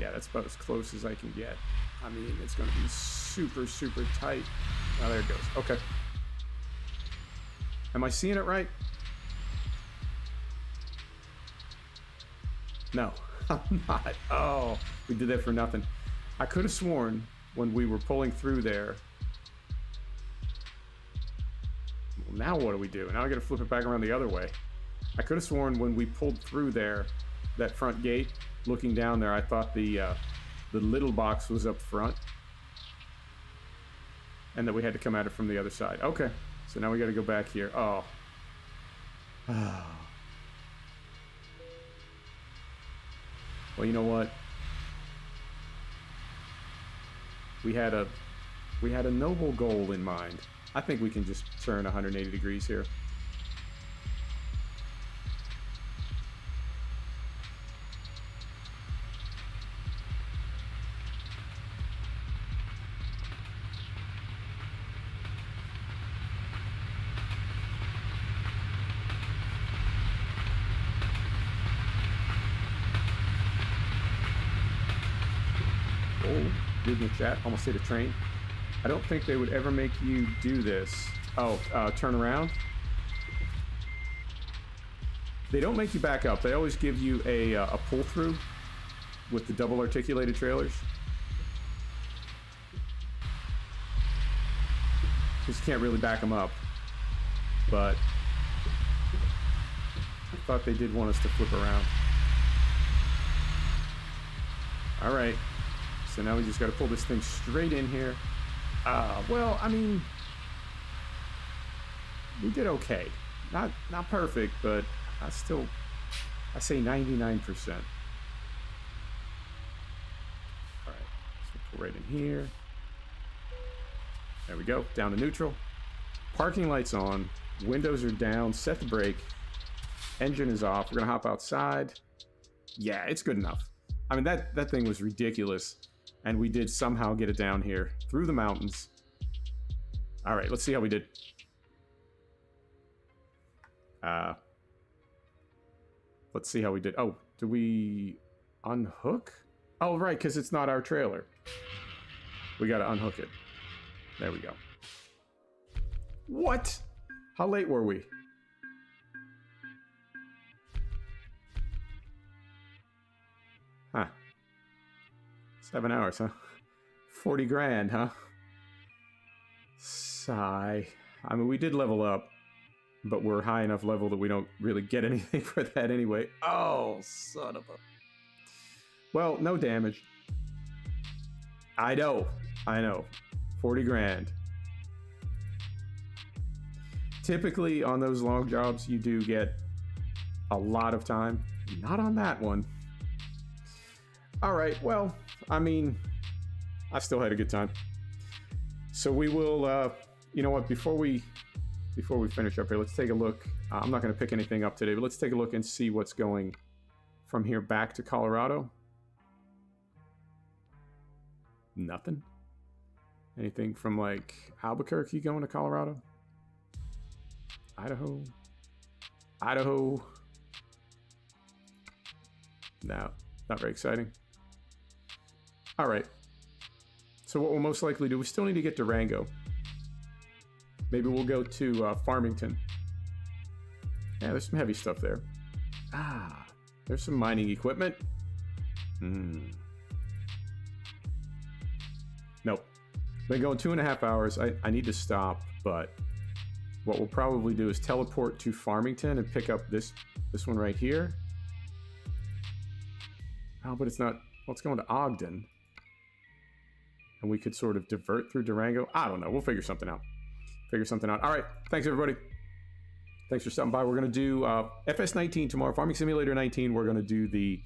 That's about as close as I can get. I mean, it's going to be super, super tight. Oh, there it goes. Okay. Am I seeing it right? No, I'm not. Oh, we did that for nothing. I could have sworn when we were pulling through there. Well, now what do we do? Now I got to flip it back around the other way. I could have sworn when we pulled through there, that front gate, looking down there, I thought the little box was up front, and that we had to come at it from the other side. Okay, so now we got to go back here. Oh. Well, you know what? We had a noble goal in mind. I think we can just turn 180 degrees here. In the chat, almost hit a train. I don't think they would ever make you do this. Oh, turn around. They don't make you back up. They always give you a pull through with the double articulated trailers. Because you can't really back them up. But I thought they did want us to flip around. All right. So now we just got to pull this thing straight in here. Well, I mean, we did okay. Not perfect, but I say 99%. All right, so pull right in here. There we go, down to neutral. Parking lights on, windows are down, set the brake, engine is off. We're gonna hop outside. Yeah, it's good enough. I mean, that thing was ridiculous. And we did somehow get it down here through the mountains. All right, let's see how we did. Let's see how we did. Oh, do we unhook? Oh, right, because it's not our trailer. We got to unhook it. There we go. What? How late were we? Huh. 7 hours, huh? 40 grand, huh? Sigh. I mean, we did level up, but we're high enough level that we don't really get anything for that anyway. Oh, son of a... Well, no damage. I know. 40 grand. Typically, on those long jobs, you do get a lot of time. Not on that one. All right, well... I mean, I still had a good time. So we will, you know what, before we finish up here, let's take a look. I'm not going to pick anything up today, but let's take a look and see what's going from here back to Colorado. Nothing. Anything from, like, Albuquerque going to Colorado? Idaho. No. Not very exciting. All right. So what we'll most likely do, we still need to get Durango. Maybe we'll go to Farmington. Yeah, there's some heavy stuff there. Ah, there's some mining equipment. Nope. Been going 2.5 hours. I need to stop, but what we'll probably do is teleport to Farmington and pick up this one right here. Oh, but it's not. Well, it's going to Ogden. And we could sort of divert through Durango. I don't know. We'll figure something out. All right. Thanks, everybody. Thanks for stopping by. We're going to do FS19 tomorrow. Farming Simulator 19. We're going to do the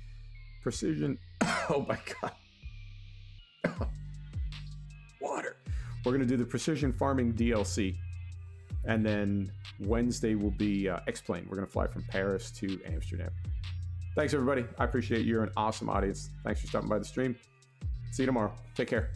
Precision. Oh, my God. Water. We're going to do the Precision Farming DLC. And then Wednesday will be X-Plane. We're going to fly from Paris to Amsterdam. Thanks, everybody. I appreciate you. You're an awesome audience. Thanks for stopping by the stream. See you tomorrow. Take care.